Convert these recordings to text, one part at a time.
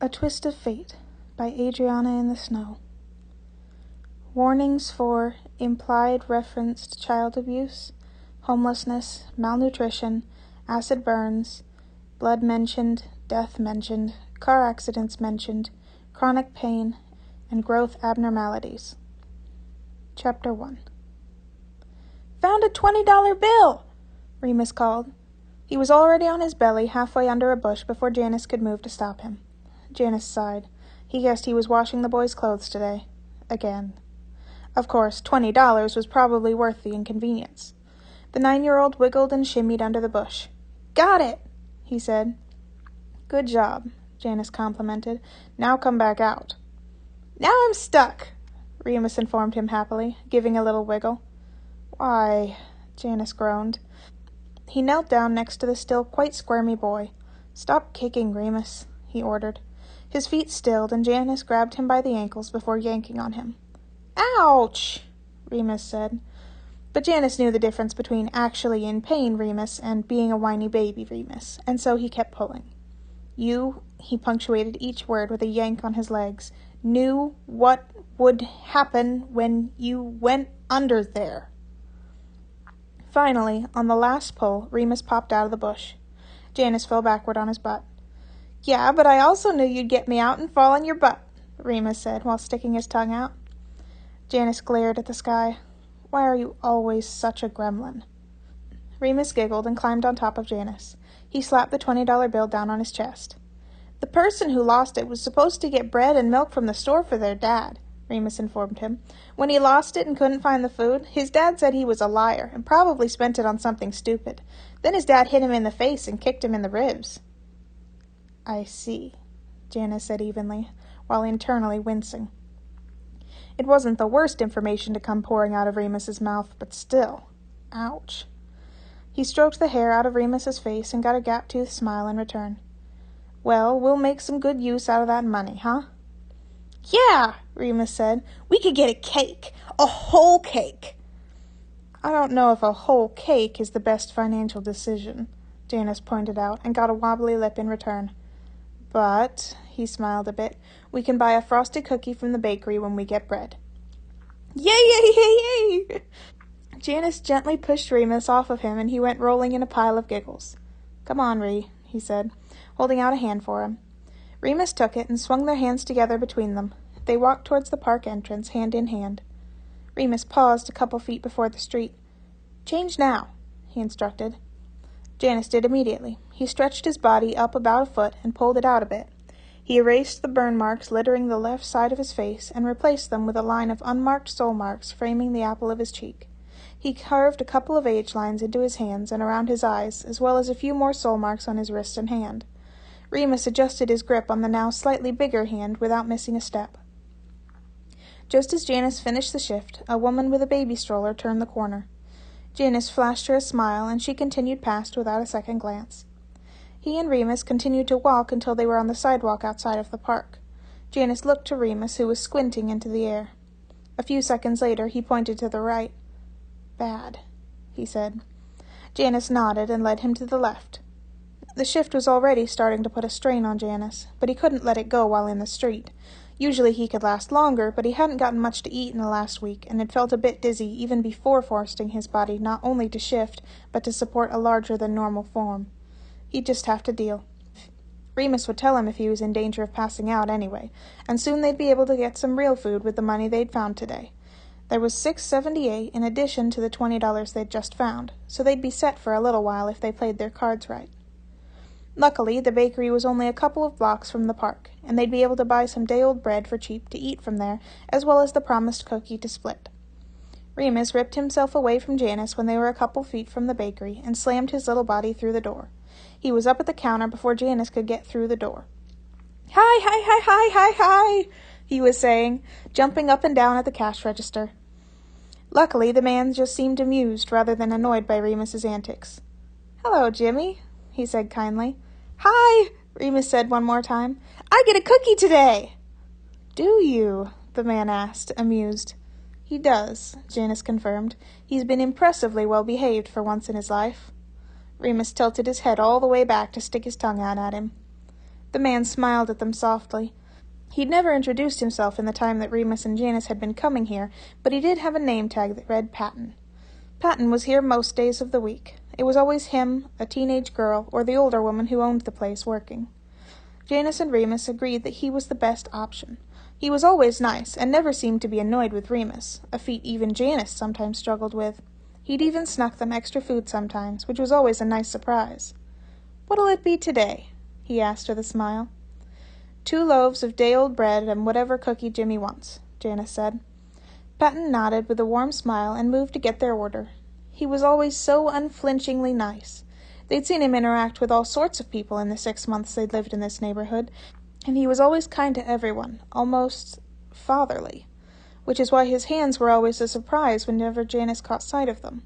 A Twist of Fate by AdrianaintheSnow. Warnings for implied referenced child abuse, homelessness, malnutrition, acid burns, blood mentioned, death mentioned, car accidents mentioned, chronic pain, and growth abnormalities. Chapter 1. "Found a $20 bill!" Remus called. He was already on his belly, halfway under a bush, before Janice could move to stop him. Janice sighed. He guessed he was washing the boy's clothes today. Again. Of course, $20 was probably worth the inconvenience. The 9-year-old wiggled and shimmied under the bush. "Got it," he said. "Good job," Janice complimented. "Now come back out." "Now I'm stuck," Remus informed him happily, giving a little wiggle. "Why," Janice groaned. He knelt down next to the still quite squirmy boy. "Stop kicking, Remus," he ordered. His feet stilled, and Janice grabbed him by the ankles before yanking on him. "Ouch!" Remus said. But Janice knew the difference between actually in pain Remus and being a whiny baby Remus, and so he kept pulling. "You," he punctuated each word with a yank on his legs, "knew what would happen when you went under there." Finally, on the last pull, Remus popped out of the bush. Janice fell backward on his butt. "Yeah, but I also knew you'd get me out and fall on your butt," Remus said while sticking his tongue out. Janice glared at the sky. "Why are you always such a gremlin?" Remus giggled and climbed on top of Janice. He slapped the $20 bill down on his chest. "The person who lost it was supposed to get bread and milk from the store for their dad," Remus informed him. "When he lost it and couldn't find the food, his dad said he was a liar and probably spent it on something stupid. Then his dad hit him in the face and kicked him in the ribs." "I see," Janice said evenly, while internally wincing. It wasn't the worst information to come pouring out of Remus's mouth, but still. Ouch. He stroked the hair out of Remus's face and got a gap-toothed smile in return. "Well, we'll make some good use out of that money, huh?" "Yeah," Remus said. "We could get a cake. A whole cake." "I don't know if a whole cake is the best financial decision," Janice pointed out, and got a wobbly lip in return. "But," he smiled a bit, "we can buy a frosted cookie from the bakery when we get bread." "Yay, yay, yay, yay!" Janice gently pushed Remus off of him, and he went rolling in a pile of giggles. "Come on, Ree," he said, holding out a hand for him. Remus took it and swung their hands together between them. They walked towards the park entrance, hand in hand. Remus paused a couple feet before the street. "Change now," he instructed. Janice did immediately. He stretched his body up about a foot and pulled it out a bit. He erased the burn marks littering the left side of his face and replaced them with a line of unmarked soul marks framing the apple of his cheek. He carved a couple of age lines into his hands and around his eyes, as well as a few more soul marks on his wrist and hand. Remus adjusted his grip on the now slightly bigger hand without missing a step. Just as Janice finished the shift, a woman with a baby stroller turned the corner. Janice flashed her a smile, and she continued past without a second glance. He and Remus continued to walk until they were on the sidewalk outside of the park. Janice looked to Remus, who was squinting into the air. A few seconds later, he pointed to the right. "Bad," he said. Janice nodded and led him to the left. The shift was already starting to put a strain on Janice, but he couldn't let it go while in the street. Usually he could last longer, but he hadn't gotten much to eat in the last week, and had felt a bit dizzy even before forcing his body not only to shift, but to support a larger-than-normal form. He'd just have to deal. Remus would tell him if he was in danger of passing out anyway, and soon they'd be able to get some real food with the money they'd found today. There was $6.78 in addition to the $20 they'd just found, so they'd be set for a little while if they played their cards right. Luckily, the bakery was only a couple of blocks from the park, and they'd be able to buy some day-old bread for cheap to eat from there, as well as the promised cookie to split. Remus ripped himself away from Janice when they were a couple feet from the bakery and slammed his little body through the door. He was up at the counter before Janice could get through the door. "Hi, hi, hi, hi, hi, hi," he was saying, jumping up and down at the cash register. Luckily, the man just seemed amused rather than annoyed by Remus's antics. "Hello, Jimmy," he said kindly. "Hi," Remus said one more time. "I get a cookie today." "Do you?" the man asked, amused. "He does," Janice confirmed. "He's been impressively well behaved for once in his life." Remus tilted his head all the way back to stick his tongue out at him. The man smiled at them softly. He'd never introduced himself in the time that Remus and Janice had been coming here, but he did have a name tag that read Patton. Patton was here most days of the week. It was always him, a teenage girl, or the older woman who owned the place working. Janice and Remus agreed that he was the best option. He was always nice, and never seemed to be annoyed with Remus, a feat even Janice sometimes struggled with. He'd even snuck them extra food sometimes, which was always a nice surprise. "What'll it be today?" he asked with a smile. "2 loaves of day-old bread and whatever cookie Jimmy wants," Janice said. Patton nodded with a warm smile and moved to get their order. He was always so unflinchingly nice. They'd seen him interact with all sorts of people in the 6 months they'd lived in this neighborhood, and he was always kind to everyone, almost fatherly, which is why his hands were always a surprise whenever Janice caught sight of them.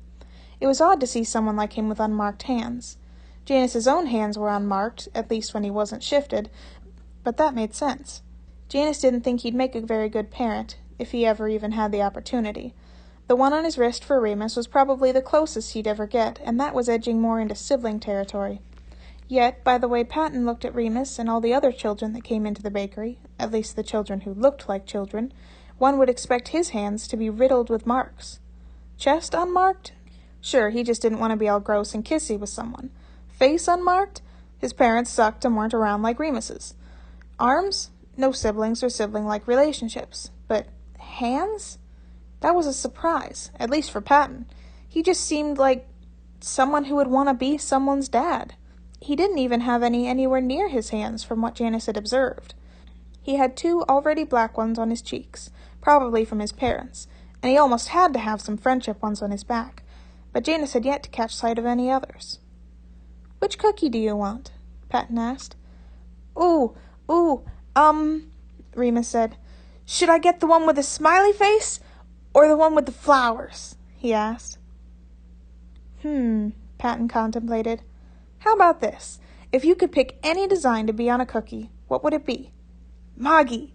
It was odd to see someone like him with unmarked hands. Janice's own hands were unmarked, at least when he wasn't shifted, but that made sense. Janice didn't think he'd make a very good parent, if he ever even had the opportunity. The one on his wrist for Remus was probably the closest he'd ever get, and that was edging more into sibling territory. Yet, by the way Patton looked at Remus and all the other children that came into the bakery, at least the children who looked like children, one would expect his hands to be riddled with marks. Chest unmarked? Sure, he just didn't want to be all gross and kissy with someone. Face unmarked? His parents sucked and weren't around like Remus's. Arms? No siblings or sibling-like relationships. But hands? That was a surprise, at least for Patton. He just seemed like someone who would want to be someone's dad. He didn't even have any anywhere near his hands from what Janice had observed. He had 2 already black ones on his cheeks, probably from his parents, and he almost had to have some friendship ones on his back, but Janice had yet to catch sight of any others. "Which cookie do you want?" Patton asked. Ooh, Remus said. "Should I get the one with the smiley face, or the one with the flowers?" he asked. Patton contemplated. "How about this? If you could pick any design to be on a cookie, what would it be?" "Moggy,"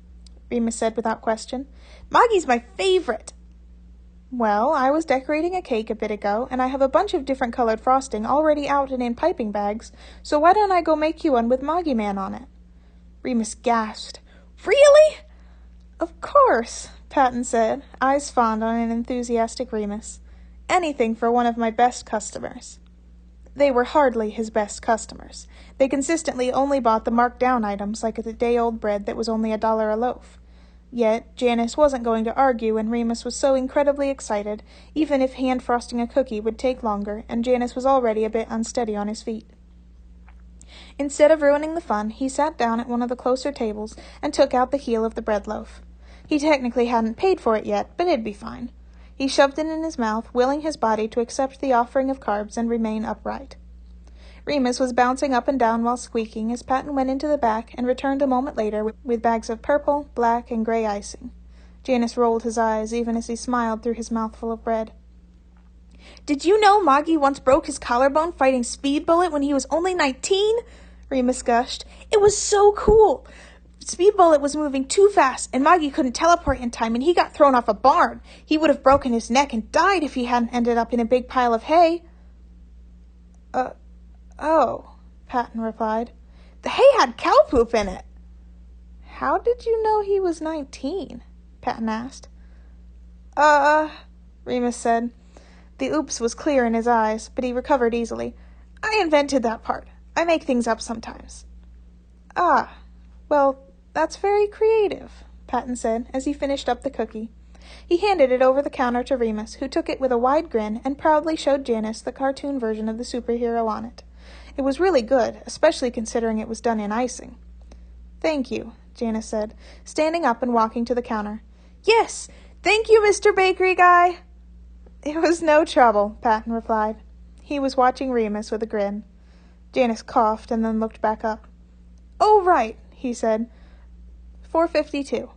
Remus said without question. "Moggy's my favorite." "Well, I was decorating a cake a bit ago, and I have a bunch of different colored frosting already out and in piping bags, so why don't I go make you one with Moggy Man on it?" Remus gasped. "Really?" "Of course," Patton said, eyes fond on an enthusiastic Remus. "Anything for one of my best customers." They were hardly his best customers. They consistently only bought the marked-down items, like the day-old bread that was only $1 a loaf. Yet Janice wasn't going to argue, and Remus was so incredibly excited, even if hand-frosting a cookie would take longer, and Janice was already a bit unsteady on his feet. Instead of ruining the fun, he sat down at one of the closer tables and took out the heel of the bread loaf. He technically hadn't paid for it yet, but it'd be fine. He shoved it in his mouth, willing his body to accept the offering of carbs and remain upright. Remus was bouncing up and down while squeaking as Patton went into the back and returned a moment later with bags of purple, black, and gray icing. Janice rolled his eyes even as he smiled through his mouthful of bread. "Did you know Moggy once broke his collarbone fighting Speed Bullet when he was only 19? Remus gushed. "It was so cool! Speed Bullet was moving too fast, and Moggy couldn't teleport in time, and he got thrown off a barn. He would have broken his neck and died if he hadn't ended up in a big pile of hay." Oh, Patton replied. "The hay had cow poop in it." "How did you know he was 19? Patton asked. Remus said. The oops was clear in his eyes, but he recovered easily. "I invented that part. I make things up sometimes." "Ah, well, that's very creative," Patton said as he finished up the cookie. He handed it over the counter to Remus, who took it with a wide grin and proudly showed Janice the cartoon version of the superhero on it. It was really good, especially considering it was done in icing. "Thank you," Janice said, standing up and walking to the counter. "Yes, thank you, Mr. Bakery Guy." "It was no trouble," Patton replied. He was watching Remus with a grin. Janice coughed and then looked back up. "Oh, right," he said. $4.52.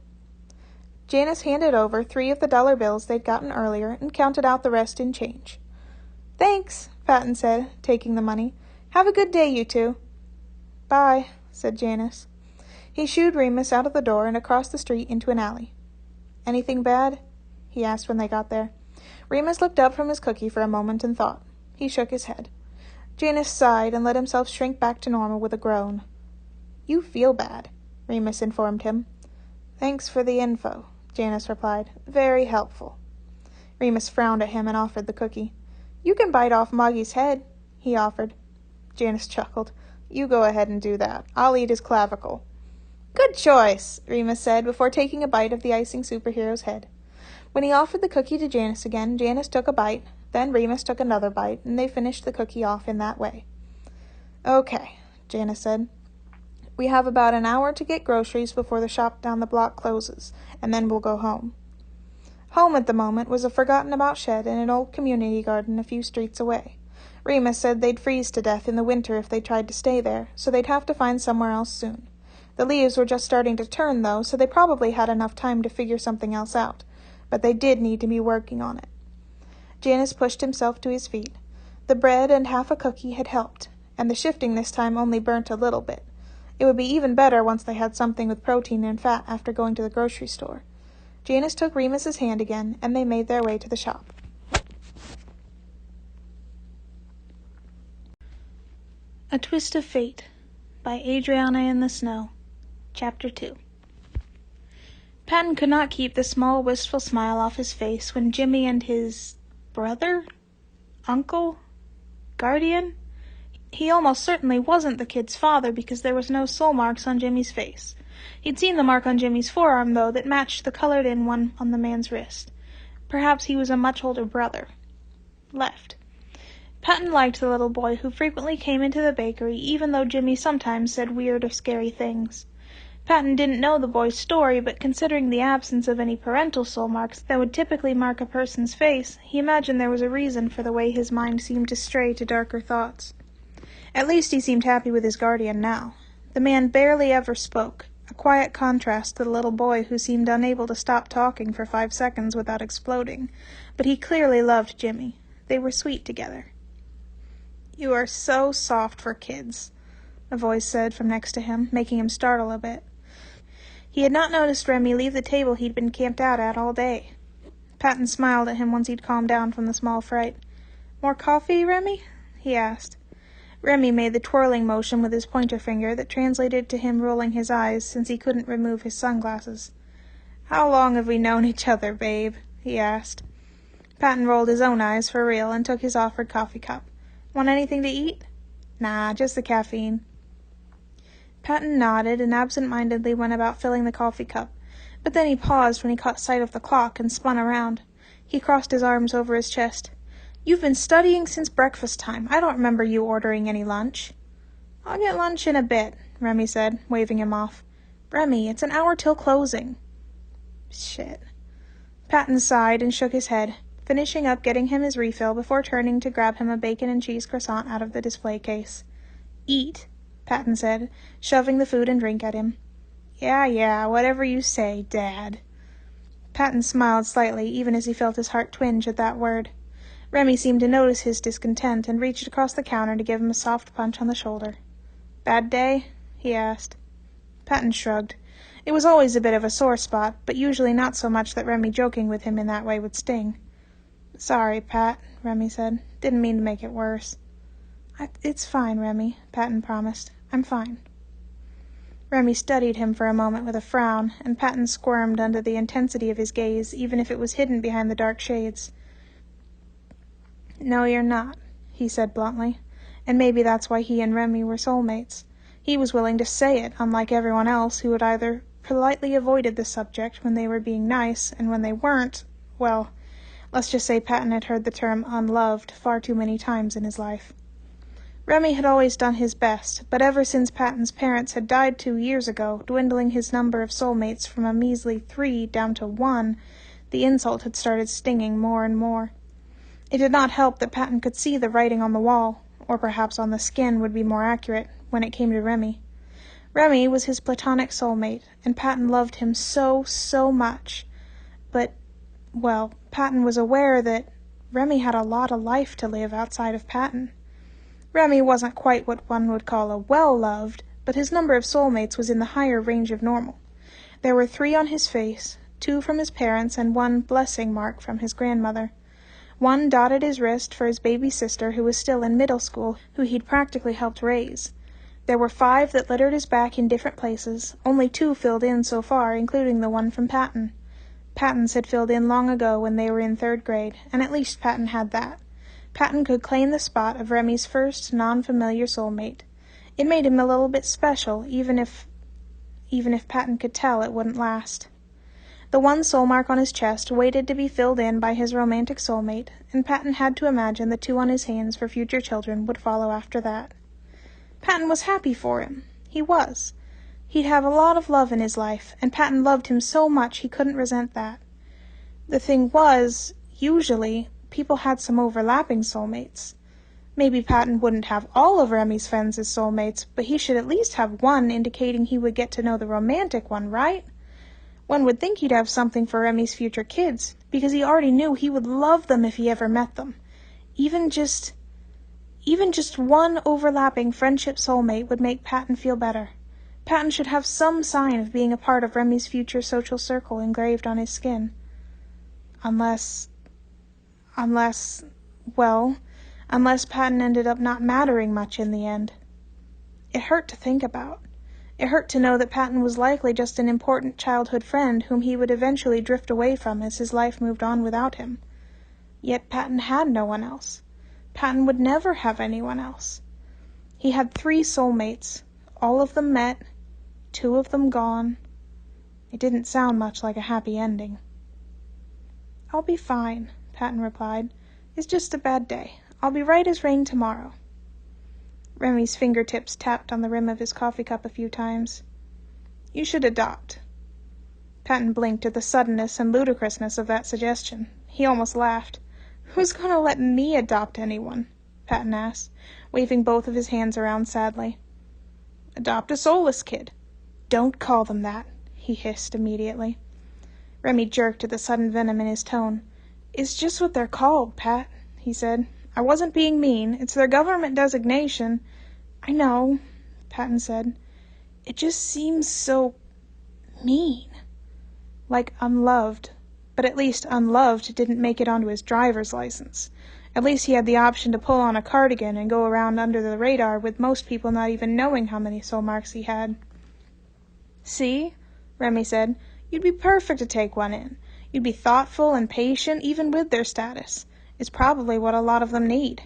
Janice handed over 3 of the dollar bills they'd gotten earlier and counted out the rest in change. "Thanks," Patton said, taking the money. "Have a good day, you two." "Bye," said Janice. He shooed Remus out of the door and across the street into an alley. "Anything bad?" he asked when they got there. Remus looked up from his cookie for a moment and thought. He shook his head. Janice sighed and let himself shrink back to normal with a groan. You feel bad, Remus informed him. Thanks for the info, Janice replied. Very helpful. Remus frowned at him and offered the cookie. You can bite off Moggy's head, he offered. Janice chuckled. You go ahead and do that. I'll eat his clavicle. Good choice, Remus said before taking a bite of the icing superhero's head. When he offered the cookie to Janice again, Janice took a bite, then Remus took another bite, and they finished the cookie off in that way. Okay, Janice said. We have about an hour to get groceries before the shop down the block closes, and then we'll go home. Home at the moment was a forgotten-about shed in an old community garden a few streets away. Remus said they'd freeze to death in the winter if they tried to stay there, so they'd have to find somewhere else soon. The leaves were just starting to turn, though, so they probably had enough time to figure something else out, but they did need to be working on it. Janice pushed himself to his feet. The bread and half a cookie had helped, and the shifting this time only burnt a little bit. It would be even better once they had something with protein and fat after going to the grocery store. Janice took Remus's hand again, and they made their way to the shop. A Twist of Fate by AdrianaintheSnow, Chapter 2. Patton could not keep the small, wistful smile off his face when Jimmy and his brother? Uncle? Guardian? He almost certainly wasn't the kid's father because there was no soul marks on Jimmy's face. He'd seen the mark on Jimmy's forearm, though, that matched the colored-in one on the man's wrist. Perhaps he was a much older brother. Left. Patton liked the little boy who frequently came into the bakery, even though Jimmy sometimes said weird or scary things. Patton didn't know the boy's story, but considering the absence of any parental soul marks that would typically mark a person's face, he imagined there was a reason for the way his mind seemed to stray to darker thoughts. At least he seemed happy with his guardian now. The man barely ever spoke, a quiet contrast to the little boy who seemed unable to stop talking for 5 seconds without exploding, but he clearly loved Jimmy. They were sweet together. You are so soft for kids, a voice said from next to him, making him startle a bit. He had not noticed Remy leave the table he'd been camped out at all day. Patton smiled at him once he'd calmed down from the small fright. More coffee, Remy? He asked. Remy made the twirling motion with his pointer finger that translated to him rolling his eyes since he couldn't remove his sunglasses. How long have we known each other, babe? He asked. Patton rolled his own eyes for real and took his offered coffee cup. Want anything to eat? Nah, just the caffeine. Patton nodded and absent-mindedly went about filling the coffee cup, but then he paused when he caught sight of the clock and spun around. He crossed his arms over his chest. You've been studying since breakfast time. I don't remember you ordering any lunch. I'll get lunch in a bit, Remy said, waving him off. Remy, it's an hour till closing. Shit. Patton sighed and shook his head, finishing up getting him his refill before turning to grab him a bacon and cheese croissant out of the display case. Eat, Patton said, shoving the food and drink at him. Yeah, whatever you say, Dad. Patton smiled slightly, even as he felt his heart twinge at that word. Remy seemed to notice his discontent and reached across the counter to give him a soft punch on the shoulder. Bad day? He asked. Patton shrugged. It was always a bit of a sore spot, but usually not so much that Remy joking with him in that way would sting. Sorry, Pat, Remy said. Didn't mean to make it worse. It's fine, Remy, Patton promised. I'm fine. Remy studied him for a moment with a frown, and Patton squirmed under the intensity of his gaze, even if it was hidden behind the dark shades. No, you're not, he said bluntly, and maybe that's why he and Remy were soulmates. He was willing to say it, unlike everyone else who had either politely avoided the subject when they were being nice, and when they weren't, well, let's just say Patton had heard the term unloved far too many times in his life. Remy had always done his best, but ever since Patton's parents had died 2 years ago, dwindling his number of soulmates from a measly 3 down to 1, the insult had started stinging more and more. It did not help that Patton could see the writing on the wall, or perhaps on the skin would be more accurate, when it came to Remy. Remy was his platonic soulmate, and Patton loved him so much. But, well, Patton was aware that Remy had a lot of life to live outside of Patton. Remy wasn't quite what one would call a well-loved, but his number of soulmates was in the higher range of normal. There were 3 on his face, 2 from his parents, and 1 blessing mark from his grandmother. 1 dotted his wrist for his baby sister who was still in middle school, who he'd practically helped raise. There were 5 that littered his back in different places, only 2 filled in so far, including the one from Patton. Patton's had filled in long ago when they were in 3rd grade, and at least Patton had that. Patton could claim the spot of Remy's first non-familiar soulmate. It made him a little bit special, even if Patton could tell it wouldn't last. The one soul mark on his chest waited to be filled in by his romantic soulmate, and Patton had to imagine the 2 on his hands for future children would follow after that. Patton was happy for him. He was. He'd have a lot of love in his life, and Patton loved him so much he couldn't resent that. The thing was, usually, people had some overlapping soulmates. Maybe Patton wouldn't have all of Remy's friends as soulmates, but he should at least have one indicating he would get to know the romantic one, right? One would think he'd have something for Remy's future kids, because he already knew he would love them if he ever met them. Even just one overlapping friendship soulmate would make Patton feel better. Patton should have some sign of being a part of Remy's future social circle engraved on his skin. Unless Patton ended up not mattering much in the end. It hurt to think about. It hurt to know that Patton was likely just an important childhood friend whom he would eventually drift away from as his life moved on without him. Yet Patton had no one else. Patton would never have anyone else. He had 3 soulmates, all of them met, 2 of them gone. It didn't sound much like a happy ending. "I'll be fine," Patton replied. "It's just a bad day. I'll be right as rain tomorrow." Remy's fingertips tapped on the rim of his coffee cup a few times. "You should adopt." Patton blinked at the suddenness and ludicrousness of that suggestion. He almost laughed. "Who's going to let me adopt anyone?" Patton asked, waving both of his hands around sadly. "Adopt a soulless kid." "Don't call them that," he hissed immediately. Remy jerked at the sudden venom in his tone. "It's just what they're called, Pat," he said. "I wasn't being mean. It's their government designation." "I know," Patton said. "It just seems so mean. Like unloved. But at least unloved didn't make it onto his driver's license. At least he had the option to pull on a cardigan and go around under the radar with most people not even knowing how many soul marks he had." "See," Remy said, "you'd be perfect to take one in. You'd be thoughtful and patient even with their status. It's probably what a lot of them need."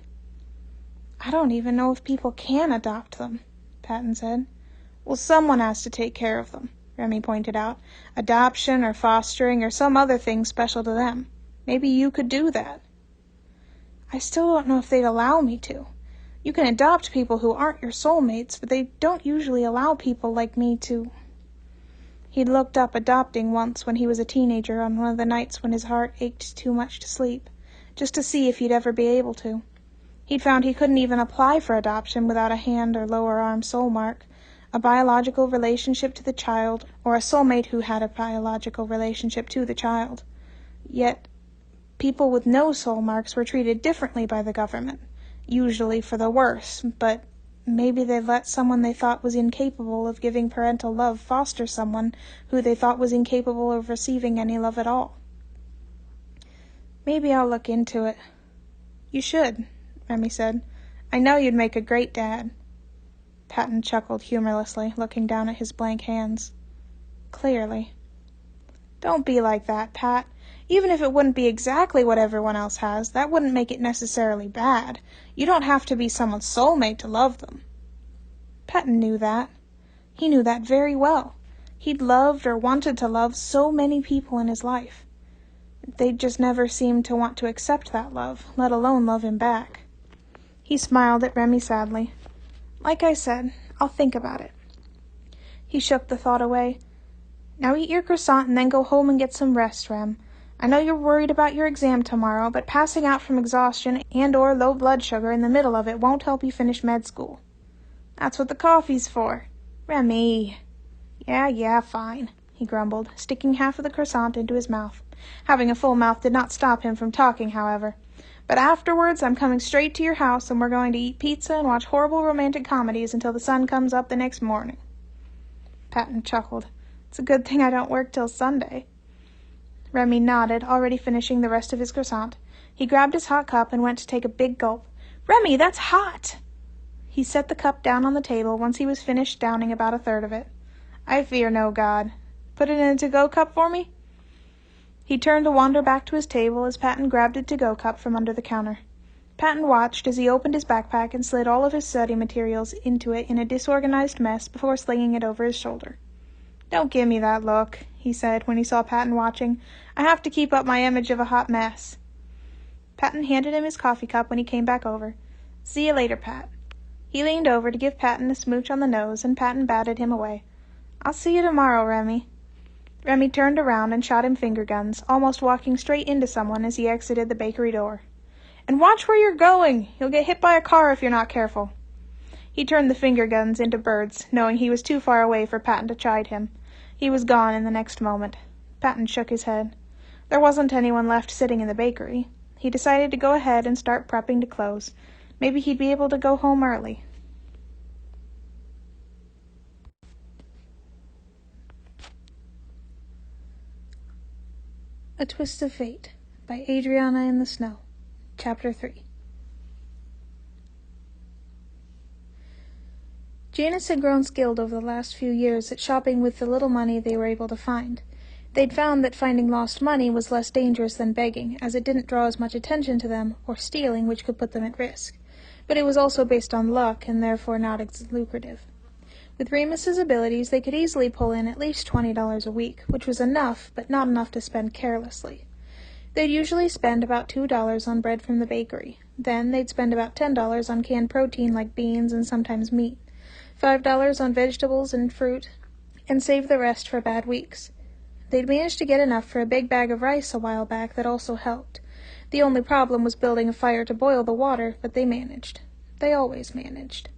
"I don't even know if people can adopt them," Patton said. "Well, someone has to take care of them," Remy pointed out. "Adoption or fostering or some other thing special to them. Maybe you could do that." "I still don't know if they'd allow me to. You can adopt people who aren't your soulmates, but they don't usually allow people like me to." He'd looked up adopting once when he was a teenager on one of the nights when his heart ached too much to sleep, just to see if he'd ever be able to. He'd found he couldn't even apply for adoption without a hand or lower arm soul mark, a biological relationship to the child, or a soulmate who had a biological relationship to the child. Yet, people with no soul marks were treated differently by the government, usually for the worse, but maybe they'd let someone they thought was incapable of giving parental love foster someone who they thought was incapable of receiving any love at all. "Maybe I'll look into it." "You should," Remy said. "I know you'd make a great dad." Patton chuckled humorlessly, looking down at his blank hands. "Clearly." "Don't be like that, Pat. Even if it wouldn't be exactly what everyone else has, that wouldn't make it necessarily bad. You don't have to be someone's soulmate to love them." Patton knew that. He knew that very well. He'd loved or wanted to love so many people in his life. They'd just never seemed to want to accept that love, let alone love him back. He smiled at Remy sadly. "Like I said, I'll think about it." He shook the thought away. "Now eat your croissant and then go home and get some rest, Rem. I know you're worried about your exam tomorrow, but passing out from exhaustion and/or low blood sugar in the middle of it won't help you finish med school." "That's what the coffee's for." "Remy." Yeah, fine," he grumbled, sticking half of the croissant into his mouth. Having a full mouth did not stop him from talking, however. "But afterwards I'm coming straight to your house and we're going to eat pizza and watch horrible romantic comedies until the sun comes up the next morning." Patton chuckled. "It's a good thing I don't work till Sunday." Remy nodded, already finishing the rest of his croissant. He grabbed his hot cup and went to take a big gulp. "Remy, that's hot!" He set the cup down on the table once he was finished downing about a third of it. "I fear no god. Put it in a to-go cup for me?" He turned to wander back to his table as Patton grabbed a to-go cup from under the counter. Patton watched as he opened his backpack and slid all of his study materials into it in a disorganized mess before slinging it over his shoulder. "Don't give me that look," he said when he saw Patton watching. "I have to keep up my image of a hot mess." Patton handed him his coffee cup when he came back over. "See you later, Pat." He leaned over to give Patton a smooch on the nose, and Patton batted him away. "I'll see you tomorrow, Remy." Remy turned around and shot him finger guns, almost walking straight into someone as he exited the bakery door. "And watch where you're going! You'll get hit by a car if you're not careful." He turned the finger guns into birds, knowing he was too far away for Patton to chide him. He was gone in the next moment. Patton shook his head. There wasn't anyone left sitting in the bakery. He decided to go ahead and start prepping to close. Maybe he'd be able to go home early. A Twist of Fate by AdrianaintheSnow, Chapter 3. Janice had grown skilled over the last few years at shopping with the little money they were able to find. They'd found that finding lost money was less dangerous than begging, as it didn't draw as much attention to them, or stealing, which could put them at risk. But it was also based on luck, and therefore not as lucrative. With Remus's abilities, they could easily pull in at least $20 a week, which was enough, but not enough to spend carelessly. They'd usually spend about $2 on bread from the bakery. Then they'd spend about $10 on canned protein like beans and sometimes meat, $5 on vegetables and fruit, and save the rest for bad weeks. They'd managed to get enough for a big bag of rice a while back that also helped. The only problem was building a fire to boil the water, but they managed. They always managed.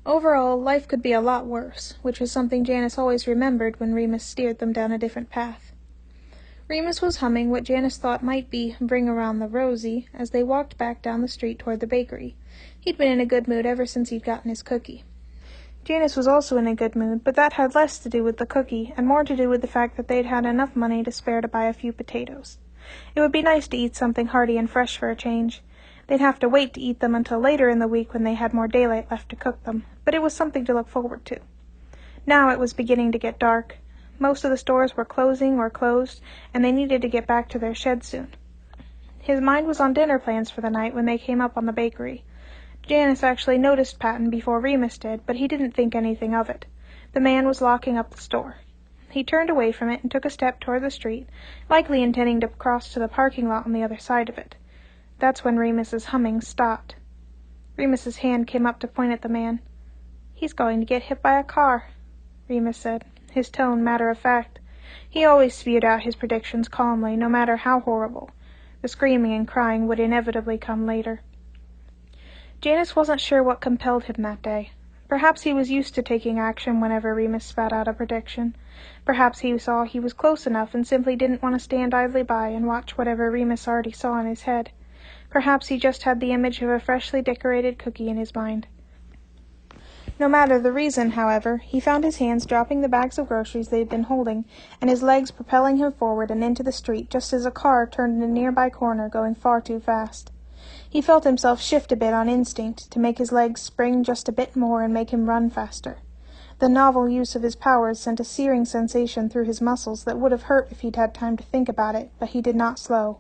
Overall, life could be a lot worse, which was something Janice always remembered when Remus steered them down a different path. Remus was humming what Janice thought might be Bring Around the Rosie as they walked back down the street toward the bakery. He'd been in a good mood ever since he'd gotten his cookie. Janice was also in a good mood, but that had less to do with the cookie and more to do with the fact that they'd had enough money to spare to buy a few potatoes. It would be nice to eat something hearty and fresh for a change. They'd have to wait to eat them until later in the week when they had more daylight left to cook them, but it was something to look forward to. Now it was beginning to get dark. Most of the stores were closing or closed, and they needed to get back to their shed soon. His mind was on dinner plans for the night when they came up on the bakery. Janice actually noticed Patton before Remus did, but he didn't think anything of it. The man was locking up the store. He turned away from it and took a step toward the street, likely intending to cross to the parking lot on the other side of it. That's when Remus's humming stopped. Remus's hand came up to point at the man. "He's going to get hit by a car," Remus said, his tone matter-of-fact. He always spewed out his predictions calmly, no matter how horrible. The screaming and crying would inevitably come later. Janice wasn't sure what compelled him that day. Perhaps he was used to taking action whenever Remus spat out a prediction. Perhaps he saw he was close enough and simply didn't want to stand idly by and watch whatever Remus already saw in his head. Perhaps he just had the image of a freshly decorated cookie in his mind. No matter the reason, however, he found his hands dropping the bags of groceries they had been holding, and his legs propelling him forward and into the street just as a car turned in a nearby corner going far too fast. He felt himself shift a bit on instinct to make his legs spring just a bit more and make him run faster. The novel use of his powers sent a searing sensation through his muscles that would have hurt if he'd had time to think about it, but he did not slow.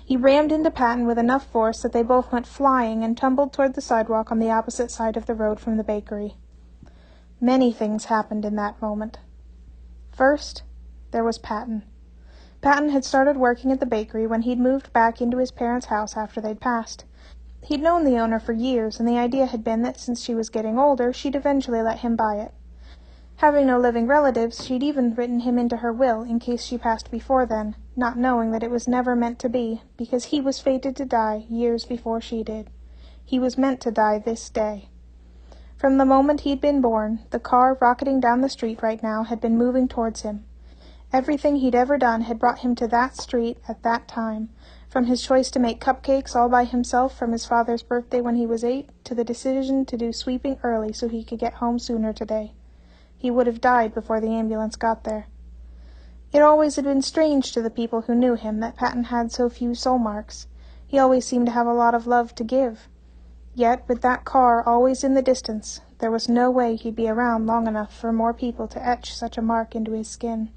He rammed into Patton with enough force that they both went flying and tumbled toward the sidewalk on the opposite side of the road from the bakery. Many things happened in that moment. First, there was Patton. Patton had started working at the bakery when he'd moved back into his parents' house after they'd passed. He'd known the owner for years, and the idea had been that since she was getting older, she'd eventually let him buy it. Having no living relatives, she'd even written him into her will in case she passed before then, not knowing that it was never meant to be, because he was fated to die years before she did. He was meant to die this day. From the moment he'd been born, the car rocketing down the street right now had been moving towards him. Everything he'd ever done had brought him to that street at that time, from his choice to make cupcakes all by himself from his father's birthday when he was 8, to the decision to do sweeping early so he could get home sooner today. He would have died before the ambulance got there. It always had been strange to the people who knew him that Patton had so few soul marks. He always seemed to have a lot of love to give. Yet, with that car always in the distance, there was no way he'd be around long enough for more people to etch such a mark into his skin.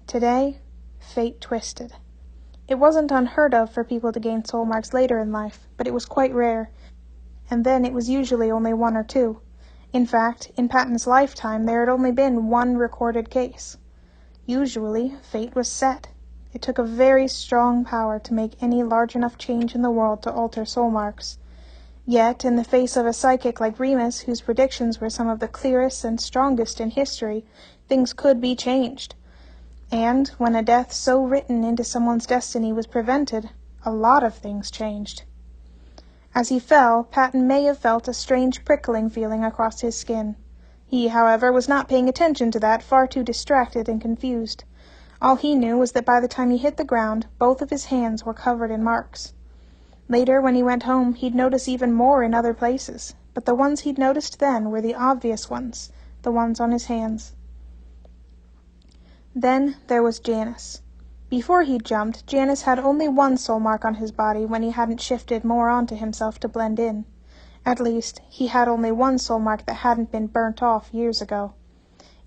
Today, fate twisted. It wasn't unheard of for people to gain soul marks later in life, but it was quite rare, and then it was usually only one or two. In fact, in Patton's lifetime there had only been one recorded case. Usually, fate was set. It took a very strong power to make any large enough change in the world to alter soul marks. Yet, in the face of a psychic like Remus, whose predictions were some of the clearest and strongest in history, things could be changed. And, when a death so written into someone's destiny was prevented, a lot of things changed. As he fell, Patton may have felt a strange prickling feeling across his skin. He, however, was not paying attention to that, far too distracted and confused. All he knew was that by the time he hit the ground, both of his hands were covered in marks. Later, when he went home, he'd notice even more in other places, but the ones he'd noticed then were the obvious ones, the ones on his hands. Then there was Janice. Before he'd jumped, Janice had only one soul mark on his body when he hadn't shifted more onto himself to blend in. At least, he had only one soul mark that hadn't been burnt off years ago.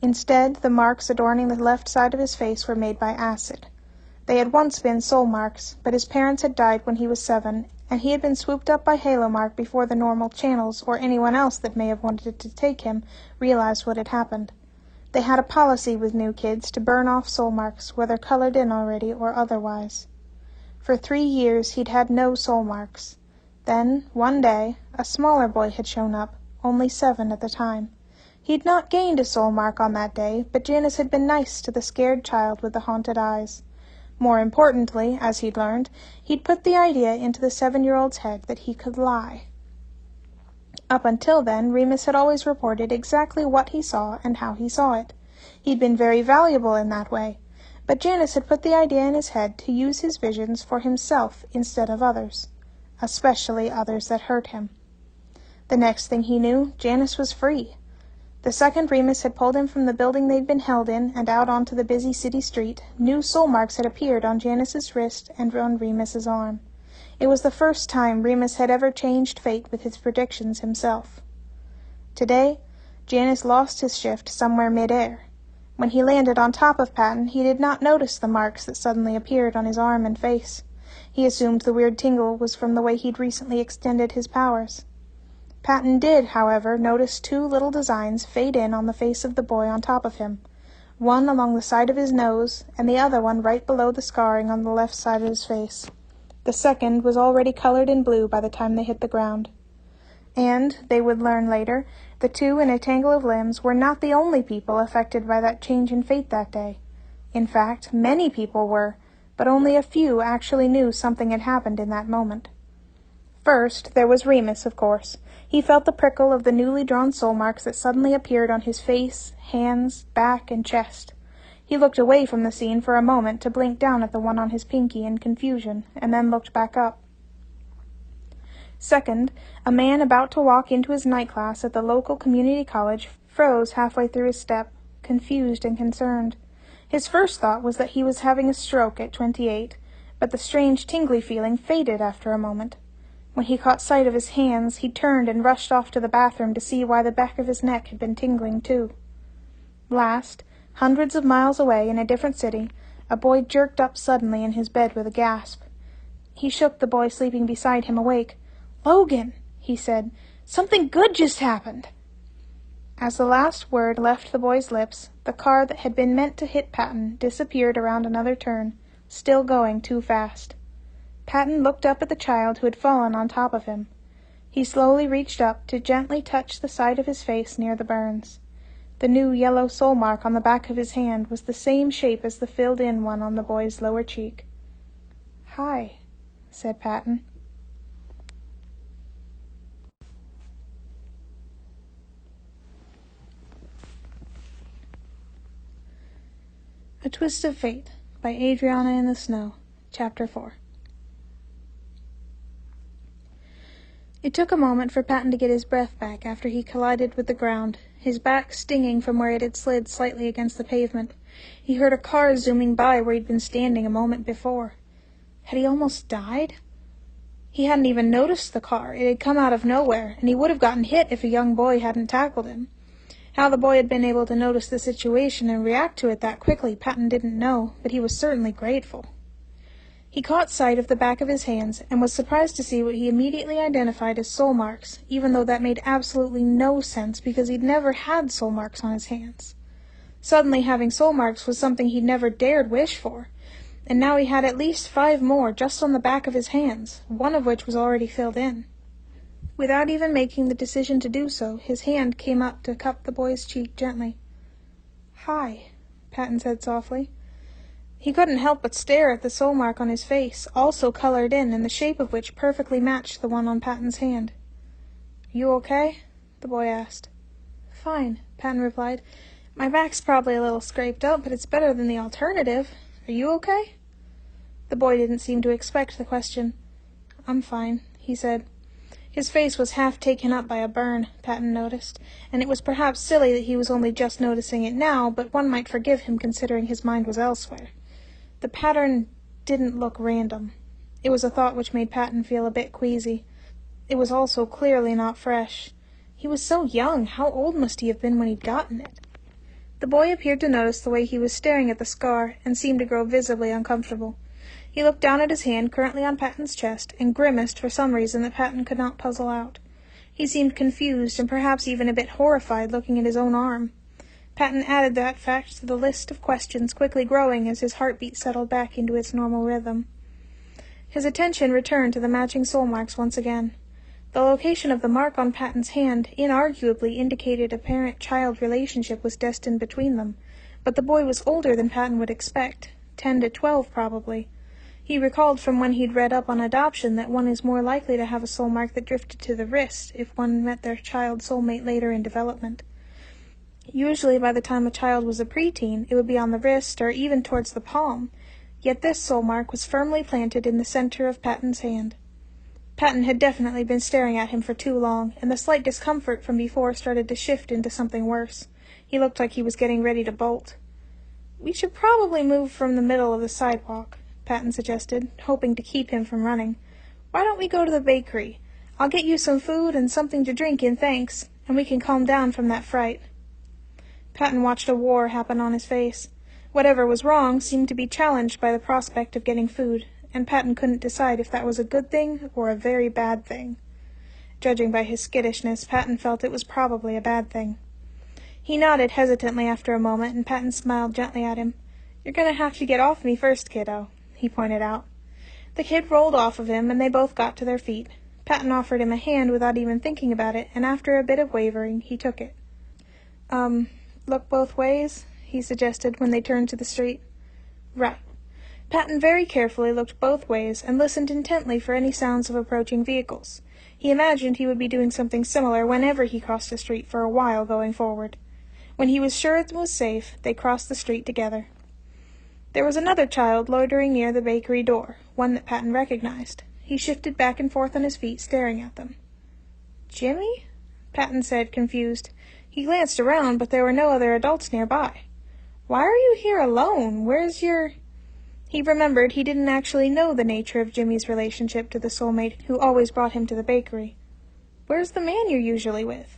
Instead, the marks adorning the left side of his face were made by acid. They had once been soul marks, but his parents had died when he was 7, and he had been swooped up by Halo Mark before the normal channels, or anyone else that may have wanted to take him, realized what had happened. They had a policy with new kids to burn off soul marks, whether colored in already or otherwise. For 3 years he'd had no soul marks. Then, one day, a smaller boy had shown up, only 7 at the time. He'd not gained a soul mark on that day, but Janice had been nice to the scared child with the haunted eyes. More importantly, as he'd learned, he'd put the idea into the 7-year-old's head that he could lie. Up until then, Remus had always reported exactly what he saw and how he saw it. He'd been very valuable in that way, but Janice had put the idea in his head to use his visions for himself instead of others, especially others that hurt him. The next thing he knew, Janice was free. The second Remus had pulled him from the building they'd been held in and out onto the busy city street, new soul marks had appeared on Janice's wrist and on Remus's arm. It was the first time Remus had ever changed fate with his predictions himself. Today, Janice lost his shift somewhere mid-air. When he landed on top of Patton, he did not notice the marks that suddenly appeared on his arm and face. He assumed the weird tingle was from the way he'd recently extended his powers. Patton did, however, notice 2 little designs fade in on the face of the boy on top of him, one along the side of his nose, and the other one right below the scarring on the left side of his face. The second was already colored in blue by the time they hit the ground. And, they would learn later, the 2 in a tangle of limbs were not the only people affected by that change in fate that day. In fact, many people were, but only a few actually knew something had happened in that moment. First, there was Remus, of course. He felt the prickle of the newly drawn soul marks that suddenly appeared on his face, hands, back, and chest. He looked away from the scene for a moment to blink down at the one on his pinky in confusion, and then looked back up. Second, a man about to walk into his night class at the local community college froze halfway through his step, confused and concerned. His first thought was that he was having a stroke at 28, but the strange tingly feeling faded after a moment. When he caught sight of his hands, he turned and rushed off to the bathroom to see why the back of his neck had been tingling too. Last, hundreds of miles away in a different city, a boy jerked up suddenly in his bed with a gasp. He shook the boy sleeping beside him awake. "Logan," he said, "something good just happened." As the last word left the boy's lips, the car that had been meant to hit Patton disappeared around another turn, still going too fast. Patton looked up at the child who had fallen on top of him. He slowly reached up to gently touch the side of his face near the burns. The new yellow soul mark on the back of his hand was the same shape as the filled-in one on the boy's lower cheek. "Hi," said Patton. A Twist of Fate by AdrianaintheSnow, Chapter 4. It took a moment for Patton to get his breath back after he collided with the ground, his back stinging from where it had slid slightly against the pavement. He heard a car zooming by where he'd been standing a moment before. Had he almost died? He hadn't even noticed the car. It had come out of nowhere, and he would have gotten hit if a young boy hadn't tackled him. How the boy had been able to notice the situation and react to it that quickly, Patton didn't know, but he was certainly grateful. He caught sight of the back of his hands, and was surprised to see what he immediately identified as soul marks, even though that made absolutely no sense because he'd never had soul marks on his hands. Suddenly having soul marks was something he'd never dared wish for, and now he had at least 5 more just on the back of his hands, one of which was already filled in. Without even making the decision to do so, his hand came up to cup the boy's cheek gently. "Hi," Patton said softly. He couldn't help but stare at the soul mark on his face, also colored in, and the shape of which perfectly matched the one on Patton's hand. "You okay?" the boy asked. "Fine," Patton replied. "My back's probably a little scraped up, but it's better than the alternative. Are you okay?" The boy didn't seem to expect the question. "I'm fine," he said. His face was half taken up by a burn, Patton noticed, and it was perhaps silly that he was only just noticing it now, but one might forgive him considering his mind was elsewhere. The pattern didn't look random. It was a thought which made Patton feel a bit queasy. It was also clearly not fresh. He was so young. How old must he have been when he'd gotten it? The boy appeared to notice the way he was staring at the scar, and seemed to grow visibly uncomfortable. He looked down at his hand currently on Patton's chest, and grimaced for some reason that Patton could not puzzle out. He seemed confused, and perhaps even a bit horrified, looking at his own arm. Patton added that fact to the list of questions quickly growing as his heartbeat settled back into its normal rhythm. His attention returned to the matching soul marks once again. The location of the mark on Patton's hand inarguably indicated a parent-child relationship was destined between them, but the boy was older than Patton would expect, 10 to 12 probably. He recalled from when he'd read up on adoption that one is more likely to have a soul mark that drifted to the wrist if one met their child soulmate later in development. Usually by the time a child was a preteen, it would be on the wrist or even towards the palm, yet this soul mark was firmly planted in the center of Patton's hand. Patton had definitely been staring at him for too long, and the slight discomfort from before started to shift into something worse. He looked like he was getting ready to bolt. "We should probably move from the middle of the sidewalk," Patton suggested, hoping to keep him from running. "Why don't we go to the bakery? I'll get you some food and something to drink in thanks, and we can calm down from that fright." Patton watched a war happen on his face. Whatever was wrong seemed to be challenged by the prospect of getting food, and Patton couldn't decide if that was a good thing or a very bad thing. Judging by his skittishness, Patton felt it was probably a bad thing. He nodded hesitantly after a moment, and Patton smiled gently at him. "You're going to have to get off me first, kiddo," he pointed out. The kid rolled off of him, and they both got to their feet. Patton offered him a hand without even thinking about it, and after a bit of wavering, he took it. Look both ways?" he suggested when they turned to the street. "Right." Patton very carefully looked both ways and listened intently for any sounds of approaching vehicles. He imagined he would be doing something similar whenever he crossed the street for a while going forward. When he was sure it was safe, they crossed the street together. There was another child loitering near the bakery door, one that Patton recognized. He shifted back and forth on his feet, staring at them. "Jimmy?" Patton said, confused. He glanced around, but there were no other adults nearby. "Why are you here alone? Where's your—" He remembered he didn't actually know the nature of Jimmy's relationship to the soulmate who always brought him to the bakery. "Where's the man you're usually with?"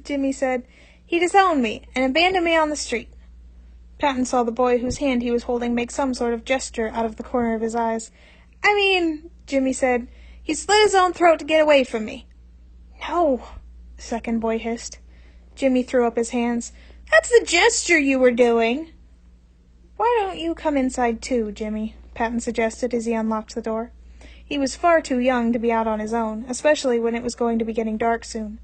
Jimmy said. "He disowned me and abandoned me on the street." Patton saw the boy whose hand he was holding make some sort of gesture out of the corner of his eyes. Jimmy said, "he slit his own throat to get away from me." "No," the second boy hissed. Jimmy threw up his hands. "That's the gesture you were doing." "Why don't you come inside too, Jimmy?" Patton suggested as he unlocked the door. He was far too young to be out on his own, especially when it was going to be getting dark soon.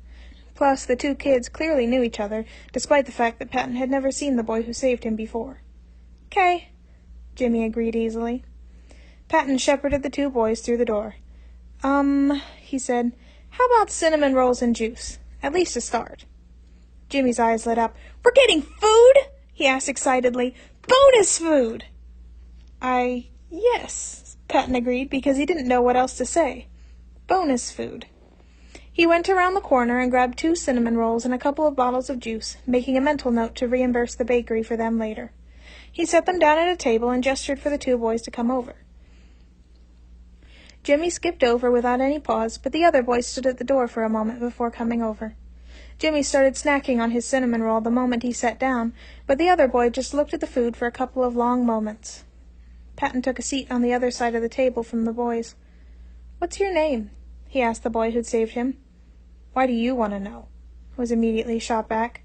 Plus, the two kids clearly knew each other, despite the fact that Patton had never seen the boy who saved him before. "'Kay," Jimmy agreed easily. Patton shepherded the two boys through the door. He said, "How about cinnamon rolls and juice? At least a start." Jimmy's eyes lit up. "We're getting food?" he asked excitedly. "Bonus food!" Yes," Patton agreed, because he didn't know what else to say. Bonus food. He went around the corner and grabbed 2 cinnamon rolls and a couple of bottles of juice, making a mental note to reimburse the bakery for them later. He set them down at a table and gestured for the two boys to come over. Jimmy skipped over without any pause, but the other boy stood at the door for a moment before coming over. Jimmy started snacking on his cinnamon roll the moment he sat down, but the other boy just looked at the food for a couple of long moments. Patton took a seat on the other side of the table from the boys. "What's your name?" he asked the boy who'd saved him. "Why do you want to know?" was immediately shot back.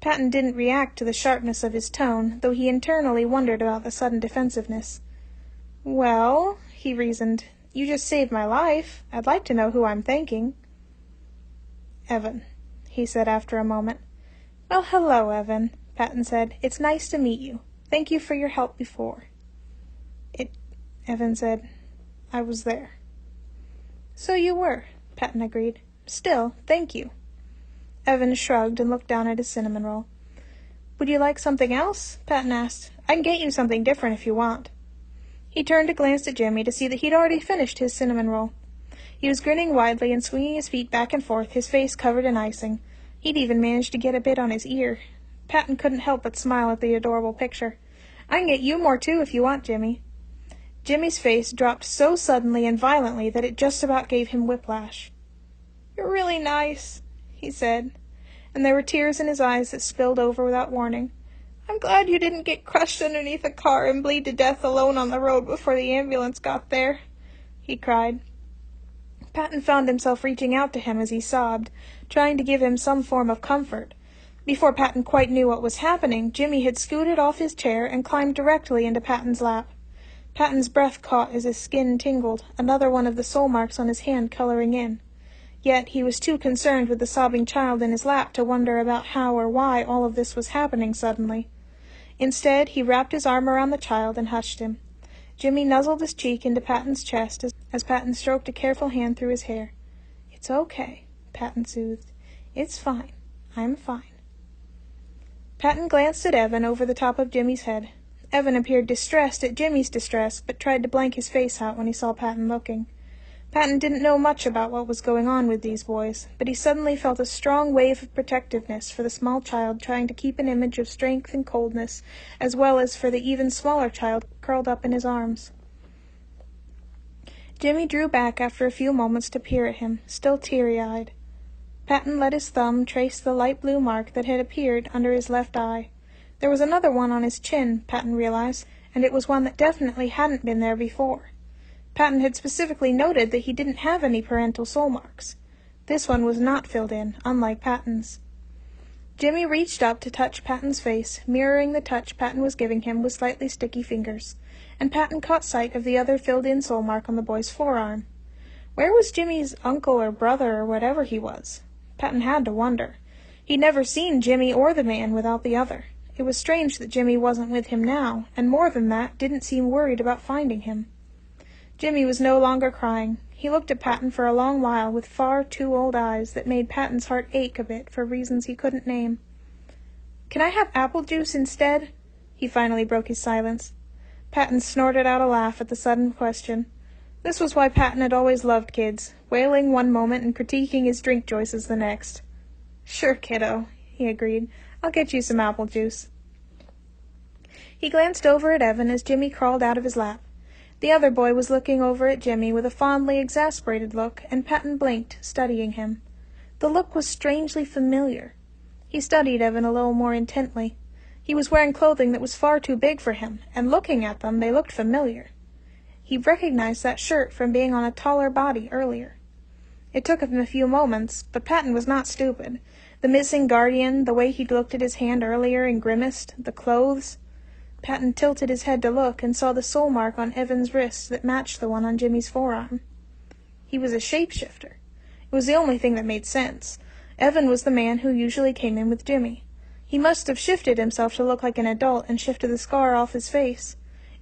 Patton didn't react to the sharpness of his tone, though he internally wondered about the sudden defensiveness. "Well," he reasoned, "you just saved my life. I'd like to know who I'm thanking." "Evan," he said after a moment. "Well, hello, Evan," Patton said. "It's nice to meet you. Thank you for your help before." Evan said, "I was there." "So you were," Patton agreed. "Still, thank you." Evan shrugged and looked down at his cinnamon roll. "Would you like something else?" Patton asked. "I can get you something different if you want." He turned and glanced at Jimmy to see that he'd already finished his cinnamon roll. He was grinning widely and swinging his feet back and forth, his face covered in icing. He'd even managed to get a bit on his ear. Patton couldn't help but smile at the adorable picture. "I can get you more, too, if you want, Jimmy." Jimmy's face dropped so suddenly and violently that it just about gave him whiplash. "You're really nice," he said, and there were tears in his eyes that spilled over without warning. "I'm glad you didn't get crushed underneath a car and bleed to death alone on the road before the ambulance got there," he cried. Patton found himself reaching out to him as he sobbed, trying to give him some form of comfort. Before Patton quite knew what was happening, Jimmy had scooted off his chair and climbed directly into Patton's lap. Patton's breath caught as his skin tingled, another one of the soul marks on his hand coloring in. Yet he was too concerned with the sobbing child in his lap to wonder about how or why all of this was happening suddenly. Instead, he wrapped his arm around the child and hushed him. Jimmy nuzzled his cheek into Patton's chest as Patton stroked a careful hand through his hair. "It's okay," Patton soothed. "It's fine. I'm fine." Patton glanced at Evan over the top of Jimmy's head. Evan appeared distressed at Jimmy's distress, but tried to blank his face out when he saw Patton looking. Patton didn't know much about what was going on with these boys, but he suddenly felt a strong wave of protectiveness for the small child trying to keep an image of strength and coldness, as well as for the even smaller child curled up in his arms. Jimmy drew back after a few moments to peer at him, still teary-eyed. Patton let his thumb trace the light blue mark that had appeared under his left eye. There was another one on his chin, Patton realized, and it was one that definitely hadn't been there before. Patton had specifically noted that he didn't have any parental soul marks. This one was not filled in, unlike Patton's. Jimmy reached up to touch Patton's face, mirroring the touch Patton was giving him with slightly sticky fingers, and Patton caught sight of the other filled-in soul mark on the boy's forearm. Where was Jimmy's uncle or brother or whatever he was? Patton had to wonder. He'd never seen Jimmy or the man without the other. It was strange that Jimmy wasn't with him now, and more than that, didn't seem worried about finding him. Jimmy was no longer crying. He looked at Patton for a long while with far too old eyes that made Patton's heart ache a bit for reasons he couldn't name. "Can I have apple juice instead?" He finally broke his silence. Patton snorted out a laugh at the sudden question. This was why Patton had always loved kids, wailing one moment and critiquing his drink choices the next. "Sure, kiddo," he agreed. "I'll get you some apple juice." He glanced over at Evan as Jimmy crawled out of his lap. The other boy was looking over at Jimmy with a fondly exasperated look, and Patton blinked, studying him. The look was strangely familiar. He studied Evan a little more intently. He was wearing clothing that was far too big for him, and looking at them, they looked familiar. He recognized that shirt from being on a taller body earlier. It took him a few moments, but Patton was not stupid. The missing guardian, the way he'd looked at his hand earlier and grimaced, the clothes. Patton tilted his head to look and saw the soul mark on Evan's wrist that matched the one on Jimmy's forearm. He was a shapeshifter. It was the only thing that made sense. Evan was the man who usually came in with Jimmy. He must have shifted himself to look like an adult and shifted the scar off his face.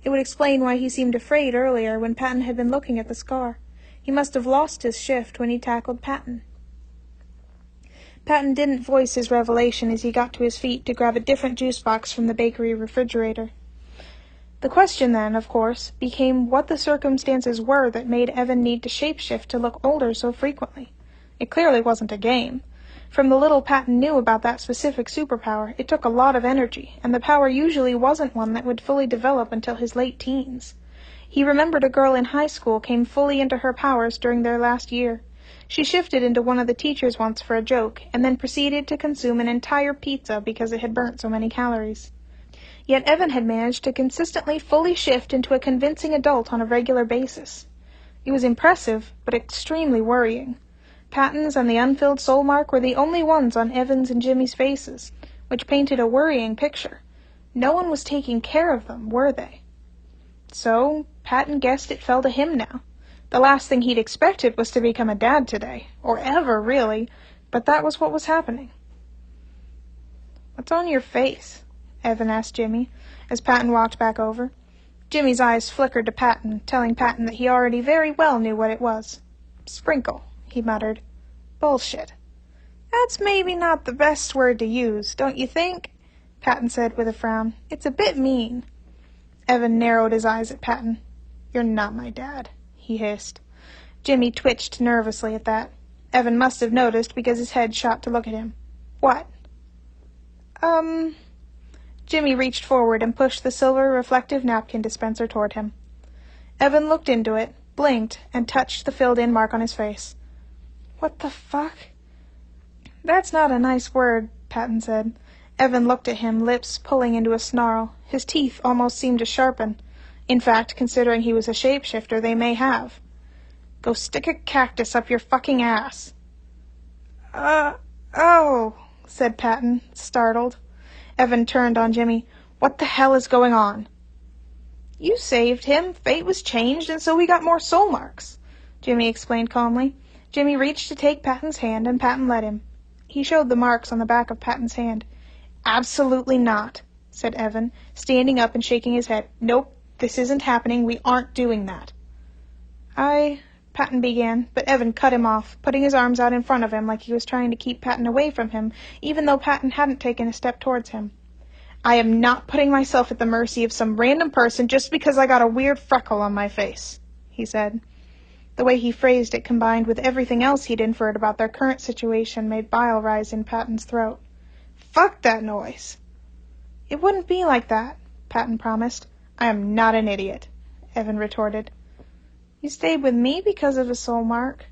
It would explain why he seemed afraid earlier when Patton had been looking at the scar. He must have lost his shift when he tackled Patton. Patton didn't voice his revelation as he got to his feet to grab a different juice box from the bakery refrigerator. The question then, of course, became what the circumstances were that made Evan need to shapeshift to look older so frequently. It clearly wasn't a game. From the little Patton knew about that specific superpower, it took a lot of energy, and the power usually wasn't one that would fully develop until his late teens. He remembered a girl in high school came fully into her powers during their last year. She shifted into one of the teachers once for a joke, and then proceeded to consume an entire pizza because it had burnt so many calories. Yet Evan had managed to consistently fully shift into a convincing adult on a regular basis. It was impressive, but extremely worrying. Patton's and the unfilled soul mark were the only ones on Evan's and Jimmy's faces, which painted a worrying picture. No one was taking care of them, were they? So, Patton guessed it fell to him now. The last thing he'd expected was to become a dad today, or ever, really, but that was what was happening. "What's on your face?" Evan asked Jimmy, as Patton walked back over. Jimmy's eyes flickered to Patton, telling Patton that he already very well knew what it was. "Sprinkle," he muttered. "Bullshit." "That's maybe not the best word to use, don't you think?" Patton said with a frown. "It's a bit mean." Evan narrowed his eyes at Patton. "You're not my dad," he hissed. Jimmy twitched nervously at that. Evan must have noticed because his head shot to look at him. "What?" Jimmy reached forward and pushed the silver reflective napkin dispenser toward him. Evan looked into it, blinked, and touched the filled-in mark on his face. "What the fuck?" "That's not a nice word," Patton said. Evan looked at him, lips pulling into a snarl. His teeth almost seemed to sharpen. In fact, considering he was a shapeshifter, they may have. "Go stick a cactus up your fucking ass." Oh, said Patton, startled. Evan turned on Jimmy. "What the hell is going on?" "You saved him. Fate was changed, and so we got more soul marks," Jimmy explained calmly. Jimmy reached to take Patton's hand, and Patton let him. He showed the marks on the back of Patton's hand. "Absolutely not," said Evan, standing up and shaking his head. "Nope, this isn't happening. We aren't doing that." Patton began, but Evan cut him off, putting his arms out in front of him like he was trying to keep Patton away from him, even though Patton hadn't taken a step towards him. "I am not putting myself at the mercy of some random person just because I got a weird freckle on my face," he said. The way he phrased it, combined with everything else he'd inferred about their current situation, made bile rise in Patton's throat. "Fuck that noise!" "It wouldn't be like that," Patton promised. "I am not an idiot," Evan retorted. "You stayed with me because of a soul mark,"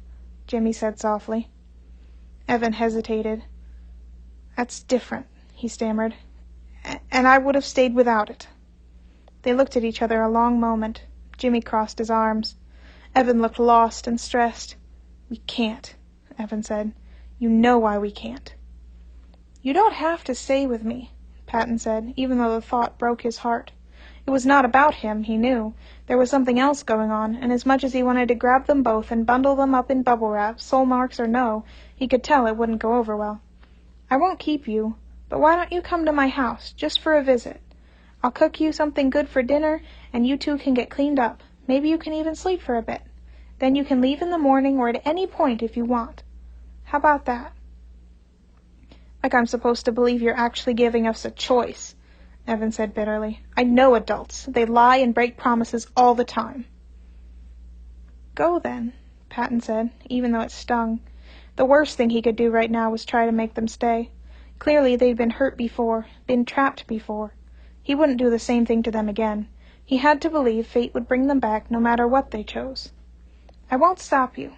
Jimmy said softly. Evan hesitated. "That's different," he stammered. "And I would have stayed without it." They looked at each other a long moment. Jimmy crossed his arms. Evan looked lost and stressed. "We can't," Evan said. "You know why we can't." "You don't have to stay with me," Patton said, even though the thought broke his heart. It was not about him, he knew. There was something else going on, and as much as he wanted to grab them both and bundle them up in bubble wrap, soul marks or no, he could tell it wouldn't go over well. "I won't keep you, but why don't you come to my house, just for a visit? I'll cook you something good for dinner, and you two can get cleaned up. Maybe you can even sleep for a bit. Then you can leave in the morning or at any point if you want. How about that?" "Like I'm supposed to believe you're actually giving us a choice," Evan said bitterly. "I know adults. They lie and break promises all the time." "Go then," Patton said, even though it stung. The worst thing he could do right now was try to make them stay. Clearly they'd been hurt before, been trapped before. He wouldn't do the same thing to them again. He had to believe fate would bring them back no matter what they chose. "I won't stop you.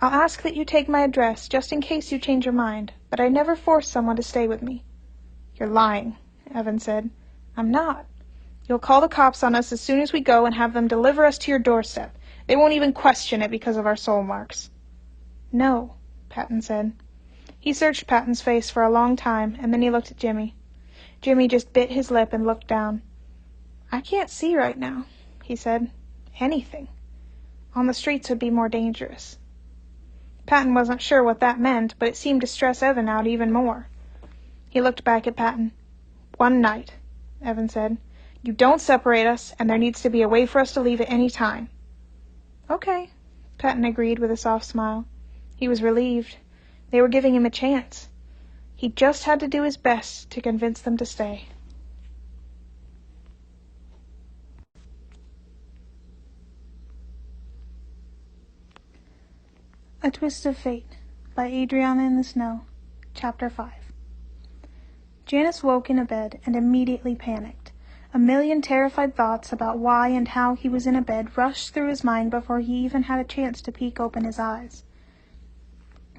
I'll ask that you take my address just in case you change your mind, but I never force someone to stay with me." "You're lying," Evan said. "I'm not. You'll call the cops on us as soon as we go and have them deliver us to your doorstep. They won't even question it because of our soul marks." "No," Patton said. He searched Patton's face for a long time, and then he looked at Jimmy. Jimmy just bit his lip and looked down. "I can't see right now," he said. "Anything. On the streets would be more dangerous." Patton wasn't sure what that meant, but it seemed to stress Evan out even more. He looked back at Patton. "One night," Evan said. "You don't separate us, and there needs to be a way for us to leave at any time." "Okay," Patton agreed with a soft smile. He was relieved. They were giving him a chance. He just had to do his best to convince them to stay. A Twist of Fate by AdrianaintheSnow, Chapter 5. Janice woke in a bed and immediately panicked. A million terrified thoughts about why and how he was in a bed rushed through his mind before he even had a chance to peek open his eyes.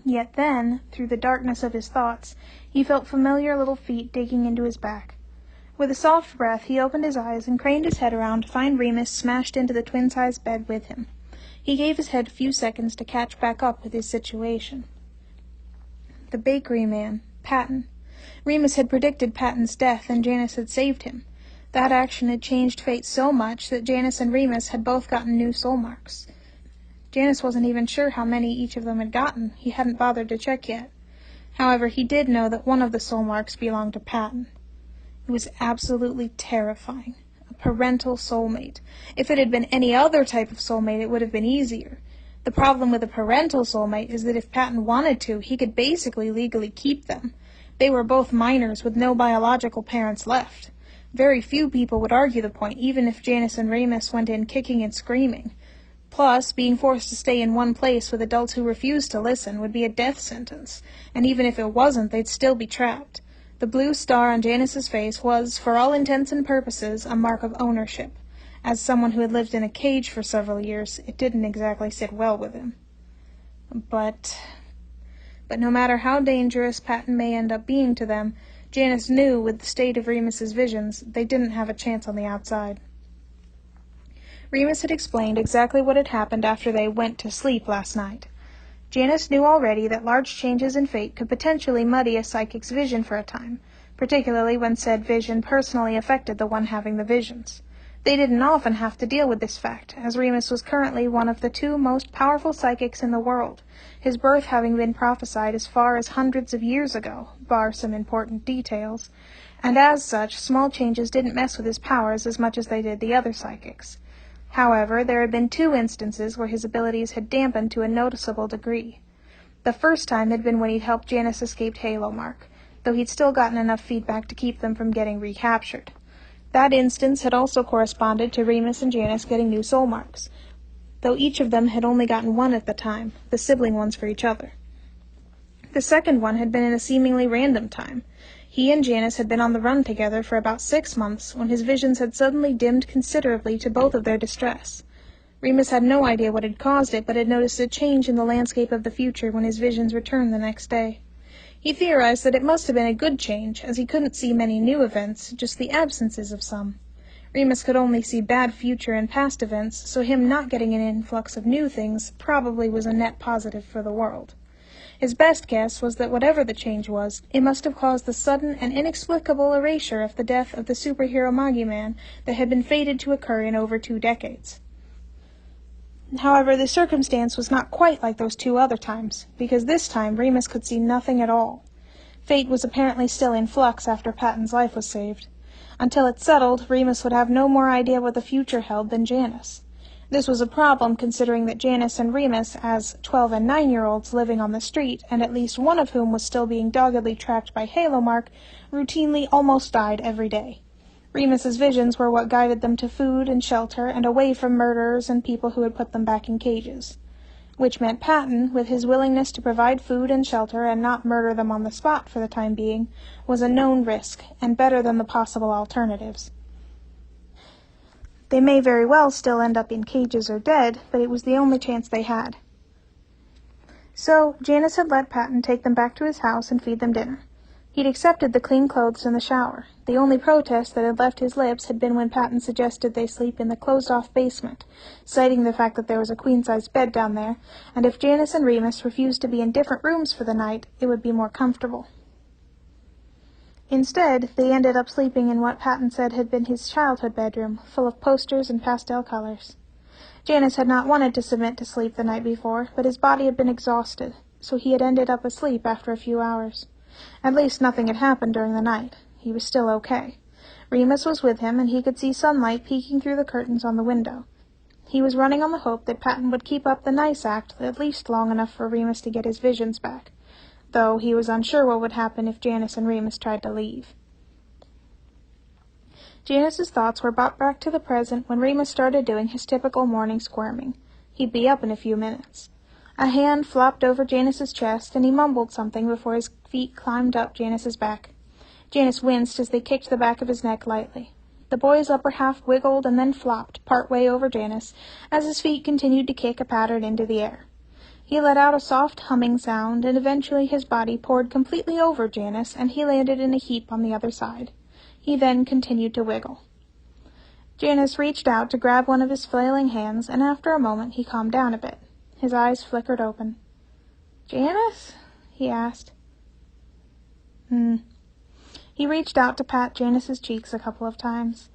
Yet then, through the darkness of his thoughts, he felt familiar little feet digging into his back. With a soft breath, he opened his eyes and craned his head around to find Remus smashed into the twin-sized bed with him. He gave his head a few seconds to catch back up with his situation. The bakery man, Patton. Remus had predicted Patton's death, and Janice had saved him. That action had changed fate so much that Janice and Remus had both gotten new soul marks. Janice wasn't even sure how many each of them had gotten. He hadn't bothered to check yet. However, he did know that one of the soul marks belonged to Patton. It was absolutely terrifying. A parental soulmate. If it had been any other type of soulmate, it would have been easier. The problem with a parental soulmate is that if Patton wanted to, he could basically legally keep them. They were both minors with no biological parents left. Very few people would argue the point, even if Janice and Remus went in kicking and screaming. Plus, being forced to stay in one place with adults who refused to listen would be a death sentence, and even if it wasn't, they'd still be trapped. The blue star on Janice's face was, for all intents and purposes, a mark of ownership. As someone who had lived in a cage for several years, it didn't exactly sit well with him. But no matter how dangerous Patton may end up being to them, Janice knew, with the state of Remus's visions, they didn't have a chance on the outside. Remus had explained exactly what had happened after they went to sleep last night. Janice knew already that large changes in fate could potentially muddy a psychic's vision for a time, particularly when said vision personally affected the one having the visions. They didn't often have to deal with this fact, as Remus was currently one of the two most powerful psychics in the world, his birth having been prophesied as far as hundreds of years ago, bar some important details, and as such, small changes didn't mess with his powers as much as they did the other psychics. However, there had been 2 instances where his abilities had dampened to a noticeable degree. The first time had been when he'd helped Janice escape Halo Mark, though he'd still gotten enough feedback to keep them from getting recaptured. That instance had also corresponded to Remus and Janice getting new soul marks, though each of them had only gotten one at the time, the sibling ones for each other. The second one had been in a seemingly random time. He and Janice had been on the run together for about 6 months when his visions had suddenly dimmed considerably to both of their distress. Remus had no idea what had caused it, but had noticed a change in the landscape of the future when his visions returned the next day. He theorized that it must have been a good change, as he couldn't see many new events, just the absences of some. Remus could only see bad future and past events, so him not getting an influx of new things probably was a net positive for the world. His best guess was that whatever the change was, it must have caused the sudden and inexplicable erasure of the death of the superhero Magi-Man that had been fated to occur in over 2 decades. However, the circumstance was not quite like those 2 other times, because this time Remus could see nothing at all. Fate was apparently still in flux after Patton's life was saved. Until it settled, Remus would have no more idea what the future held than Janice. This was a problem considering that Janice and Remus, as 12- and 9-year-olds living on the street, and at least one of whom was still being doggedly tracked by Halo Mark, routinely almost died every day. Remus's visions were what guided them to food and shelter and away from murderers and people who had put them back in cages. Which meant Patton, with his willingness to provide food and shelter and not murder them on the spot for the time being, was a known risk, and better than the possible alternatives. They may very well still end up in cages or dead, but it was the only chance they had. So, Janice had let Patton take them back to his house and feed them dinner. He'd accepted the clean clothes and the shower. The only protest that had left his lips had been when Patton suggested they sleep in the closed-off basement, citing the fact that there was a queen-sized bed down there, and if Janice and Remus refused to be in different rooms for the night, it would be more comfortable. Instead, they ended up sleeping in what Patton said had been his childhood bedroom, full of posters and pastel colors. Janice had not wanted to submit to sleep the night before, but his body had been exhausted, so he had ended up asleep after a few hours. At least nothing had happened during the night. He was still okay. Remus was with him, and he could see sunlight peeking through the curtains on the window. He was running on the hope that Patton would keep up the nice act at least long enough for Remus to get his visions back, though he was unsure what would happen if Janice and Remus tried to leave. Janice's thoughts were brought back to the present when Remus started doing his typical morning squirming. He'd be up in a few minutes. A hand flopped over Janice's chest, and he mumbled something before his feet climbed up Janice's back. Janice winced as they kicked the back of his neck lightly. The boy's upper half wiggled and then flopped part way over Janice as his feet continued to kick a pattern into the air. He let out a soft humming sound, and eventually his body poured completely over Janice, and he landed in a heap on the other side. He then continued to wiggle. Janice reached out to grab one of his flailing hands, and after a moment he calmed down a bit. His eyes flickered open. "Janice?" he asked. He reached out to pat Janice's cheeks a couple of times.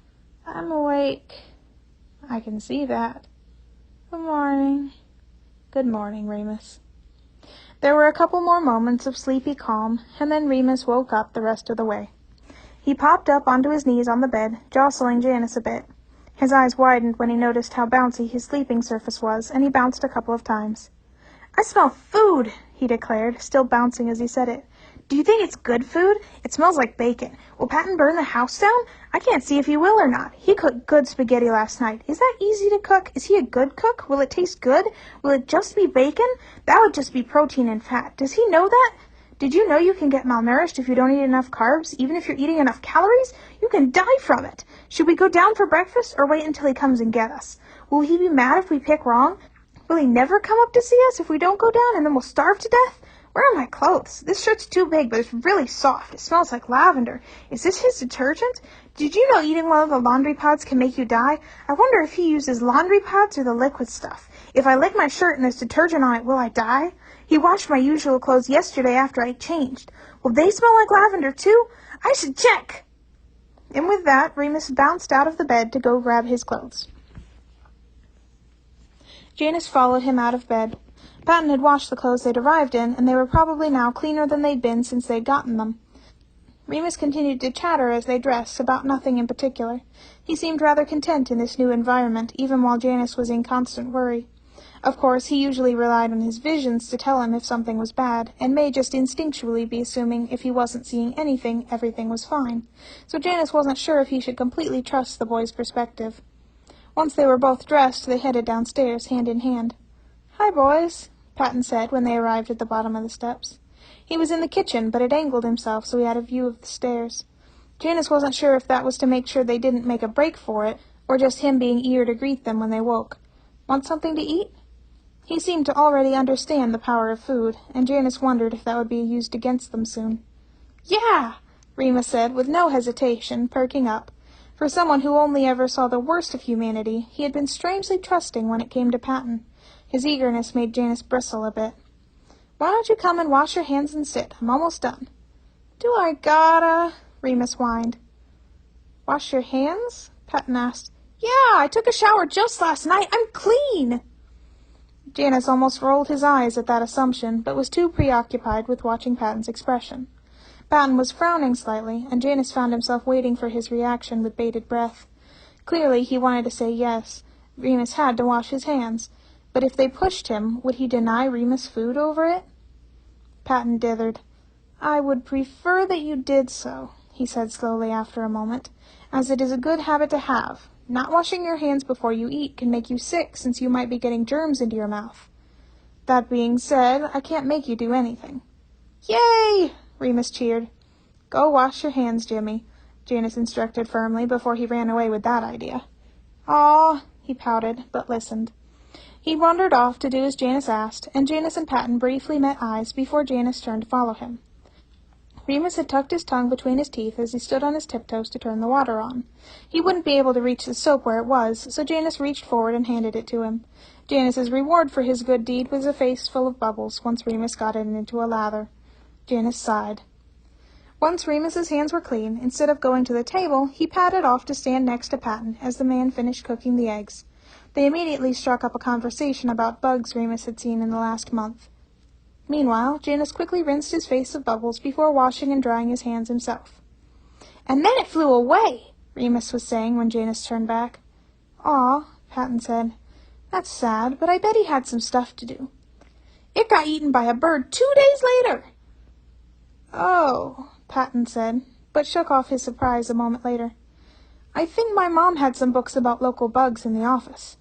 "I'm awake." "I can see that." "Good morning." "Good morning, Remus." There were a couple more moments of sleepy calm, and then Remus woke up the rest of the way. He popped up onto his knees on the bed, jostling Janice a bit. His eyes widened when he noticed how bouncy his sleeping surface was, and he bounced a couple of times. "I smell food," he declared, still bouncing as he said it. "Do you think it's good food? It smells like bacon. Will Patton burn the house down? I can't see if he will or not. He cooked good spaghetti last night. Is that easy to cook? Is he a good cook? Will it taste good? Will it just be bacon? That would just be protein and fat. Does he know that? Did you know you can get malnourished if you don't eat enough carbs? Even if you're eating enough calories? You can die from it. Should we go down for breakfast or wait until he comes and get us? Will he be mad if we pick wrong? Will he never come up to see us if we don't go down and then we'll starve to death? Where are my clothes? This shirt's too big, but it's really soft. It smells like lavender. Is this his detergent? Did you know eating one of the laundry pods can make you die? I wonder if he uses laundry pods or the liquid stuff. If I lick my shirt and there's detergent on it, will I die? He washed my usual clothes yesterday after I changed. Will they smell like lavender too? I should check." And with that, Remus bounced out of the bed to go grab his clothes. Janice followed him out of bed. Patton had washed the clothes they'd arrived in, and they were probably now cleaner than they'd been since they'd gotten them. Remus continued to chatter as they dressed, about nothing in particular. He seemed rather content in this new environment, even while Janice was in constant worry. Of course, he usually relied on his visions to tell him if something was bad, and May just instinctually be assuming if he wasn't seeing anything, everything was fine. So Janice wasn't sure if he should completely trust the boy's perspective. Once they were both dressed, they headed downstairs, hand in hand. "Hi, boys," Patton said when they arrived at the bottom of the steps. He was in the kitchen, but had angled himself so he had a view of the stairs. Janice wasn't sure if that was to make sure they didn't make a break for it, or just him being eager to greet them when they woke. "Want something to eat?" He seemed to already understand the power of food, and Janice wondered if that would be used against them soon. "Yeah!" Remus said with no hesitation, perking up. For someone who only ever saw the worst of humanity, he had been strangely trusting when it came to Patton. His eagerness made Janice bristle a bit. "Why don't you come and wash your hands and sit? I'm almost done." "Do I gotta?" Remus whined. "Wash your hands?" Patton asked. "Yeah, I took a shower just last night. I'm clean." Janice almost rolled his eyes at that assumption, but was too preoccupied with watching Patton's expression. Patton was frowning slightly, and Janice found himself waiting for his reaction with bated breath. Clearly he wanted to say yes. Remus had to wash his hands. But if they pushed him, would he deny Remus food over it? Patton dithered. "I would prefer that you did so," he said slowly after a moment, "as it is a good habit to have. Not washing your hands before you eat can make you sick, since you might be getting germs into your mouth. That being said, I can't make you do anything." "Yay!" Remus cheered. "Go wash your hands, Jimmy," Janice instructed firmly before he ran away with that idea. "Aw," he pouted, but listened. He wandered off to do as Janice asked, and Janice and Patton briefly met eyes before Janice turned to follow him. Remus had tucked his tongue between his teeth as he stood on his tiptoes to turn the water on. He wouldn't be able to reach the soap where it was, so Janice reached forward and handed it to him. Janice's reward for his good deed was a face full of bubbles once Remus got it into a lather. Janice sighed. Once Remus's hands were clean, instead of going to the table, he padded off to stand next to Patton as the man finished cooking the eggs. They immediately struck up a conversation about bugs Remus had seen in the last month. Meanwhile, Janice quickly rinsed his face of bubbles before washing and drying his hands himself. "And then it flew away," Remus was saying when Janice turned back. "Aw," Patton said. "That's sad, but I bet he had some stuff to do." "It got eaten by a bird 2 days later." "Oh," Patton said, but shook off his surprise a moment later. "I think my mom had some books about local bugs in the office.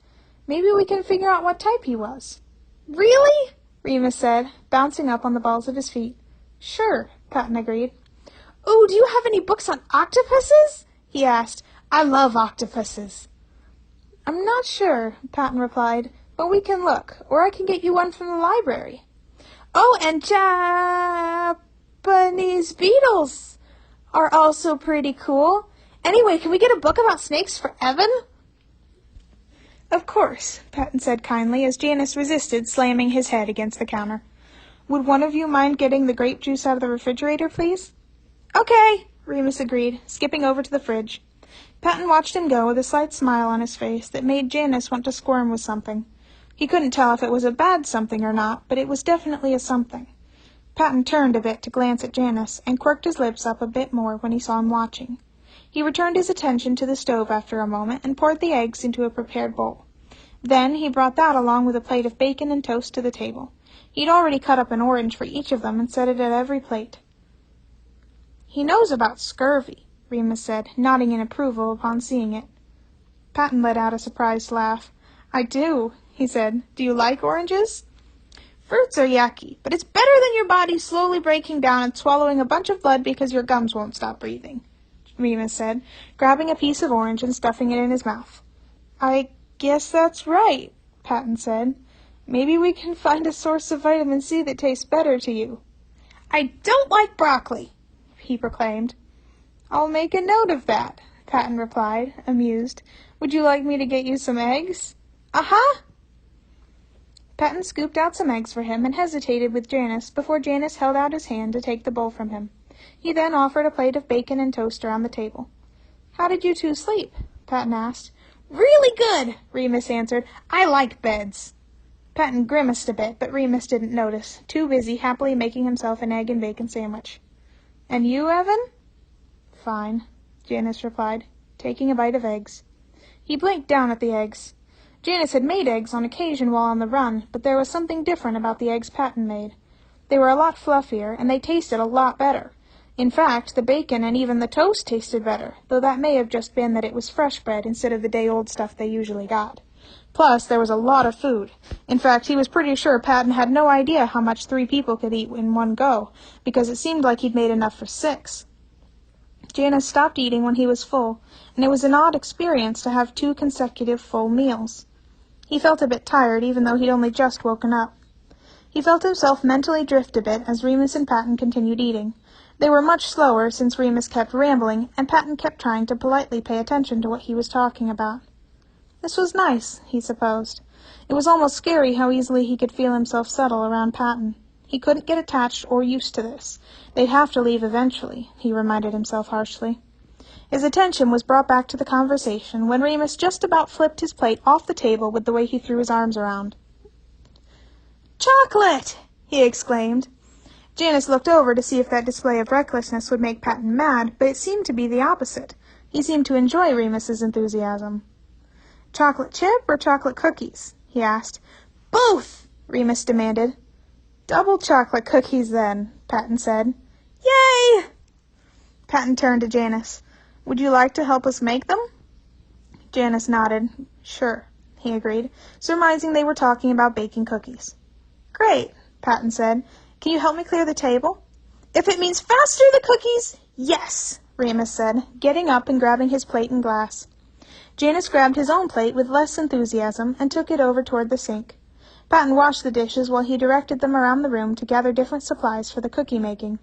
Maybe we can figure out what type he was." "Really?" Remus said, bouncing up on the balls of his feet. "Sure," Patton agreed. "Oh, do you have any books on octopuses?" he asked. I love octopuses. I'm not sure, Patton replied, but we can look, or I can get you one from the library. Oh, and Japanese beetles are also pretty cool. Anyway, can we get a book about snakes for Evan? Of course, Patton said kindly as Janice resisted, slamming his head against the counter. Would one of you mind getting the grape juice out of the refrigerator, please? Okay, Remus agreed, skipping over to the fridge. Patton watched him go with a slight smile on his face that made Janice want to squirm with something. He couldn't tell if it was a bad something or not, but it was definitely a something. Patton turned a bit to glance at Janice and quirked his lips up a bit more when he saw him watching. He returned his attention to the stove after a moment and poured the eggs into a prepared bowl. Then he brought that along with a plate of bacon and toast to the table. He'd already cut up an orange for each of them and set it at every plate. He knows about scurvy, Remus said, nodding in approval upon seeing it. Patton let out a surprised laugh. I do, he said. Do you like oranges? Fruits are yucky, but it's better than your body slowly breaking down and swallowing a bunch of blood because your gums won't stop breathing, Remus said, grabbing a piece of orange and stuffing it in his mouth. I guess that's right, Patton said. Maybe we can find a source of vitamin C that tastes better to you. I don't like broccoli, he proclaimed. I'll make a note of that, Patton replied, amused. Would you like me to get you some eggs? Uh-huh. Patton scooped out some eggs for him and hesitated with Janice before Janice held out his hand to take the bowl from him. He then offered a plate of bacon and toast around the table. How did you two sleep? Patton asked. Really good, Remus answered. I like beds. Patton grimaced a bit, but Remus didn't notice, too busy happily making himself an egg and bacon sandwich. And you, Evan? Fine, Janice replied, taking a bite of eggs. He blinked down at the eggs. Janice had made eggs on occasion while on the run, but there was something different about the eggs Patton made. They were a lot fluffier, and they tasted a lot better. In fact, the bacon and even the toast tasted better, though that may have just been that it was fresh bread instead of the day-old stuff they usually got. Plus, there was a lot of food. In fact, he was pretty sure Patton had no idea how much 3 people could eat in one go, because it seemed like he'd made enough for 6. Janice stopped eating when he was full, and it was an odd experience to have 2 consecutive full meals. He felt a bit tired, even though he'd only just woken up. He felt himself mentally drift a bit as Remus and Patton continued eating. They were much slower, since Remus kept rambling, and Patton kept trying to politely pay attention to what he was talking about. This was nice, he supposed. It was almost scary how easily he could feel himself settle around Patton. He couldn't get attached or used to this. They'd have to leave eventually, he reminded himself harshly. His attention was brought back to the conversation when Remus just about flipped his plate off the table with the way he threw his arms around. Chocolate! He exclaimed. Janice looked over to see if that display of recklessness would make Patton mad, but it seemed to be the opposite. He seemed to enjoy Remus's enthusiasm. Chocolate chip or chocolate cookies? He asked. Both! Remus demanded. Double chocolate cookies, then, Patton said. Yay! Patton turned to Janice. Would you like to help us make them? Janice nodded. Sure, he agreed, surmising they were talking about baking cookies. Great, Patton said. Can you help me clear the table? If it means faster the cookies, yes, Remus said, getting up and grabbing his plate and glass. Janice grabbed his own plate with less enthusiasm and took it over toward the sink. Patton washed the dishes while he directed them around the room to gather different supplies for the cookie making.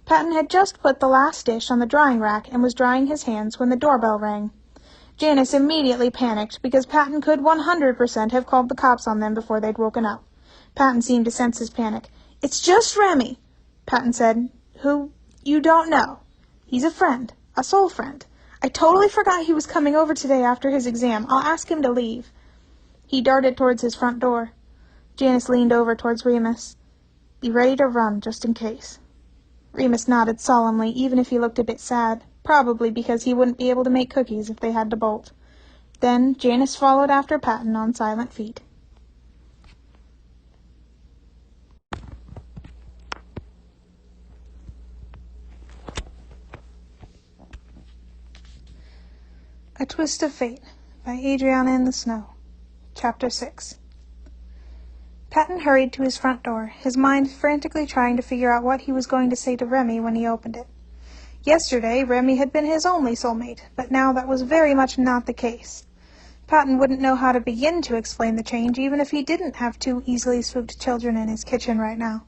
Patton had just put the last dish on the drying rack and was drying his hands when the doorbell rang. Janice immediately panicked because Patton could 100% have called the cops on them before they'd woken up. Patton seemed to sense his panic. It's just Remy, Patton said. Who you don't know. He's a friend, a soul friend. I totally forgot he was coming over today after his exam. I'll ask him to leave. He darted towards his front door. Janice leaned over towards Remus. Be ready to run, just in case. Remus nodded solemnly, even if he looked a bit sad, probably because he wouldn't be able to make cookies if they had to bolt. Then Janice followed after Patton on silent feet. A Twist of Fate by AdrianaintheSnow. Chapter 6. Patton hurried to his front door, his mind frantically trying to figure out what he was going to say to Remy when he opened it. Yesterday, Remy had been his only soulmate, but now that was very much not the case. Patton wouldn't know how to begin to explain the change, even if he didn't have two easily spooked children in his kitchen right now.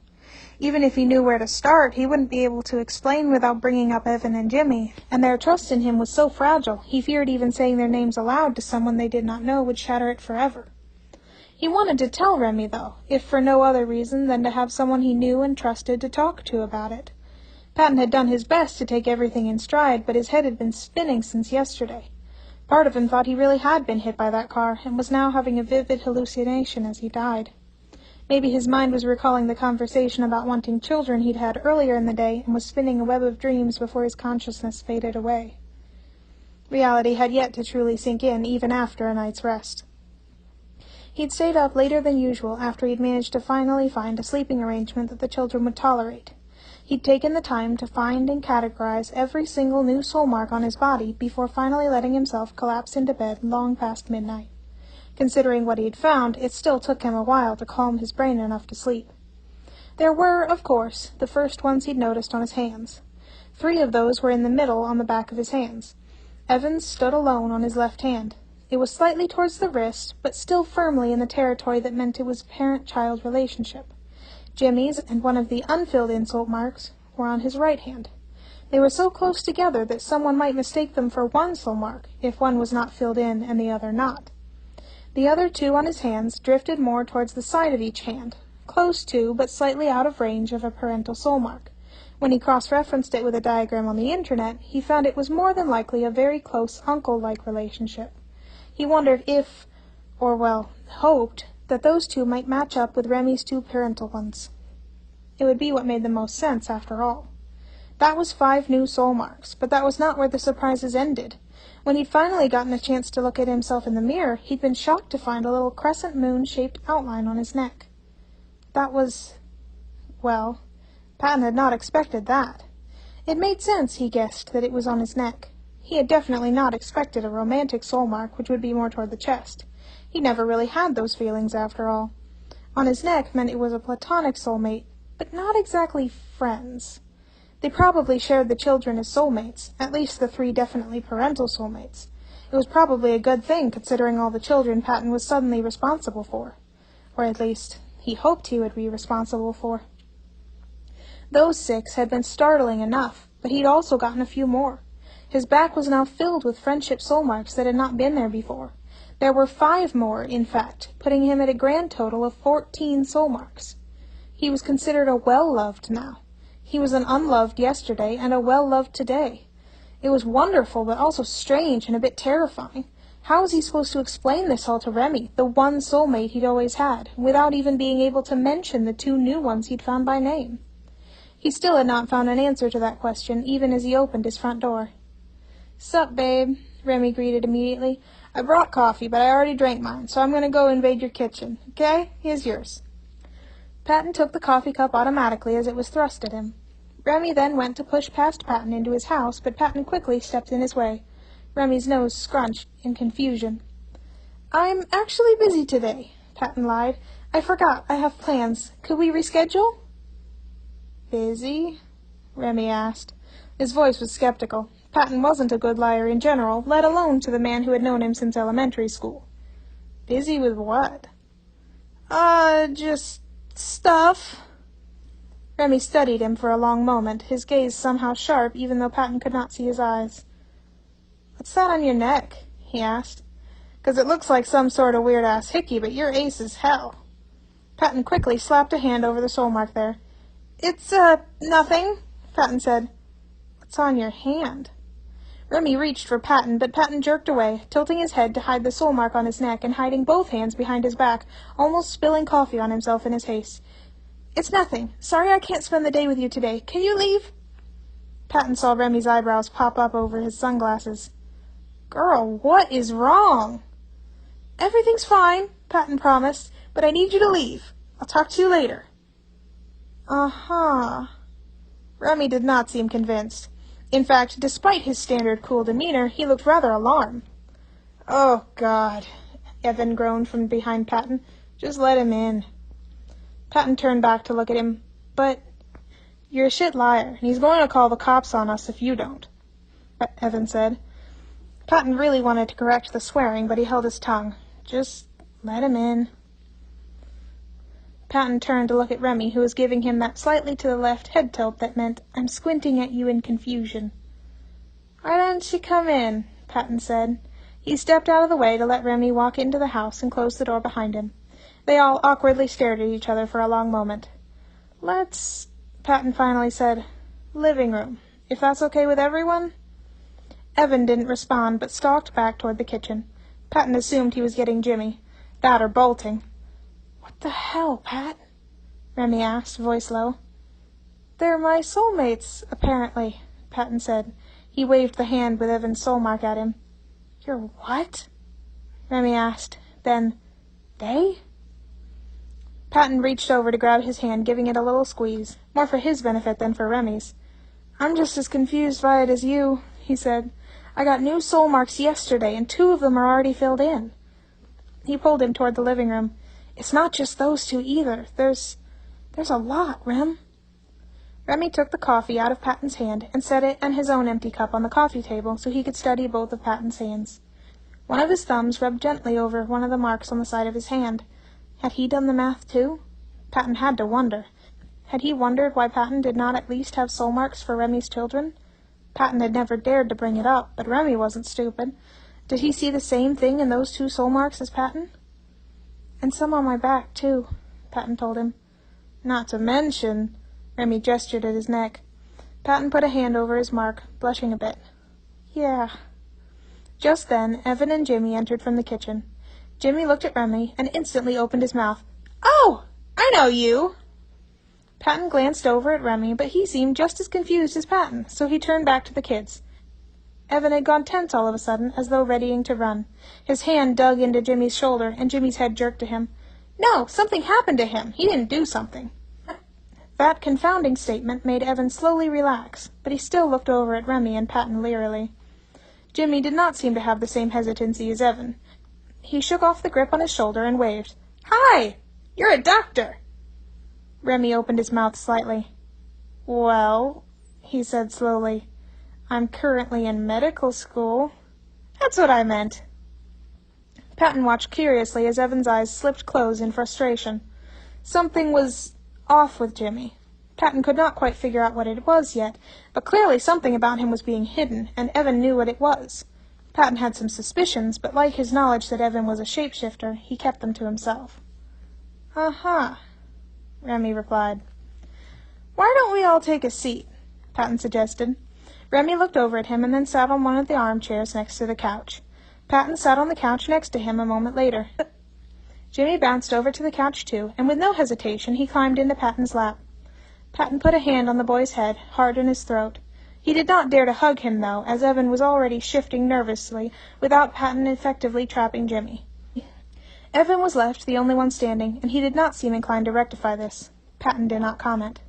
Even if he knew where to start, he wouldn't be able to explain without bringing up Evan and Jimmy, and their trust in him was so fragile, he feared even saying their names aloud to someone they did not know would shatter it forever. He wanted to tell Remy, though, if for no other reason than to have someone he knew and trusted to talk to about it. Patton had done his best to take everything in stride, but his head had been spinning since yesterday. Part of him thought he really had been hit by that car, and was now having a vivid hallucination as he died. Maybe his mind was recalling the conversation about wanting children he'd had earlier in the day, and was spinning a web of dreams before his consciousness faded away. Reality had yet to truly sink in, even after a night's rest. He'd stayed up later than usual after he'd managed to finally find a sleeping arrangement that the children would tolerate. He'd taken the time to find and categorize every single new soul mark on his body before finally letting himself collapse into bed long past midnight. Considering what he'd found, it still took him a while to calm his brain enough to sleep. There were, of course, the first ones he'd noticed on his hands. 3 of those were in the middle on the back of his hands. Evan's stood alone on his left hand. It was slightly towards the wrist, but still firmly in the territory that meant it was a parent-child relationship. Jimmy's and one of the unfilled insult marks were on his right hand. They were so close together that someone might mistake them for one soul mark, if one was not filled in and the other not. The other 2 on his hands drifted more towards the side of each hand, close to, but slightly out of range of a parental soul mark. When he cross-referenced it with a diagram on the internet, he found it was more than likely a very close uncle-like relationship. He wondered if, or well, hoped, that those 2 might match up with Remy's 2 parental ones. It would be what made the most sense, after all. That was 5 new soul marks, but that was not where the surprises ended. When he'd finally gotten a chance to look at himself in the mirror, he'd been shocked to find a little crescent moon-shaped outline on his neck. That was... well, Patton had not expected that. It made sense, he guessed, that it was on his neck. He had definitely not expected a romantic soul mark, which would be more toward the chest. He never really had those feelings, after all. On his neck meant it was a platonic soulmate, but not exactly friends. They probably shared the children as soulmates, at least the 3 definitely parental soulmates. It was probably a good thing, considering all the children Patton was suddenly responsible for. Or at least, he hoped he would be responsible for. Those 6 had been startling enough, but he'd also gotten a few more. His back was now filled with friendship soul marks that had not been there before. There were 5 more, in fact, putting him at a grand total of 14 soul marks. He was considered a well-loved now. He was an unloved yesterday and a well-loved today. It was wonderful, but also strange and a bit terrifying. How was he supposed to explain this all to Remy, the one soulmate he'd always had, without even being able to mention the 2 new ones he'd found by name? He still had not found an answer to that question, even as he opened his front door. "Sup, babe," Remy greeted immediately. "I brought coffee, but I already drank mine, so I'm going to go invade your kitchen. Okay? Here's yours." Patton took the coffee cup automatically as it was thrust at him. Remy then went to push past Patton into his house, but Patton quickly stepped in his way. Remy's nose scrunched in confusion. "I'm actually busy today," Patton lied. "I forgot. I have plans. Could we reschedule?" "Busy?" Remy asked. His voice was skeptical. Patton wasn't a good liar in general, let alone to the man who had known him since elementary school. "Busy with what?" Just stuff." Remy studied him for a long moment, his gaze somehow sharp, even though Patton could not see his eyes. "What's that on your neck?" he asked. "'Cause it looks like some sort of weird-ass hickey, but you're ace as hell." Patton quickly slapped a hand over the soul mark there. It's nothing," Patton said. "What's on your hand?" Remy reached for Patton, but Patton jerked away, tilting his head to hide the soul mark on his neck and hiding both hands behind his back, almost spilling coffee on himself in his haste. "It's nothing. Sorry I can't spend the day with you today. Can you leave?" Patton saw Remy's eyebrows pop up over his sunglasses. "Girl, what is wrong?" "Everything's fine," Patton promised, "but I need you to leave. I'll talk to you later." Uh-huh. Remy did not seem convinced. In fact, despite his standard cool demeanor, he looked rather alarmed. "Oh, God," Evan groaned from behind Patton. "Just let him in." Patton turned back to look at him. "But You're a shit liar, and he's going to call the cops on us if you don't, Evan said. Patton really wanted to correct the swearing, but he held his tongue. Just let him in. Patton turned to look at Remy, who was giving him that slightly to the left head tilt that meant, I'm squinting at you in confusion. Why don't you come in? Patton said. He stepped out of the way to let Remy walk into the house and close the door behind him. They all awkwardly stared at each other for a long moment. Let's, Patton finally said, living room, if that's okay with everyone? Evan didn't respond, but stalked back toward the kitchen. Patton assumed he was getting Jimmy. That or bolting. What the hell, Pat? Remy asked, voice low. They're my soulmates, apparently, Patton said. He waved the hand with Evan's soul mark at him. Your what? Remy asked. Then, they? Patton reached over to grab his hand, giving it a little squeeze, more for his benefit than for Remy's. I'm just as confused by it as you, he said. I got new soul marks yesterday, and 2 of them are already filled in. He pulled him toward the living room. It's not just those 2 either. There's a lot, Rem. Remy took the coffee out of Patton's hand and set it and his own empty cup on the coffee table so he could study both of Patton's hands. One of his thumbs rubbed gently over one of the marks on the side of his hand. Had he done the math too? Patton had to wonder. Had he wondered why Patton did not at least have soul marks for Remy's children? Patton had never dared to bring it up, but Remy wasn't stupid. Did he see the same thing in those 2 soul marks as Patton? And some on my back, too, Patton told him. Not to mention, Remy gestured at his neck. Patton put a hand over his mark, blushing a bit. Yeah. Just then, Evan and Jimmy entered from the kitchen. Jimmy looked at Remy and instantly opened his mouth. Oh, I know you! Patton glanced over at Remy, but he seemed just as confused as Patton, so he turned back to the kids. Evan had gone tense all of a sudden, as though readying to run. His hand dug into Jimmy's shoulder, and Jimmy's head jerked to him. No, something happened to him. He didn't do something. That confounding statement made Evan slowly relax, but he still looked over at Remy and Patton leerily. Jimmy did not seem to have the same hesitancy as Evan. He shook off the grip on his shoulder and waved. Hi! You're a doctor! Remy opened his mouth slightly. Well, he said slowly, I'm currently in medical school. That's what I meant. Patton watched curiously as Evan's eyes slipped closed in frustration. Something was off with Jimmy. Patton could not quite figure out what it was yet, but clearly something about him was being hidden, and Evan knew what it was. Patton had some suspicions, but like his knowledge that Evan was a shapeshifter, he kept them to himself. Uh-huh, Remy replied. Why don't we all take a seat? Patton suggested. Remy looked over at him and then sat on one of the armchairs next to the couch. Patton sat on the couch next to him a moment later. Jimmy bounced over to the couch too, and with no hesitation he climbed into Patton's lap. Patton put a hand on the boy's head, hard in his throat. He did not dare to hug him, though, as Evan was already shifting nervously, without Patton effectively trapping Jimmy. Evan was left the only one standing, and he did not seem inclined to rectify this. Patton did not comment.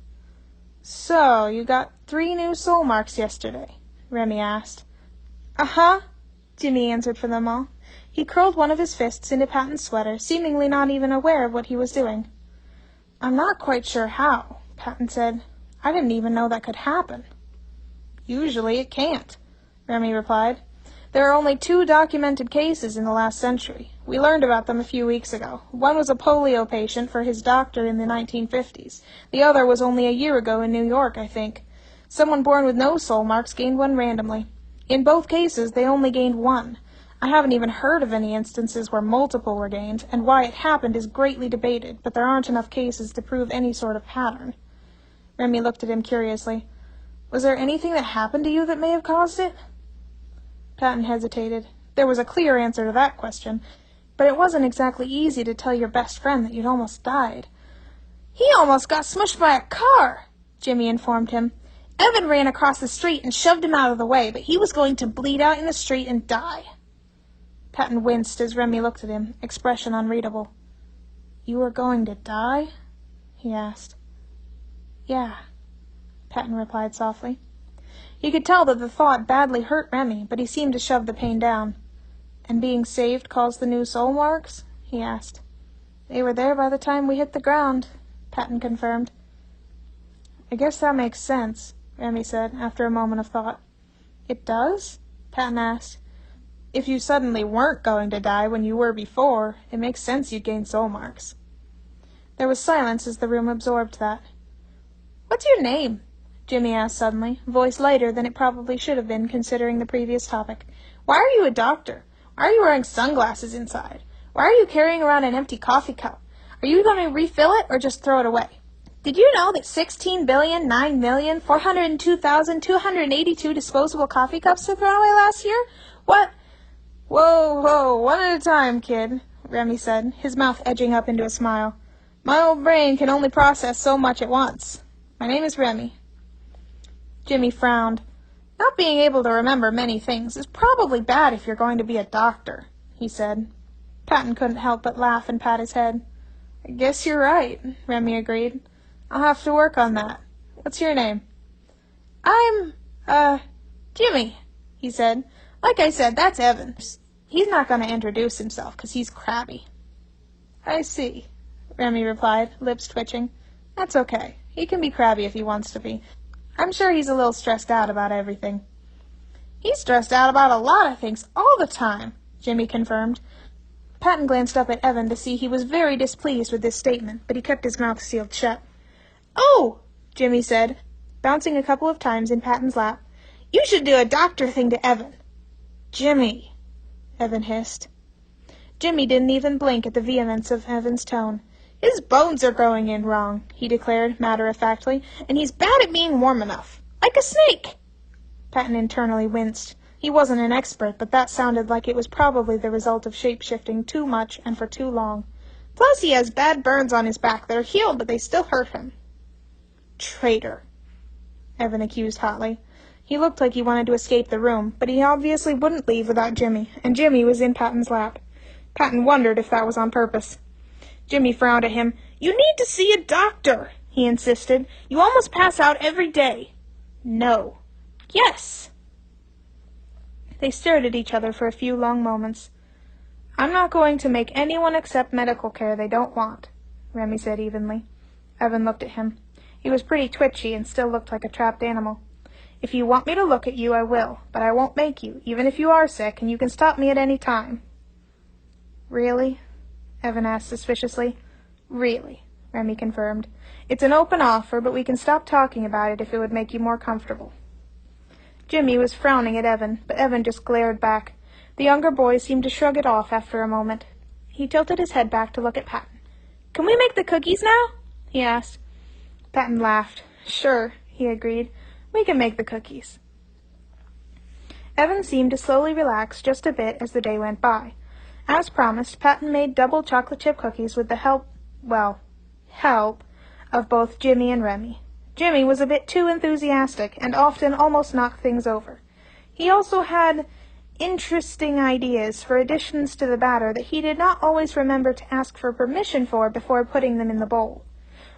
So, you got 3 new soul marks yesterday? Remy asked. Uh-huh, Jimmy answered for them all. He curled one of his fists into Patton's sweater, seemingly not even aware of what he was doing. I'm not quite sure how, Patton said. I didn't even know that could happen. Usually it can't, Remy replied. There are only 2 documented cases in the last century. We learned about them a few weeks ago. One was a polio patient for his doctor in the 1950s. The other was only a year ago in New York, I think. Someone born with no soul marks gained one randomly. In both cases, they only gained 1. I haven't even heard of any instances where multiple were gained, and why it happened is greatly debated, but there aren't enough cases to prove any sort of pattern. Remy looked at him curiously. Was there anything that happened to you that may have caused it? Patton hesitated. There was a clear answer to that question, but it wasn't exactly easy to tell your best friend that you'd almost died. He almost got smushed by a car, Jimmy informed him. Evan ran across the street and shoved him out of the way, but he was going to bleed out in the street and die. Patton winced as Remy looked at him, expression unreadable. You were going to die? He asked. Yeah, Patton replied softly. He could tell that the thought badly hurt Remy, but he seemed to shove the pain down. And being saved caused the new soul marks? He asked. They were there by the time we hit the ground, Patton confirmed. I guess that makes sense, Remy said, after a moment of thought. It does? Patton asked. If you suddenly weren't going to die when you were before, it makes sense you'd gain soul marks. There was silence as the room absorbed that. What's your name? Jimmy asked suddenly, voice lighter than it probably should have been considering the previous topic. Why are you a doctor? Why are you wearing sunglasses inside? Why are you carrying around an empty coffee cup? Are you going to refill it or just throw it away? Did you know that 16,009,402,282 disposable coffee cups were thrown away last year? What? Whoa, one at a time, kid, Remy said, his mouth edging up into a smile. My old brain can only process so much at once. My name is Remy. Jimmy frowned. Not being able to remember many things is probably bad if you're going to be a doctor, he said. Patton couldn't help but laugh and pat his head. I guess you're right, Remy agreed. I'll have to work on that. What's your name? I'm, Jimmy, he said. Like I said, that's Evan. He's not going to introduce himself because he's crabby. I see, Remy replied, lips twitching. That's okay. He can be crabby if he wants to be. I'm sure he's a little stressed out about everything. He's stressed out about a lot of things all the time, Jimmy confirmed. Patton glanced up at Evan to see he was very displeased with this statement, but he kept his mouth sealed shut. Oh, Jimmy said, bouncing a couple of times in Patton's lap. You should do a doctor thing to Evan. Jimmy, Evan hissed. Jimmy didn't even blink at the vehemence of Evan's tone. His bones are growing in wrong, he declared matter-of-factly, and he's bad at being warm enough. Like a snake. Patton internally winced. He wasn't an expert, but that sounded like it was probably the result of shape-shifting too much and for too long. Plus he has bad burns on his back that are healed, but they still hurt him. Traitor, Evan accused hotly. He looked like he wanted to escape the room, but he obviously wouldn't leave without Jimmy, and Jimmy was in Patton's lap. Patton wondered if that was on purpose. Jimmy frowned at him. You need to see a doctor, he insisted. You almost pass out every day. No. Yes. They stared at each other for a few long moments. I'm not going to make anyone accept medical care they don't want, Remy said evenly. Evan looked at him. He was pretty twitchy and still looked like a trapped animal. If you want me to look at you, I will, but I won't make you, even if you are sick, and you can stop me at any time. Really? Evan asked suspiciously. Really, Remy confirmed. It's an open offer, but we can stop talking about it if it would make you more comfortable. Jimmy was frowning at Evan, but Evan just glared back. The younger boy seemed to shrug it off after a moment. He tilted his head back to look at Patton. Can we make the cookies now? He asked. Patton laughed. Sure, he agreed. We can make the cookies. Evan seemed to slowly relax just a bit as the day went by. As promised, Patton made double chocolate chip cookies with the help of both Jimmy and Remy. Jimmy was a bit too enthusiastic and often almost knocked things over. He also had interesting ideas for additions to the batter that he did not always remember to ask for permission for before putting them in the bowl.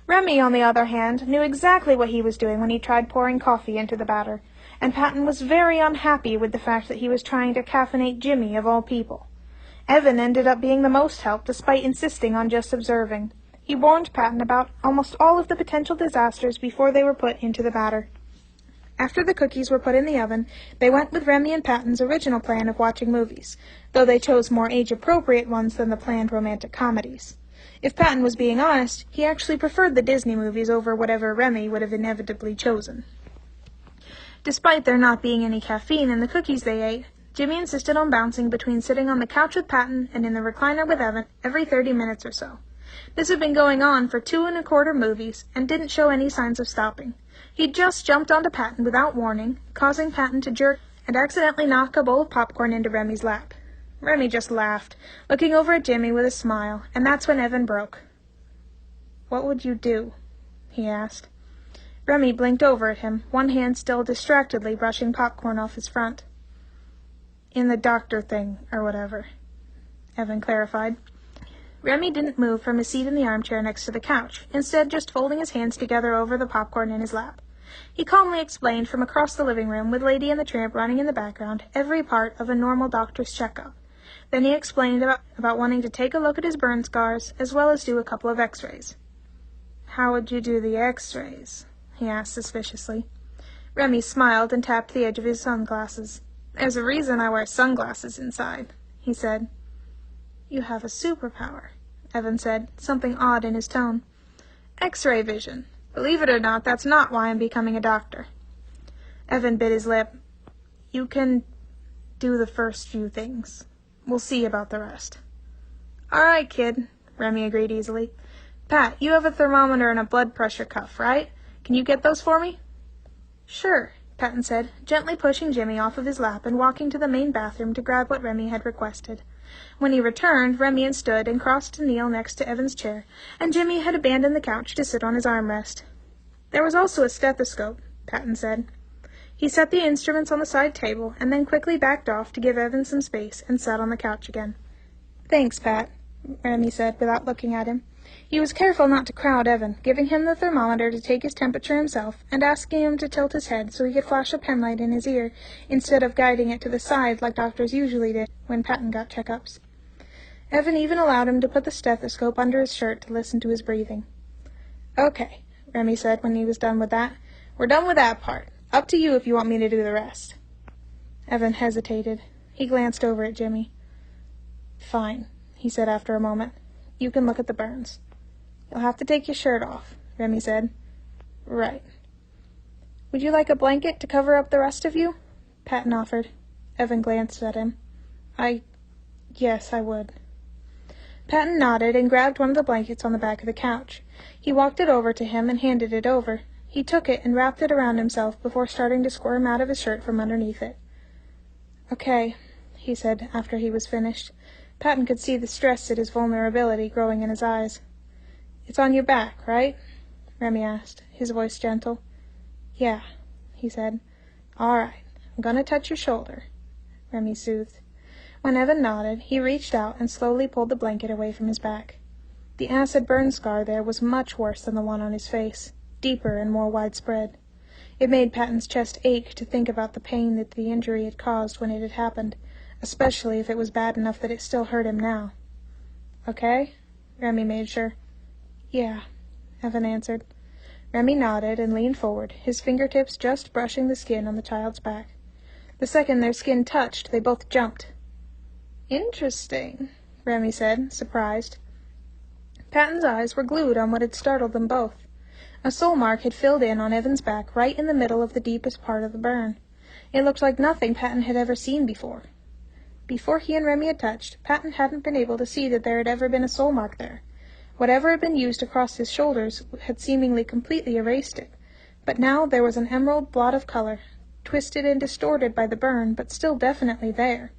Remy, on the other hand, knew exactly what he was doing when he tried pouring coffee into the batter, and Patton was very unhappy with the fact that he was trying to caffeinate Jimmy of all people. Evan ended up being the most help, despite insisting on just observing. He warned Patton about almost all of the potential disasters before they were put into the batter. After the cookies were put in the oven, they went with Remy and Patton's original plan of watching movies, though they chose more age-appropriate ones than the planned romantic comedies. If Patton was being honest, he actually preferred the Disney movies over whatever Remy would have inevitably chosen. Despite there not being any caffeine in the cookies they ate, Jimmy insisted on bouncing between sitting on the couch with Patton and in the recliner with Evan every 30 minutes or so. This had been going on for 2 1/4 movies and didn't show any signs of stopping. He just jumped onto Patton without warning, causing Patton to jerk and accidentally knock a bowl of popcorn into Remy's lap. Remy just laughed, looking over at Jimmy with a smile, and that's when Evan broke. What would you do? He asked. Remy blinked over at him, one hand still distractedly brushing popcorn off his front. In the doctor thing, or whatever, Evan clarified. Remy didn't move from his seat in the armchair next to the couch, instead just folding his hands together over the popcorn in his lap. He calmly explained from across the living room, with Lady and the Tramp running in the background, every part of a normal doctor's checkup. Then he explained about wanting to take a look at his burn scars, as well as do a couple of x-rays. How would you do the x-rays? he asked suspiciously. Remy smiled and tapped the edge of his sunglasses. "There's a reason I wear sunglasses inside," he said. "You have a superpower," Evan said, something odd in his tone. "X-ray vision. Believe it or not, that's not why I'm becoming a doctor." Evan bit his lip. "You can do the first few things. We'll see about the rest." "All right, kid," Remy agreed easily. "Pat, you have a thermometer and a blood pressure cuff, right? Can you get those for me?" "Sure," Patton said, gently pushing Jimmy off of his lap and walking to the main bathroom to grab what Remy had requested. When he returned, Remy had stood and crossed to kneel next to Evan's chair, and Jimmy had abandoned the couch to sit on his armrest. There was also a stethoscope, Patton said. He set the instruments on the side table and then quickly backed off to give Evan some space and sat on the couch again. "Thanks, Pat," Remy said without looking at him. He was careful not to crowd Evan, giving him the thermometer to take his temperature himself and asking him to tilt his head so he could flash a penlight in his ear instead of guiding it to the side like doctors usually did when Patton got checkups. Evan even allowed him to put the stethoscope under his shirt to listen to his breathing. "Okay," Remy said when he was done with that. "We're done with that part. Up to you if you want me to do the rest." Evan hesitated. He glanced over at Jimmy. "Fine," he said after a moment. "You can look at the burns." "You'll have to take your shirt off," Remy said. "Right." "Would you like a blanket to cover up the rest of you?" Patton offered. Evan glanced at him. Yes, I would." Patton nodded and grabbed one of the blankets on the back of the couch. He walked it over to him and handed it over. He took it and wrapped it around himself before starting to squirm out of his shirt from underneath it. "Okay," he said after he was finished. Patton could see the stress at his vulnerability growing in his eyes. "It's on your back, right?" Remy asked, his voice gentle. "Yeah," he said. "All right, I'm going to touch your shoulder," Remy soothed. When Evan nodded, he reached out and slowly pulled the blanket away from his back. The acid burn scar there was much worse than the one on his face, deeper and more widespread. It made Patton's chest ache to think about the pain that the injury had caused when it had happened, especially if it was bad enough that it still hurt him now. "Okay?" Remy made sure. "Yeah," Evan answered. Remy nodded and leaned forward, his fingertips just brushing the skin on the child's back. The second their skin touched, they both jumped. "Interesting," Remy said, surprised. Patton's eyes were glued on what had startled them both. A soul mark had filled in on Evan's back right in the middle of the deepest part of the burn. It looked like nothing Patton had ever seen before. Before he and Remy had touched, Patton hadn't been able to see that there had ever been a soul mark there. Whatever had been used across his shoulders had seemingly completely erased it, but now there was an emerald blot of color, twisted and distorted by the burn, but still definitely there.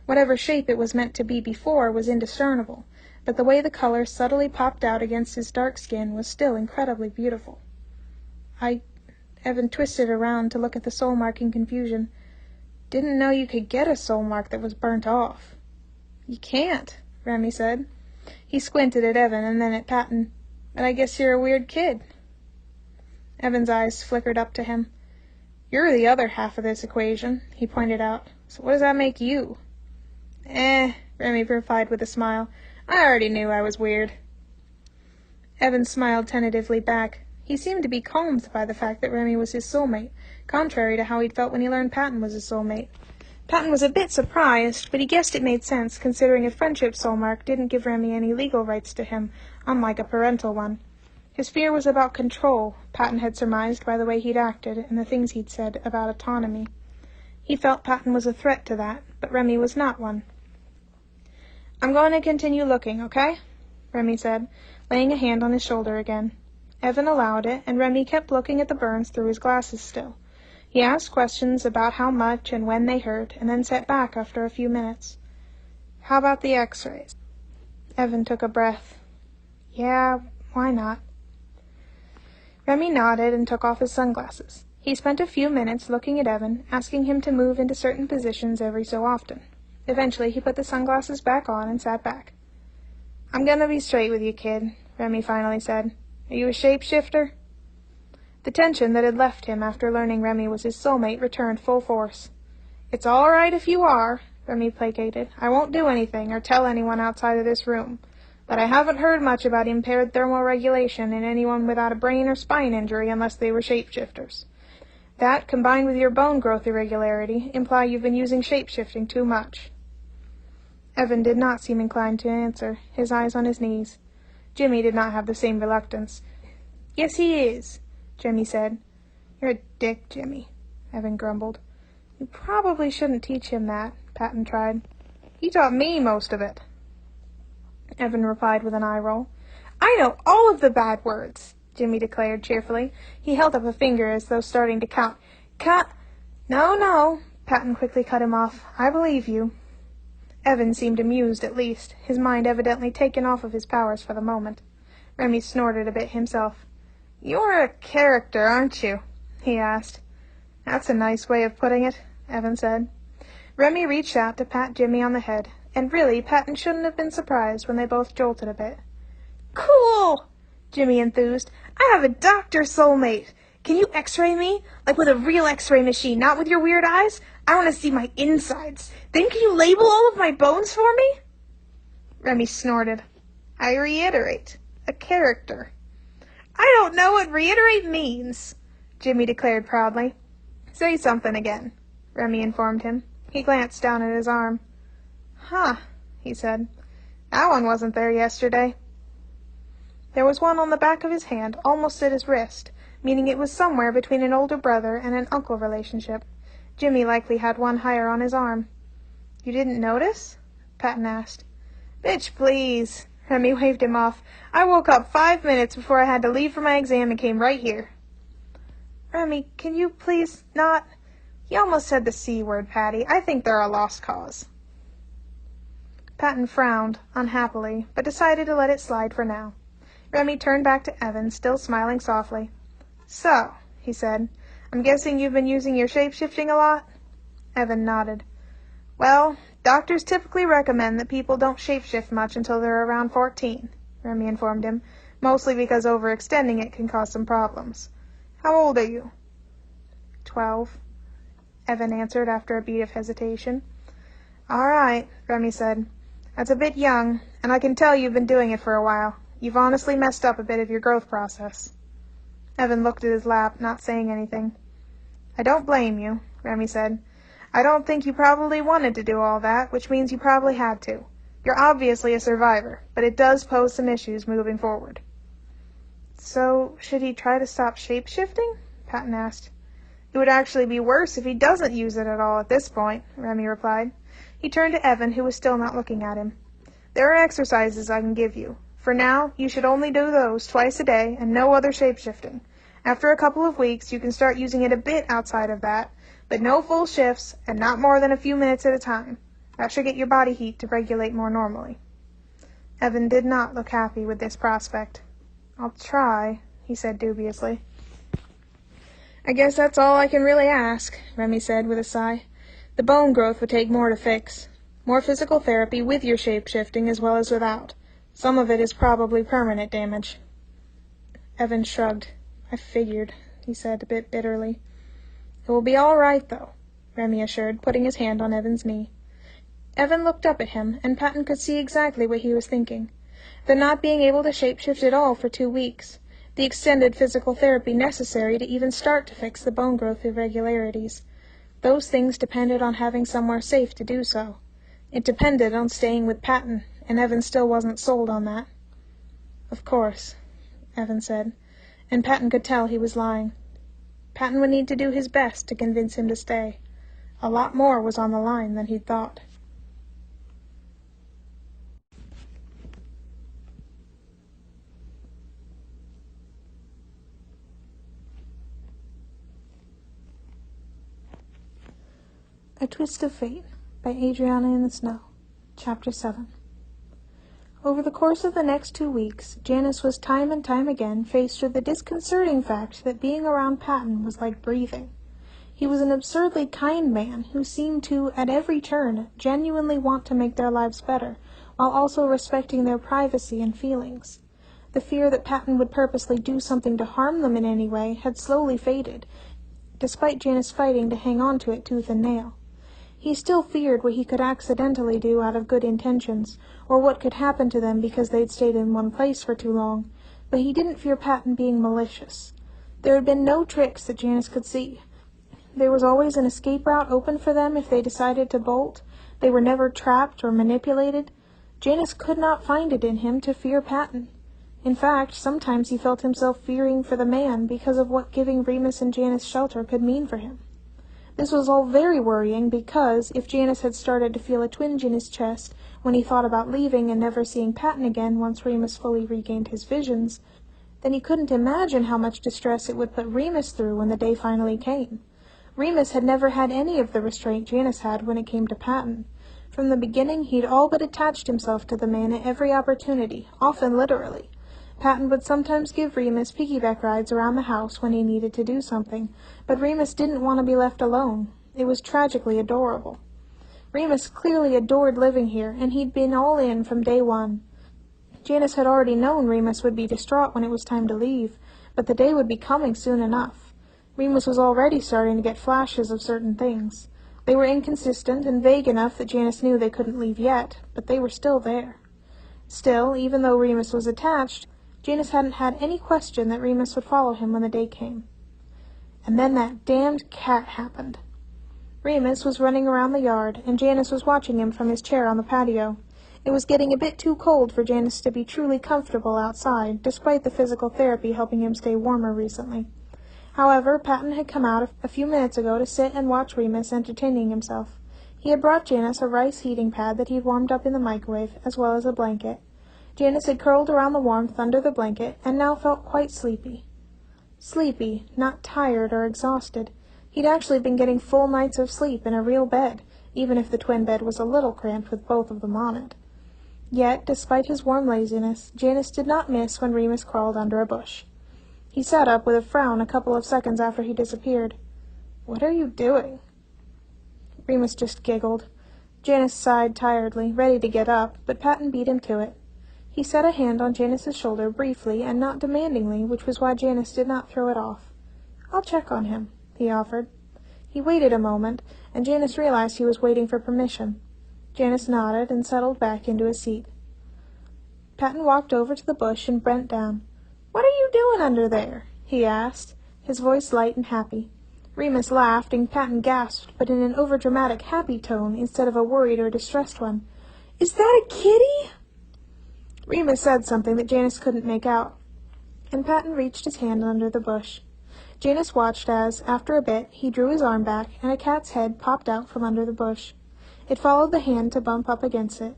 Whatever shape it was meant to be before was indiscernible, but the way the color subtly popped out against his dark skin was still incredibly beautiful. Evan twisted around to look at the soul mark in confusion. "Didn't know you could get a soul mark that was burnt off." "You can't," Remy said. He squinted at Evan and then at Patton. "And I guess you're a weird kid." Evan's eyes flickered up to him. "You're the other half of this equation," he pointed out. "So what does that make you?" Remy replied with a smile. "I already knew I was weird." Evan smiled tentatively back. He seemed to be calmed by the fact that Remy was his soulmate, contrary to how he'd felt when he learned Patton was his soulmate. Patton was a bit surprised, but he guessed it made sense, considering a friendship soul mark didn't give Remy any legal rights to him, unlike a parental one. His fear was about control, Patton had surmised by the way he'd acted and the things he'd said about autonomy. He felt Patton was a threat to that, but Remy was not one. "I'm going to continue looking, okay?" Remy said, laying a hand on his shoulder again. Evan allowed it, and Remy kept looking at the burns through his glasses still. He asked questions about how much and when they hurt, and then sat back after a few minutes. "How about the x-rays?" Evan took a breath. "Yeah, why not?" Remy nodded and took off his sunglasses. He spent a few minutes looking at Evan, asking him to move into certain positions every so often. Eventually, he put the sunglasses back on and sat back. "I'm going to be straight with you, kid," Remy finally said. "Are you a shapeshifter?" The tension that had left him after learning Remy was his soulmate returned full force. "It's all right if you are," Remy placated. "I won't do anything or tell anyone outside of this room. but I haven't heard much about impaired thermoregulation in anyone without a brain or spine injury unless they were shapeshifters. That, combined with your bone growth irregularity, imply you've been using shapeshifting too much." Evan did not seem inclined to answer, his eyes on his knees. Jimmy did not have the same reluctance. "Yes, he is," Jimmy said. "You're a dick, Jimmy," Evan grumbled. "You probably shouldn't teach him that," Patton tried. "He taught me most of it," Evan replied with an eye roll. "I know all of the bad words," Jimmy declared cheerfully. He held up a finger as though starting to count. No, Patton quickly cut him off. "I believe you." Evan seemed amused at least, his mind evidently taken off of his powers for the moment. Remy snorted a bit himself. "You're a character, aren't you?" he asked. "That's a nice way of putting it," Evan said. Remy reached out to pat Jimmy on the head, and really Patton shouldn't have been surprised when they both jolted a bit. "Cool!" Jimmy enthused. "I have a doctor soulmate. Can you x-ray me? Like with a real x-ray machine, not with your weird eyes? I want to see my insides. Then can you label all of my bones for me?" Remy snorted. "I reiterate, a character." "I don't know what reiterate means," Jimmy declared proudly. "Say something again," Remy informed him. He glanced down at his arm. "Huh," he said. "That one wasn't there yesterday." There was one on the back of his hand, almost at his wrist, meaning it was somewhere between an older brother and an uncle relationship. Jimmy likely had one higher on his arm. "You didn't notice?" Patton asked. "Bitch, please." Remy waved him off. "I woke up 5 minutes before I had to leave for my exam and came right here." "Remy, can you please not—" "You almost said the C word, Patty. I think they're a lost cause." Patton frowned, unhappily, but decided to let it slide for now. Remy turned back to Evan, still smiling softly. "So," he said, "I'm guessing you've been using your shape-shifting a lot?" Evan nodded. "Well, doctors typically recommend that people don't shape-shift much until they're around 14, Remy informed him, "mostly because overextending it can cause some problems. How old are you?" 12, Evan answered after a beat of hesitation. "All right," Remy said. "That's a bit young, and I can tell you've been doing it for a while. You've honestly messed up a bit of your growth process." Evan looked at his lap, not saying anything. "I don't blame you," Remy said. "I don't think you probably wanted to do all that, which means you probably had to. You're obviously a survivor, but it does pose some issues moving forward." "So, should he try to stop shape-shifting?" Patton asked. "It would actually be worse if he doesn't use it at all at this point," Remy replied. He turned to Evan, who was still not looking at him. "There are exercises I can give you. For now, you should only do those twice a day and no other shape-shifting. After a couple of weeks, you can start using it a bit outside of that, but no full shifts and not more than a few minutes at a time. That should get your body heat to regulate more normally." Evan did not look happy with this prospect. "I'll try," he said dubiously. "I guess that's all I can really ask," Remy said with a sigh. "The bone growth would take more to fix. More physical therapy with your shape-shifting as well as without. Some of it is probably permanent damage." Evan shrugged. "I figured," he said a bit bitterly. "It will be all right, though," Remy assured, putting his hand on Evan's knee. Evan looked up at him, and Patton could see exactly what he was thinking. The not being able to shape-shift at all for 2 weeks, the extended physical therapy necessary to even start to fix the bone growth irregularities. Those things depended on having somewhere safe to do so. It depended on staying with Patton, and Evan still wasn't sold on that. "Of course," Evan said, and Patton could tell he was lying. Patton would need to do his best to convince him to stay. A lot more was on the line than he'd thought. A Twist of Fate by AdrianaintheSnow, Chapter 7. Over the course of the next 2 weeks, Janice was time and time again faced with the disconcerting fact that being around Patton was like breathing. He was an absurdly kind man who seemed to, at every turn, genuinely want to make their lives better, while also respecting their privacy and feelings. The fear that Patton would purposely do something to harm them in any way had slowly faded, despite Janice fighting to hang on to it tooth and nail. He still feared what he could accidentally do out of good intentions, or what could happen to them because they'd stayed in one place for too long, but he didn't fear Patton being malicious. There had been no tricks that Janice could see. There was always an escape route open for them if they decided to bolt. They were never trapped or manipulated. Janice could not find it in him to fear Patton. In fact, sometimes he felt himself fearing for the man because of what giving Remus and Janice shelter could mean for him. This was all very worrying because, if Janice had started to feel a twinge in his chest when he thought about leaving and never seeing Patton again once Remus fully regained his visions, then he couldn't imagine how much distress it would put Remus through when the day finally came. Remus had never had any of the restraint Janice had when it came to Patton. From the beginning, he'd all but attached himself to the man at every opportunity, often literally. Patton would sometimes give Remus piggyback rides around the house when he needed to do something, but Remus didn't want to be left alone. It was tragically adorable. Remus clearly adored living here, and he'd been all in from day one. Janice had already known Remus would be distraught when it was time to leave, but the day would be coming soon enough. Remus was already starting to get flashes of certain things. They were inconsistent and vague enough that Janice knew they couldn't leave yet, but they were still there. Still, even though Remus was attached, Janice hadn't had any question that Remus would follow him when the day came. And then that damned cat happened. Remus was running around the yard, and Janice was watching him from his chair on the patio. It was getting a bit too cold for Janice to be truly comfortable outside, despite the physical therapy helping him stay warmer recently. However, Patton had come out a few minutes ago to sit and watch Remus entertaining himself. He had brought Janice a rice heating pad that he'd warmed up in the microwave, as well as a blanket. Janice had curled around the warmth under the blanket, and now felt quite sleepy. Sleepy, not tired or exhausted. He'd actually been getting full nights of sleep in a real bed, even if the twin bed was a little cramped with both of them on it. Yet, despite his warm laziness, Janice did not miss when Remus crawled under a bush. He sat up with a frown a couple of seconds after he disappeared. "What are you doing?" Remus just giggled. Janice sighed tiredly, ready to get up, but Patton beat him to it. He set a hand on Janice's shoulder briefly and not demandingly, which was why Janice did not throw it off. "I'll check on him," he offered. He waited a moment, and Janice realized he was waiting for permission. Janice nodded and settled back into his seat. Patton walked over to the bush and bent down. "What are you doing under there?" he asked, his voice light and happy. Remus laughed, and Patton gasped, but in an overdramatic happy tone instead of a worried or distressed one. "Is that a kitty?" Remus said something that Janice couldn't make out, and Patton reached his hand under the bush. Janice watched as, after a bit, he drew his arm back, and a cat's head popped out from under the bush. It followed the hand to bump up against it.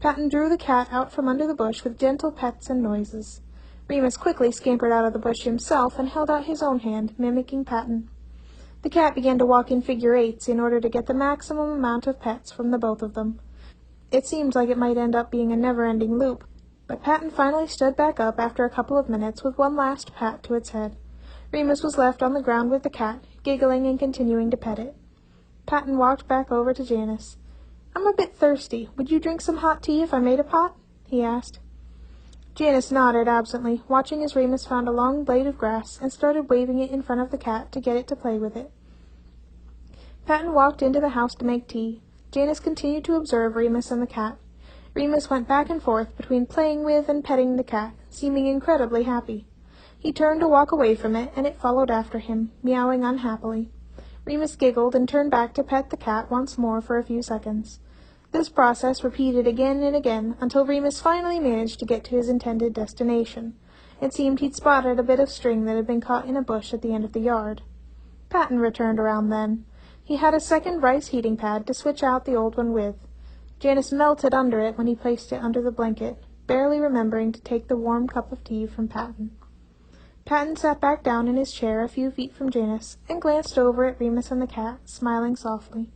Patton drew the cat out from under the bush with gentle pets and noises. Remus quickly scampered out of the bush himself and held out his own hand, mimicking Patton. The cat began to walk in figure eights in order to get the maximum amount of pets from the both of them. It seemed like it might end up being a never-ending loop, but Patton finally stood back up after a couple of minutes with one last pat to its head. Remus was left on the ground with the cat, giggling and continuing to pet it. Patton walked back over to Janice. "I'm a bit thirsty. Would you drink some hot tea if I made a pot?" he asked. Janice nodded absently, watching as Remus found a long blade of grass and started waving it in front of the cat to get it to play with it. Patton walked into the house to make tea. Janice continued to observe Remus and the cat. Remus went back and forth between playing with and petting the cat, seeming incredibly happy. He turned to walk away from it, and it followed after him, meowing unhappily. Remus giggled and turned back to pet the cat once more for a few seconds. This process repeated again and again until Remus finally managed to get to his intended destination. It seemed he'd spotted a bit of string that had been caught in a bush at the end of the yard. Patton returned around then. He had a second rice heating pad to switch out the old one with. Janice melted under it when he placed it under the blanket, barely remembering to take the warm cup of tea from Patton. Patton sat back down in his chair a few feet from Janice and glanced over at Remus and the cat, smiling softly.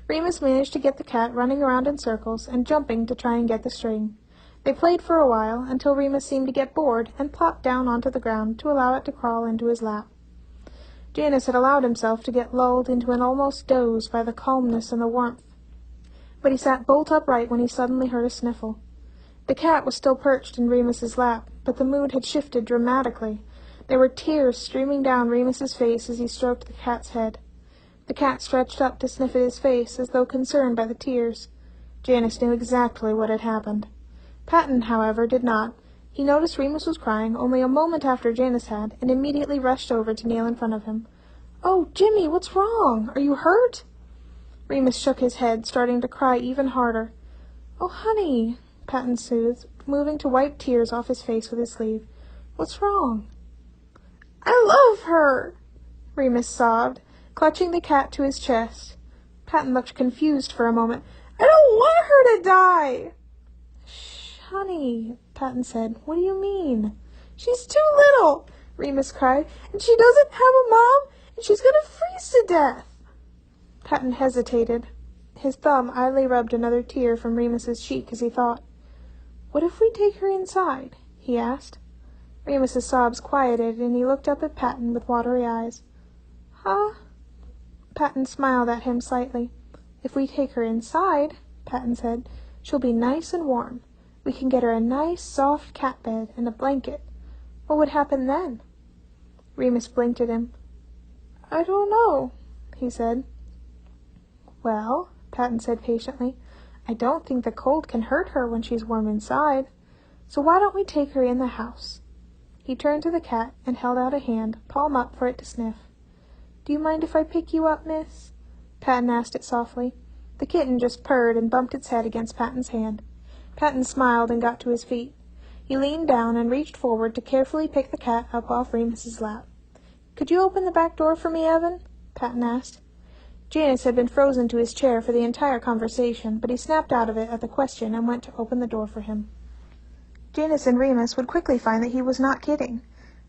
Remus managed to get the cat running around in circles and jumping to try and get the string. They played for a while until Remus seemed to get bored and plopped down onto the ground to allow it to crawl into his lap. Janice had allowed himself to get lulled into an almost doze by the calmness and the warmth, but he sat bolt upright when he suddenly heard a sniffle. The cat was still perched in Remus's lap, but the mood had shifted dramatically. There were tears streaming down Remus's face as he stroked the cat's head. The cat stretched up to sniff at his face, as though concerned by the tears. Janice knew exactly what had happened. Patton, however, did not. He noticed Remus was crying only a moment after Janice had, and immediately rushed over to kneel in front of him. "Oh, Jimmy, what's wrong? Are you hurt?" Remus shook his head, starting to cry even harder. "Oh, honey," Patton soothed, moving to wipe tears off his face with his sleeve. "What's wrong?" "I love her," Remus sobbed, clutching the cat to his chest. Patton looked confused for a moment. "I don't want her to die." "Shh, honey," Patton said. "What do you mean?" "She's too little," Remus cried, "and she doesn't have a mom, and she's going to freeze to death." Patton hesitated. His thumb idly rubbed another tear from Remus's cheek as he thought. "What if we take her inside?" he asked. Remus's sobs quieted, and he looked up at Patton with watery eyes. "Huh?" Patton smiled at him slightly. "If we take her inside," Patton said, "she'll be nice and warm. We can get her a nice, soft cat bed and a blanket. What would happen then?" Remus blinked at him. "I don't know," he said. "Well," Patton said patiently, "I don't think the cold can hurt her when she's warm inside. So why don't we take her in the house?" He turned to the cat and held out a hand, palm up, for it to sniff. "Do you mind if I pick you up, miss?" Patton asked it softly. The kitten just purred and bumped its head against Patton's hand. Patton smiled and got to his feet. He leaned down and reached forward to carefully pick the cat up off Remus's lap. "Could you open the back door for me, Evan?" Patton asked. Janice had been frozen to his chair for the entire conversation, but he snapped out of it at the question and went to open the door for him. Janice and Remus would quickly find that he was not kidding.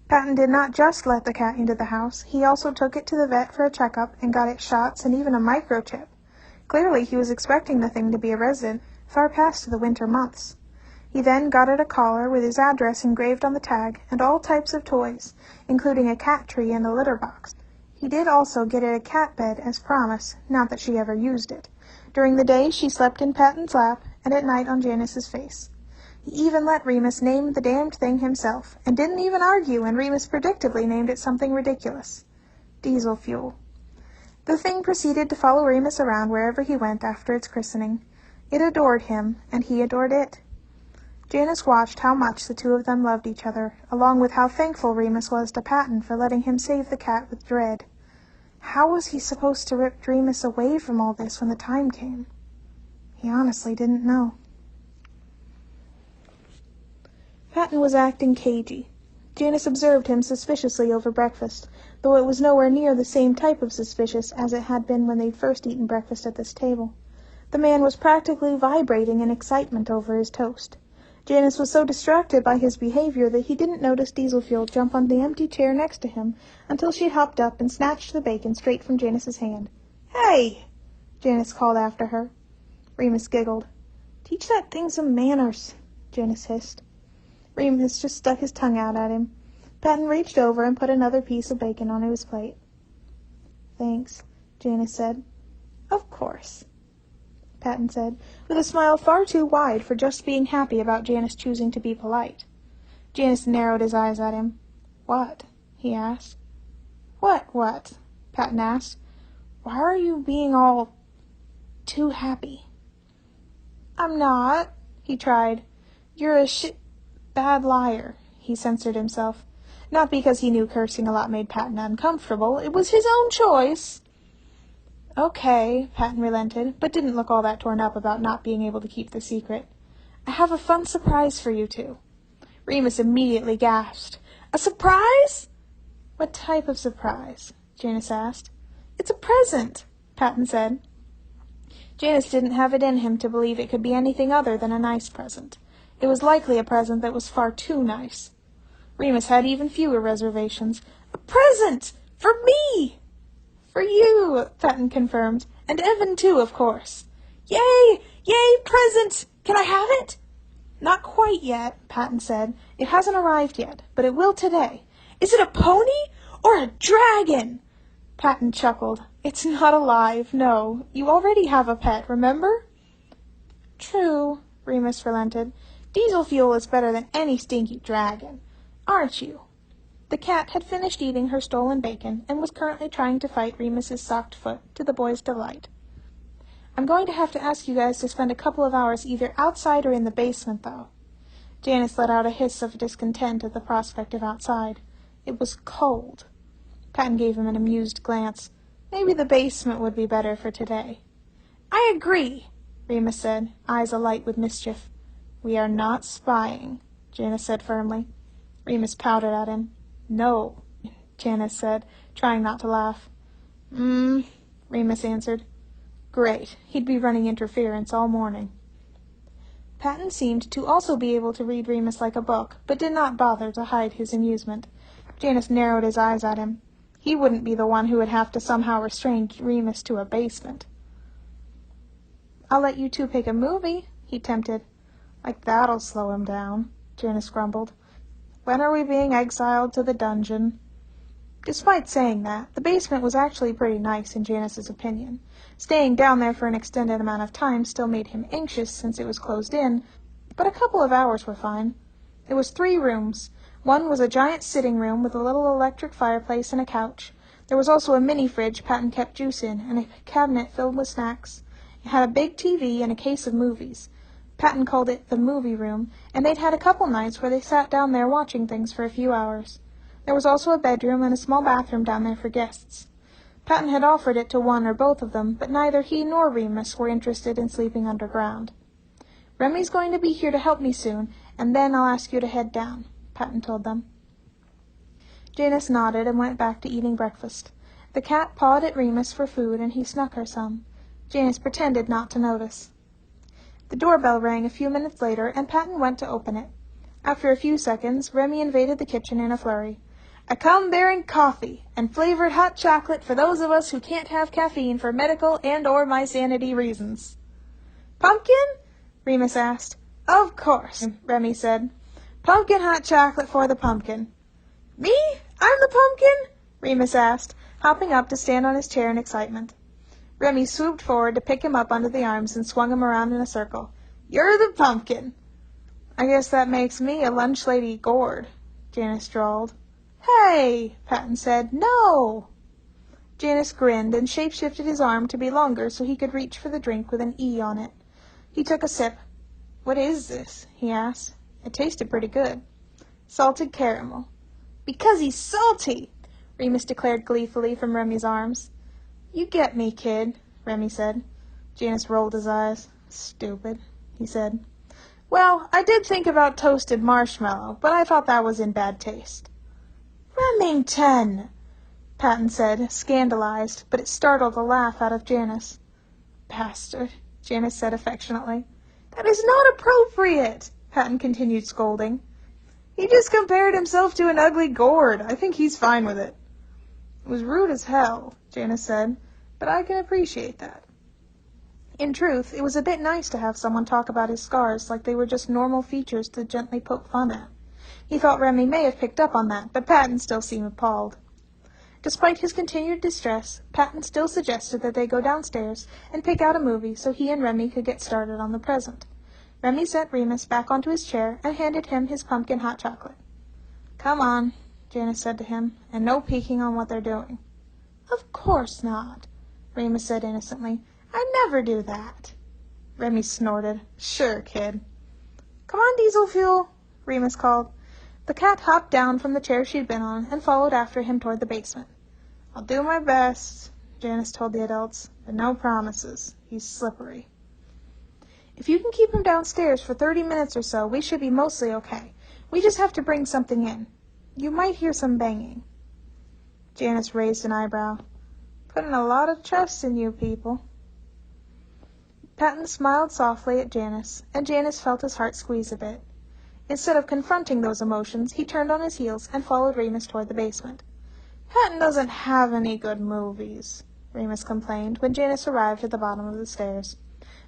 Patton did not just let the cat into the house, he also took it to the vet for a checkup and got it shots and even a microchip. Clearly he was expecting the thing to be a resident, far past the winter months. He then got it a collar with his address engraved on the tag, and all types of toys, including a cat tree and a litter box. He did also get it a cat bed, as promised, not that she ever used it. During the day she slept in Patton's lap, and at night on Janice's face. He even let Remus name the damned thing himself, and didn't even argue when Remus predictably named it something ridiculous. Diesel fuel. The thing proceeded to follow Remus around wherever he went after its christening. It adored him, and he adored it. Janice watched how much the two of them loved each other, along with how thankful Remus was to Patton for letting him save the cat with dread. How was he supposed to rip Remus away from all this when the time came? He honestly didn't know. Patton was acting cagey. Janice observed him suspiciously over breakfast, though it was nowhere near the same type of suspicious as it had been when they'd first eaten breakfast at this table. The man was practically vibrating in excitement over his toast. Janice was so distracted by his behavior that he didn't notice Diesel Fuel jump on the empty chair next to him until she hopped up and snatched the bacon straight from Janice's hand. "Hey!" Janice called after her. Remus giggled. "Teach that thing some manners," Janice hissed. Remus just stuck his tongue out at him. Patton reached over and put another piece of bacon on his plate. "Thanks," Janice said. "Of course," Patton said, with a smile far too wide for just being happy about Janice choosing to be polite. Janice narrowed his eyes at him. "What?" he asked. What? Patton asked. "Why are you being all too happy?" "I'm not," he tried. "You're a bad liar," he censored himself. Not because he knew cursing a lot made Patton uncomfortable. It was his own choice. "Okay," Patton relented, but didn't look all that torn up about not being able to keep the secret. "I have a fun surprise for you two." Remus immediately gasped. "A surprise?" "What type of surprise?" Janice asked. "It's a present," Patton said. Janice didn't have it in him to believe it could be anything other than a nice present. It was likely a present that was far too nice. Remus had even fewer reservations. "A present! For me!" "For you," Patton confirmed. "And Evan, too, of course." "Yay! Yay, present! Can I have it?" "Not quite yet," Patton said. "It hasn't arrived yet, but it will today." "Is it a pony or a dragon?" Patton chuckled. "It's not alive, no. You already have a pet, remember?" "True," Remus relented. "Diesel Fuel is better than any stinky dragon. Aren't you?" The cat had finished eating her stolen bacon and was currently trying to fight Remus's socked foot, to the boys' delight. "I'm going to have to ask you guys to spend a couple of hours either outside or in the basement, though." Janice let out a hiss of discontent at the prospect of outside. It was cold. Patton gave him an amused glance. Maybe the basement would be better for today. "I agree," Remus said, eyes alight with mischief. "We are not spying," Janice said firmly. Remus pouted at him. "No," Janice said, trying not to laugh. Remus answered. Great. He'd be running interference all morning. Patton seemed to also be able to read Remus like a book, but did not bother to hide his amusement. Janice narrowed his eyes at him. He wouldn't be the one who would have to somehow restrain Remus to a basement. "I'll let you two pick a movie," he tempted. "Like that'll slow him down," Janice grumbled. "When are we being exiled to the dungeon?" Despite saying that, the basement was actually pretty nice in Janice's opinion. Staying down there for an extended amount of time still made him anxious since it was closed in, but a couple of hours were fine. It was 3 rooms. One was a giant sitting room with a little electric fireplace and a couch. There was also a mini fridge Patton kept juice in, and a cabinet filled with snacks. It had a big TV and a case of movies. Patton called it the movie room, and they'd had a couple nights where they sat down there watching things for a few hours. There was also a bedroom and a small bathroom down there for guests. Patton had offered it to one or both of them, but neither he nor Remus were interested in sleeping underground. "Remy's going to be here to help me soon, and then I'll ask you to head down," Patton told them. Janice nodded and went back to eating breakfast. The cat pawed at Remus for food, and he snuck her some. Janice pretended not to notice. The doorbell rang a few minutes later, and Patton went to open it. After a few seconds, Remy invaded the kitchen in a flurry. "I come bearing coffee and flavored hot chocolate for those of us who can't have caffeine for medical and or my sanity reasons." "Pumpkin?" Remus asked. "Of course," Remy said. "Pumpkin hot chocolate for the pumpkin." "Me? I'm the pumpkin?" Remus asked, hopping up to stand on his chair in excitement. Remy swooped forward to pick him up under the arms and swung him around in a circle. "You're the pumpkin." "I guess that makes me a lunch lady gourd," Janice drawled. "Hey!" Patton said. "No!" Janice grinned and shape-shifted his arm to be longer so he could reach for the drink with an E on it. He took a sip. "What is this?" he asked. It tasted pretty good. "Salted caramel." "Because he's salty!" Remus declared gleefully from Remy's arms. "You get me, kid," Remy said. Janice rolled his eyes. "Stupid," he said. "Well, I did think about toasted marshmallow, but I thought that was in bad taste." "Remington!" Patton said, scandalized, but it startled a laugh out of Janice. "Bastard," Janice said affectionately. "That is not appropriate," Patton continued scolding. "He just compared himself to an ugly gourd. I think he's fine with it." "It was rude as hell," Janice said, "but I can appreciate that." In truth, it was a bit nice to have someone talk about his scars like they were just normal features to gently poke fun at. He thought Remy may have picked up on that, but Patton still seemed appalled. Despite his continued distress, Patton still suggested that they go downstairs and pick out a movie so he and Remy could get started on the present. Remy sent Remus back onto his chair and handed him his pumpkin hot chocolate. "Come on," Janice said to him, "and no peeking on what they're doing." "Of course not," Remus said innocently. "I never do that." Remy snorted. "Sure, kid." "Come on, Diesel Fuel," Remus called. The cat hopped down from the chair she'd been on and followed after him toward the basement. "I'll do my best," Janice told the adults, "but no promises. He's slippery." "If you can keep him downstairs for 30 minutes or so, we should be mostly okay. We just have to bring something in. You might hear some banging." Janice raised an eyebrow. "Putting a lot of trust in you people." Patton smiled softly at Janice, and Janice felt his heart squeeze a bit. Instead of confronting those emotions, he turned on his heels and followed Remus toward the basement. "Patton doesn't have any good movies," Remus complained when Janice arrived at the bottom of the stairs.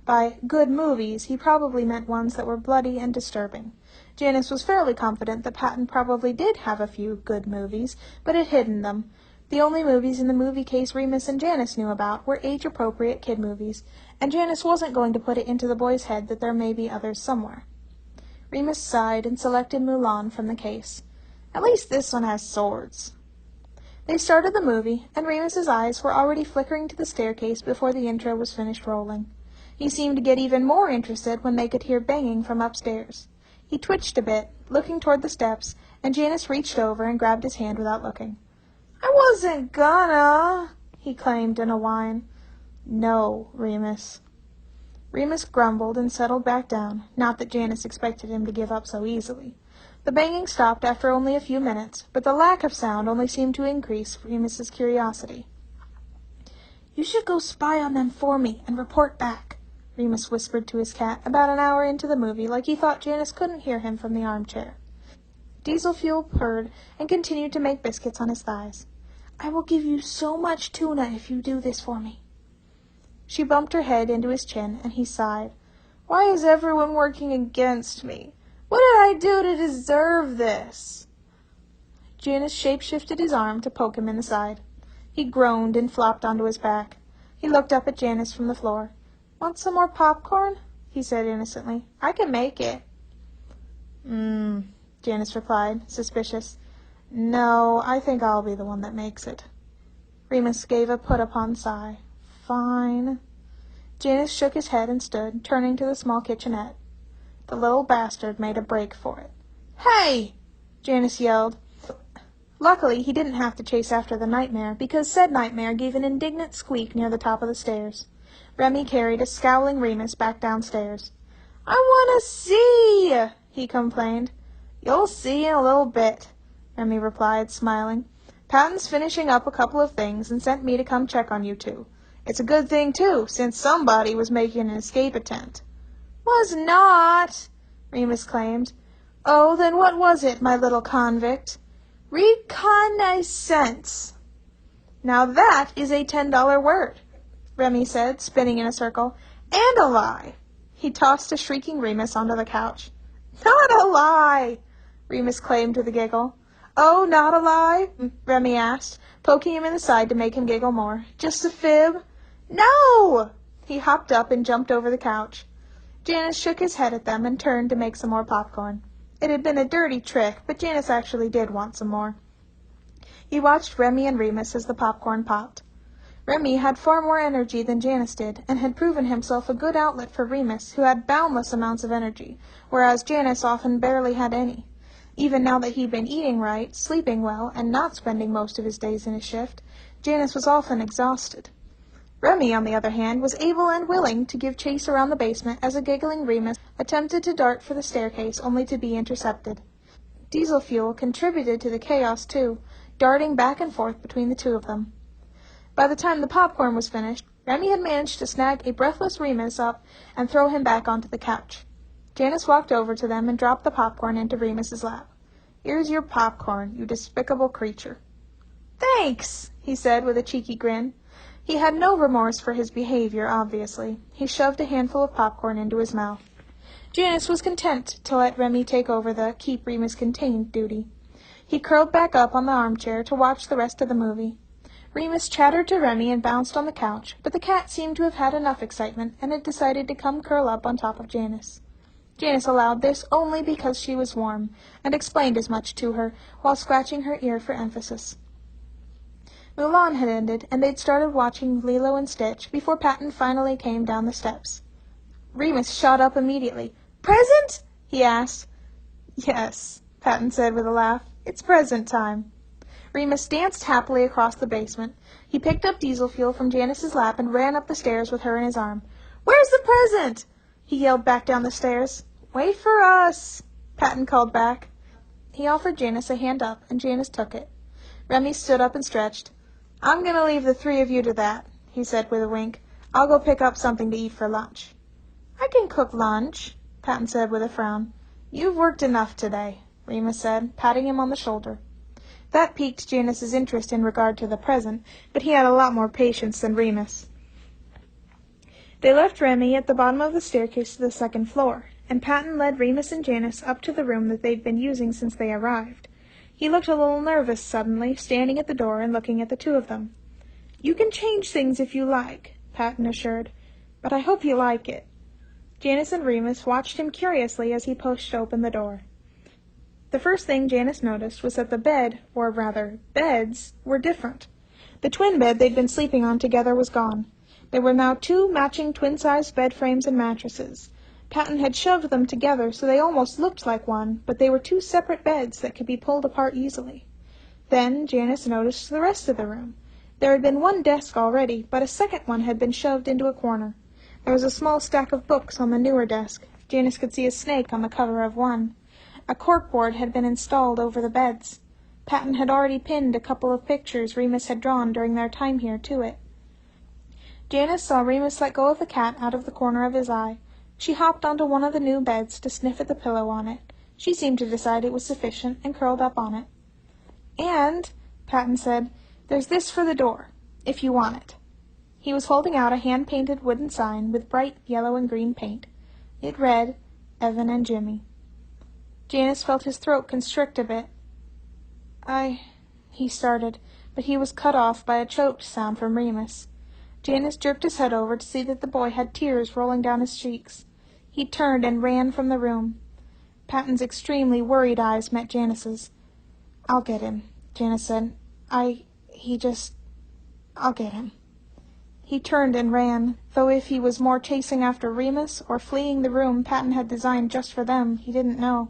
By good movies, he probably meant ones that were bloody and disturbing. Janice was fairly confident that Patton probably did have a few good movies, but had hidden them. The only movies in the movie case Remus and Janice knew about were age-appropriate kid movies, and Janice wasn't going to put it into the boy's head that there may be others somewhere. Remus sighed and selected Mulan from the case. At least this one has swords. They started the movie, and Remus's eyes were already flickering to the staircase before the intro was finished rolling. He seemed to get even more interested when they could hear banging from upstairs. He twitched a bit, looking toward the steps, and Janice reached over and grabbed his hand without looking. "I wasn't gonna," he claimed in a whine. "No, Remus." Remus grumbled and settled back down, not that Janice expected him to give up so easily. The banging stopped after only a few minutes, but the lack of sound only seemed to increase Remus's curiosity. "You should go spy on them for me and report back," Remus whispered to his cat about an hour into the movie, like he thought Janice couldn't hear him from the armchair. Diesel Fuel purred and continued to make biscuits on his thighs. "I will give you so much tuna if you do this for me." She bumped her head into his chin, and he sighed. "Why is everyone working against me? What did I do to deserve this?" Janice shape-shifted his arm to poke him in the side. He groaned and flopped onto his back. He looked up at Janice from the floor. "Want some more popcorn?" he said innocently. "I can make it." Janice replied, suspicious. "No, I think I'll be the one that makes it." Remus gave a put-upon sigh. "Fine." Janice shook his head and stood, turning to the small kitchenette. The little bastard made a break for it. "Hey!" Janice yelled. Luckily, he didn't have to chase after the nightmare, because said nightmare gave an indignant squeak near the top of the stairs. Remy carried a scowling Remus back downstairs. "I want to see," he complained. "You'll see in a little bit," Remy replied, smiling. "Patton's finishing up a couple of things and sent me to come check on you two. It's a good thing, too, since somebody was making an escape attempt." "Was not," Remus claimed. "Oh, then what was it, my little convict?" "Reconnaissance." "Now that is a $10 word," Remy said, spinning in a circle. "And a lie." He tossed a shrieking Remus onto the couch. "Not a lie," Remus claimed with a giggle. "Oh, not a lie?" Remy asked, poking him in the side to make him giggle more. "Just a fib?" "No!" He hopped up and jumped over the couch. Janice shook his head at them and turned to make some more popcorn. It had been a dirty trick, but Janice actually did want some more. He watched Remy and Remus as the popcorn popped. Remy had far more energy than Janice did, and had proven himself a good outlet for Remus, who had boundless amounts of energy, whereas Janice often barely had any. Even now that he'd been eating right, sleeping well, and not spending most of his days in his shift, Janice was often exhausted. Remy, on the other hand, was able and willing to give chase around the basement as a giggling Remus attempted to dart for the staircase, only to be intercepted. Diesel Fuel contributed to the chaos, too, darting back and forth between the two of them. By the time the popcorn was finished, Remy had managed to snag a breathless Remus up and throw him back onto the couch. Janice walked over to them and dropped the popcorn into Remus's lap. "Here's your popcorn, you despicable creature." "Thanks," he said with a cheeky grin. He had no remorse for his behavior, obviously. He shoved a handful of popcorn into his mouth. Janice was content to let Remy take over the keep Remus contained duty. He curled back up on the armchair to watch the rest of the movie. Remus chattered to Remy and bounced on the couch, but the cat seemed to have had enough excitement and had decided to come curl up on top of Janice. Janice allowed this only because she was warm, and explained as much to her, while scratching her ear for emphasis. Mulan had ended, and they'd started watching Lilo and Stitch before Patton finally came down the steps. Remus shot up immediately. "Present?" he asked. "Yes," Patton said with a laugh. "It's present time." Remus danced happily across the basement. He picked up Diesel Fuel from Janice's lap and ran up the stairs with her in his arm. "Where's the present?" he yelled back down the stairs. "Wait for us," Patton called back. He offered Janice a hand up, and Janice took it. Remy stood up and stretched. "I'm going to leave the three of you to that," he said with a wink. "I'll go pick up something to eat for lunch." "I can cook lunch," Patton said with a frown. "You've worked enough today," Remus said, patting him on the shoulder. That piqued Janice's interest in regard to the present, but he had a lot more patience than Remus. They left Remy at the bottom of the staircase to the second floor, and Patton led Remus and Janice up to the room that they'd been using since they arrived. He looked a little nervous suddenly, standing at the door and looking at the two of them. "You can change things if you like," Patton assured, "but I hope you like it." Janice and Remus watched him curiously as he pushed open the door. The first thing Janice noticed was that the bed, or rather, beds, were different. The twin bed they'd been sleeping on together was gone. There were now 2 matching twin-sized bed frames and mattresses. Patton had shoved them together so they almost looked like one, but they were 2 separate beds that could be pulled apart easily. Then Janice noticed the rest of the room. There had been 1 desk already, but a second one had been shoved into a corner. There was a small stack of books on the newer desk. Janice could see a snake on the cover of one. A corkboard had been installed over the beds. Patton had already pinned a couple of pictures Remus had drawn during their time here to it. Janice saw Remus let go of the cat out of the corner of his eye. She hopped onto one of the new beds to sniff at the pillow on it. She seemed to decide it was sufficient and curled up on it. "And," Patton said, "there's this for the door, if you want it." He was holding out a hand-painted wooden sign with bright yellow and green paint. It read, "Evan and Jimmy." Janice felt his throat constrict a bit. He started, but he was cut off by a choked sound from Remus. Janice jerked his head over to see that the boy had tears rolling down his cheeks. He turned and ran from the room. Patton's extremely worried eyes met Janice's. "I'll get him," Janice said. I'll get him." He turned and ran, though if he was more chasing after Remus or fleeing the room Patton had designed just for them, he didn't know.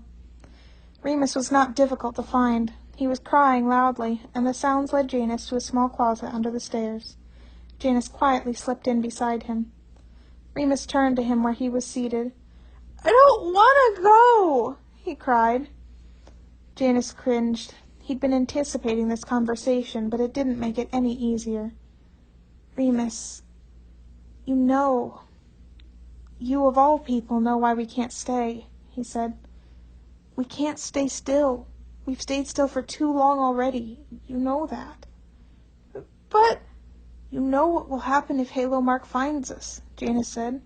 Remus was not difficult to find. He was crying loudly, and the sounds led Janice to a small closet under the stairs. Janice quietly slipped in beside him. Remus turned to him where he was seated. "I don't want to go," he cried. Janice cringed. He'd been anticipating this conversation, but it didn't make it any easier. "Remus, you of all people know why we can't stay," he said. "We can't stay still. We've stayed still for too long already. You know that." "But—" "You know what will happen if Halo Mark finds us," Janice said.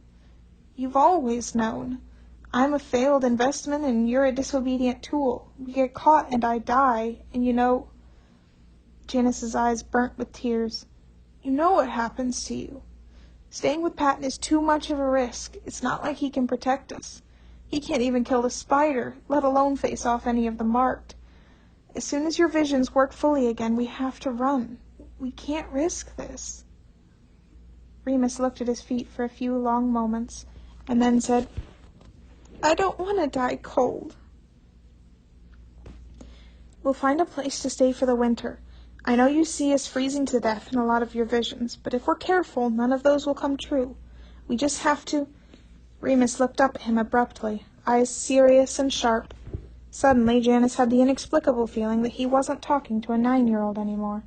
"You've always known. I'm a failed investment and you're a disobedient tool. We get caught and I die, and you know—" Janice's eyes burnt with tears. "You know what happens to you. Staying with Patton is too much of a risk. It's not like he can protect us. He can't even kill the spider, let alone face off any of the marked. As soon as your visions work fully again, we have to run. We can't risk this." Remus looked at his feet for a few long moments, and then said, "I don't want to die cold." "We'll find a place to stay for the winter. I know you see us freezing to death in a lot of your visions, but if we're careful, none of those will come true. We just have to—" Remus looked up at him abruptly, eyes serious and sharp. Suddenly, Janice had the inexplicable feeling that he wasn't talking to a 9-year-old anymore.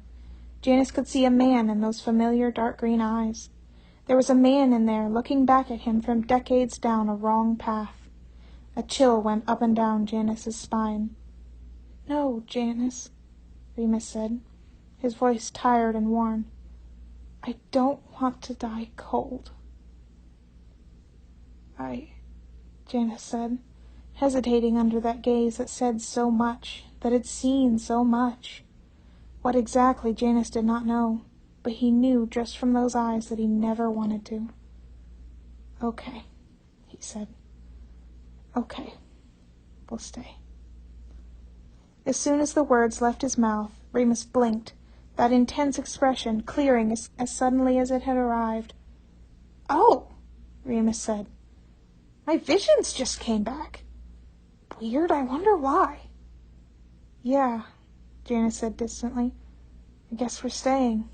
Janice could see a man in those familiar dark green eyes. There was a man in there looking back at him from decades down a wrong path. A chill went up and down Janice's spine. "No, Janice," Remus said, his voice tired and worn. "I don't want to die cold." Janice said, hesitating under that gaze that said so much, that had seen so much. What exactly, Janice did not know, but he knew just from those eyes that he never wanted to. "Okay," he said. "Okay, we'll stay." As soon as the words left his mouth, Remus blinked, that intense expression clearing as suddenly as it had arrived. "Oh," Remus said. "My visions just came back. Weird, I wonder why." "Yeah," Janice said distantly. "I guess we're staying."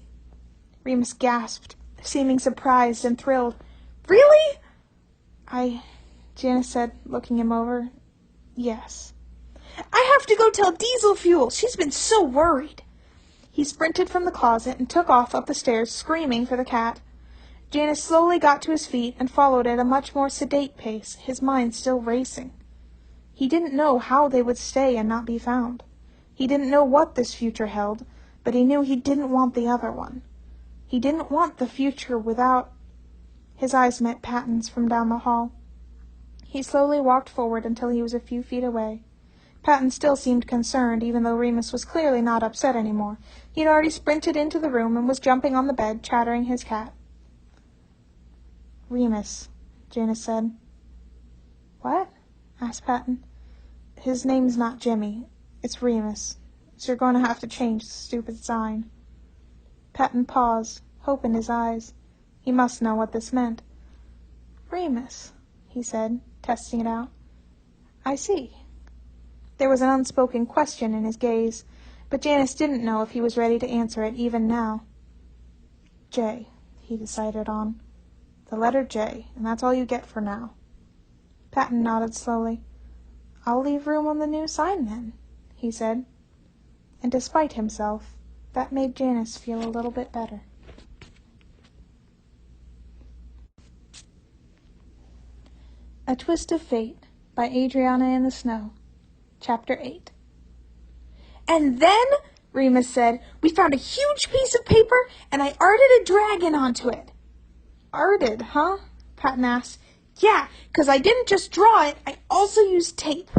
Remus gasped, seeming surprised and thrilled. "Really?" Janice said, looking him over. "Yes." "I have to go tell Diesel Fuel. She's been so worried." He sprinted from the closet and took off up the stairs, screaming for the cat. Janice slowly got to his feet and followed at a much more sedate pace, his mind still racing. He didn't know how they would stay and not be found. He didn't know what this future held, but he knew he didn't want the other one. He didn't want the future without— His eyes met Patton's from down the hall. He slowly walked forward until he was a few feet away. Patton still seemed concerned, even though Remus was clearly not upset anymore. He had already sprinted into the room and was jumping on the bed, chattering his cat. "Remus," Janice said. "What?" asked Patton. His name's not Jimmy. It's Remus. So you're going to have to change the stupid sign." Patton paused, hope in his eyes. He must know what this meant. "Remus," he said, testing it out. "I see." There was an unspoken question in his gaze, but Janice didn't know if he was ready to answer it even now. "J," he decided on. "The letter J, and that's all you get for now." Patton nodded slowly. "I'll leave room on the new sign, then," he said. And despite himself, that made Janice feel a little bit better. A Twist of Fate by AdrianaintheSnow, Chapter 8. "And then," Remus said, "we found a huge piece of paper, and I arted a dragon onto it." "Arted, huh?" Patton asked. "Yeah, 'cause I didn't just draw it, I also used tape."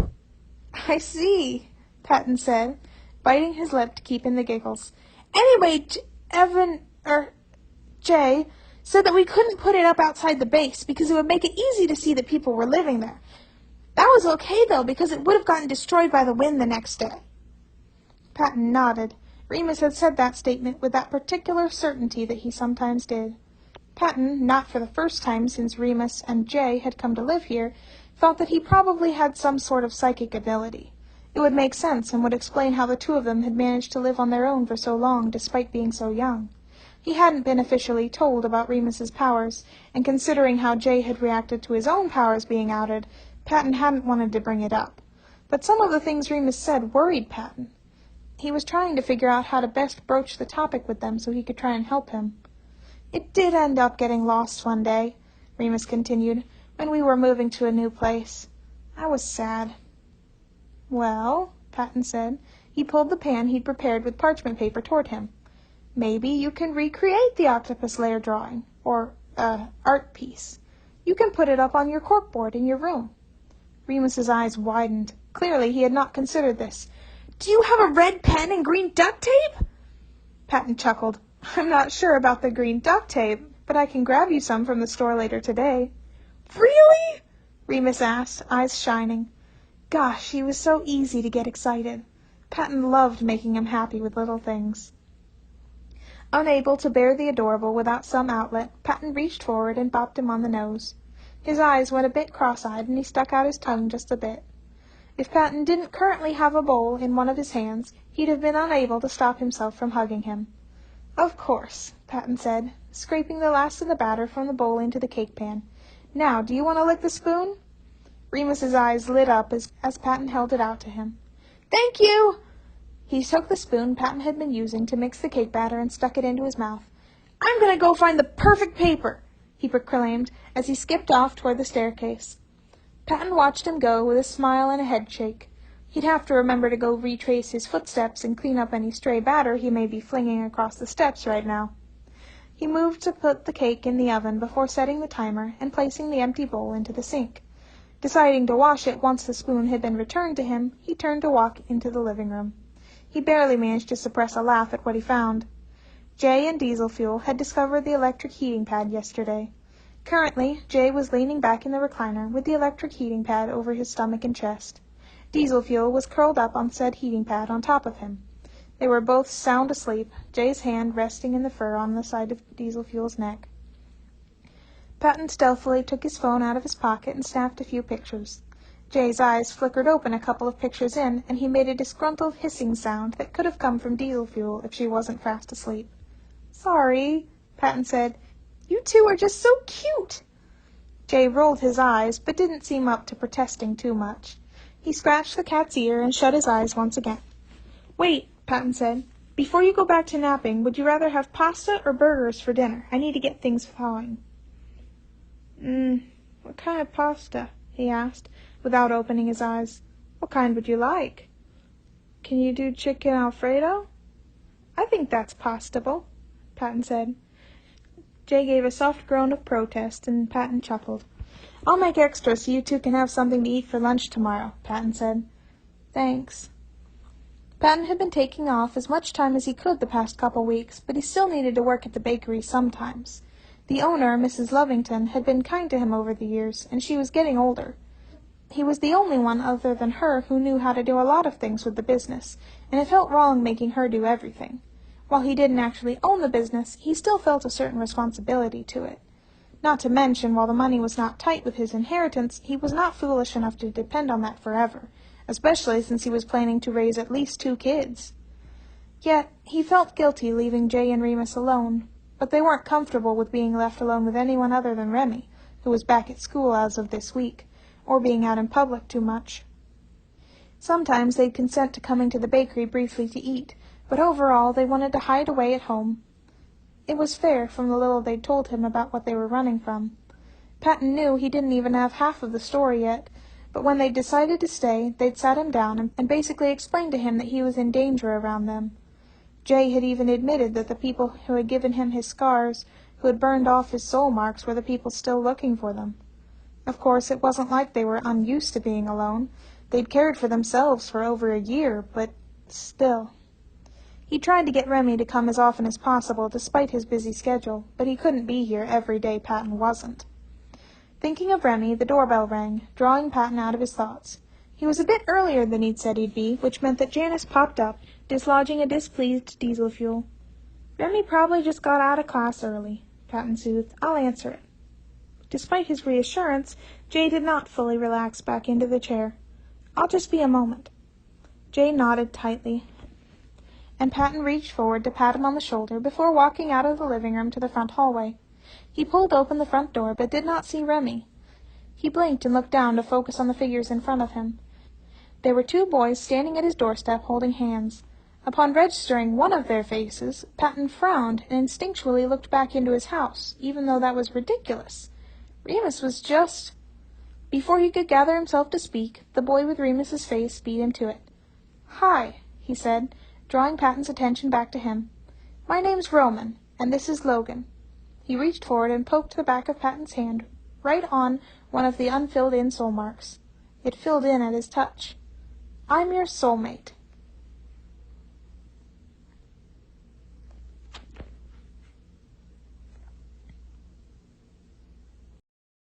"I see," Patton said, biting his lip to keep in the giggles. "Anyway, Jay said that we couldn't put it up outside the base because it would make it easy to see that people were living there. That was okay, though, because it would have gotten destroyed by the wind the next day." Patton nodded. Remus had said that statement with that particular certainty that he sometimes did. Patton, not for the first time since Remus and Jay had come to live here, felt that he probably had some sort of psychic ability. It would make sense and would explain how the two of them had managed to live on their own for so long despite being so young. He hadn't been officially told about Remus's powers, and considering how Jay had reacted to his own powers being outed, Patton hadn't wanted to bring it up. But some of the things Remus said worried Patton. He was trying to figure out how to best broach the topic with them so he could try and help him. "It did end up getting lost one day," Remus continued, "when we were moving to a new place. I was sad." "Well," Patton said. He pulled the pan he'd prepared with parchment paper toward him. "Maybe you can recreate the octopus lair drawing, or, art piece. You can put it up on your corkboard in your room." Remus's eyes widened. Clearly he had not considered this. "Do you have a red pen and green duct tape?" Patton chuckled. "I'm not sure about the green duct tape, but I can grab you some from the store later today." "Really?" Remus asked, eyes shining. Gosh, he was so easy to get excited. Patton loved making him happy with little things. Unable to bear the adorable without some outlet, Patton reached forward and bopped him on the nose. His eyes went a bit cross-eyed, and he stuck out his tongue just a bit. If Patton didn't currently have a bowl in one of his hands, he'd have been unable to stop himself from hugging him. "Of course," Patton said, scraping the last of the batter from the bowl into the cake pan. "Now, do you want to lick the spoon?" Remus's eyes lit up as Patton held it out to him. "Thank you!" He took the spoon Patton had been using to mix the cake batter and stuck it into his mouth. "I'm going to go find the perfect paper," he proclaimed as he skipped off toward the staircase. Patton watched him go with a smile and a headshake. He'd have to remember to go retrace his footsteps and clean up any stray batter he may be flinging across the steps right now. He moved to put the cake in the oven before setting the timer and placing the empty bowl into the sink. Deciding to wash it once the spoon had been returned to him, he turned to walk into the living room. He barely managed to suppress a laugh at what he found. Jay and Diesel Fuel had discovered the electric heating pad yesterday. Currently, Jay was leaning back in the recliner with the electric heating pad over his stomach and chest. Diesel Fuel was curled up on said heating pad on top of him. They were both sound asleep, Jay's hand resting in the fur on the side of Diesel Fuel's neck. Patton stealthily took his phone out of his pocket and snapped a few pictures. Jay's eyes flickered open a couple of pictures in, and he made a disgruntled hissing sound that could have come from Diesel Fuel if she wasn't fast asleep. "Sorry," Patton said. "You two are just so cute." Jay rolled his eyes, but didn't seem up to protesting too much. He scratched the cat's ear and shut his eyes once again. "Wait," Patton said. "Before you go back to napping, would you rather have pasta or burgers for dinner? I need to get things thawing." What kind of pasta?" he asked, without opening his eyes. "What kind would you like?" "Can you do chicken Alfredo?" "I think that's possible," Patton said. Jay gave a soft groan of protest, and Patton chuckled. "I'll make extra so you two can have something to eat for lunch tomorrow," Patton said. "Thanks." Patton had been taking off as much time as he could the past couple weeks, but he still needed to work at the bakery sometimes. The owner, Mrs. Lovington, had been kind to him over the years, and she was getting older. He was the only one other than her who knew how to do a lot of things with the business, and it felt wrong making her do everything. While he didn't actually own the business, he still felt a certain responsibility to it. Not to mention, while the money was not tight with his inheritance, he was not foolish enough to depend on that forever, especially since he was planning to raise at least 2 kids. Yet, he felt guilty leaving Jay and Remus alone, but they weren't comfortable with being left alone with anyone other than Remy, who was back at school as of this week, or being out in public too much. Sometimes they'd consent to coming to the bakery briefly to eat, but overall they wanted to hide away at home. It was fair from the little they'd told him about what they were running from. Patton knew he didn't even have half of the story yet, but when they decided to stay, they'd sat him down and basically explained to him that he was in danger around them. Jay had even admitted that the people who had given him his scars, who had burned off his soul marks, were the people still looking for them. Of course, it wasn't like they were unused to being alone. They'd cared for themselves for over a year, but still. He tried to get Remy to come as often as possible despite his busy schedule, but he couldn't be here every day Patton wasn't. Thinking of Remy, the doorbell rang, drawing Patton out of his thoughts. He was a bit earlier than he'd said he'd be, which meant that Janice popped up, dislodging a displeased diesel fuel. "Remy probably just got out of class early," Patton soothed. "I'll answer it." Despite his reassurance, Jay did not fully relax back into the chair. "I'll just be a moment." Jay nodded tightly, and Patton reached forward to pat him on the shoulder before walking out of the living room to the front hallway. He pulled open the front door, but did not see Remy. He blinked and looked down to focus on the figures in front of him. There were 2 boys standing at his doorstep holding hands. Upon registering one of their faces, Patton frowned and instinctually looked back into his house, even though that was ridiculous. Remus was just... Before he could gather himself to speak, the boy with Remus's face beat him to it. "Hi," he said, drawing Patton's attention back to him. "My name's Roman, and this is Logan." He reached forward and poked the back of Patton's hand right on one of the unfilled-in soul marks. It filled in at his touch. "I'm your soulmate,"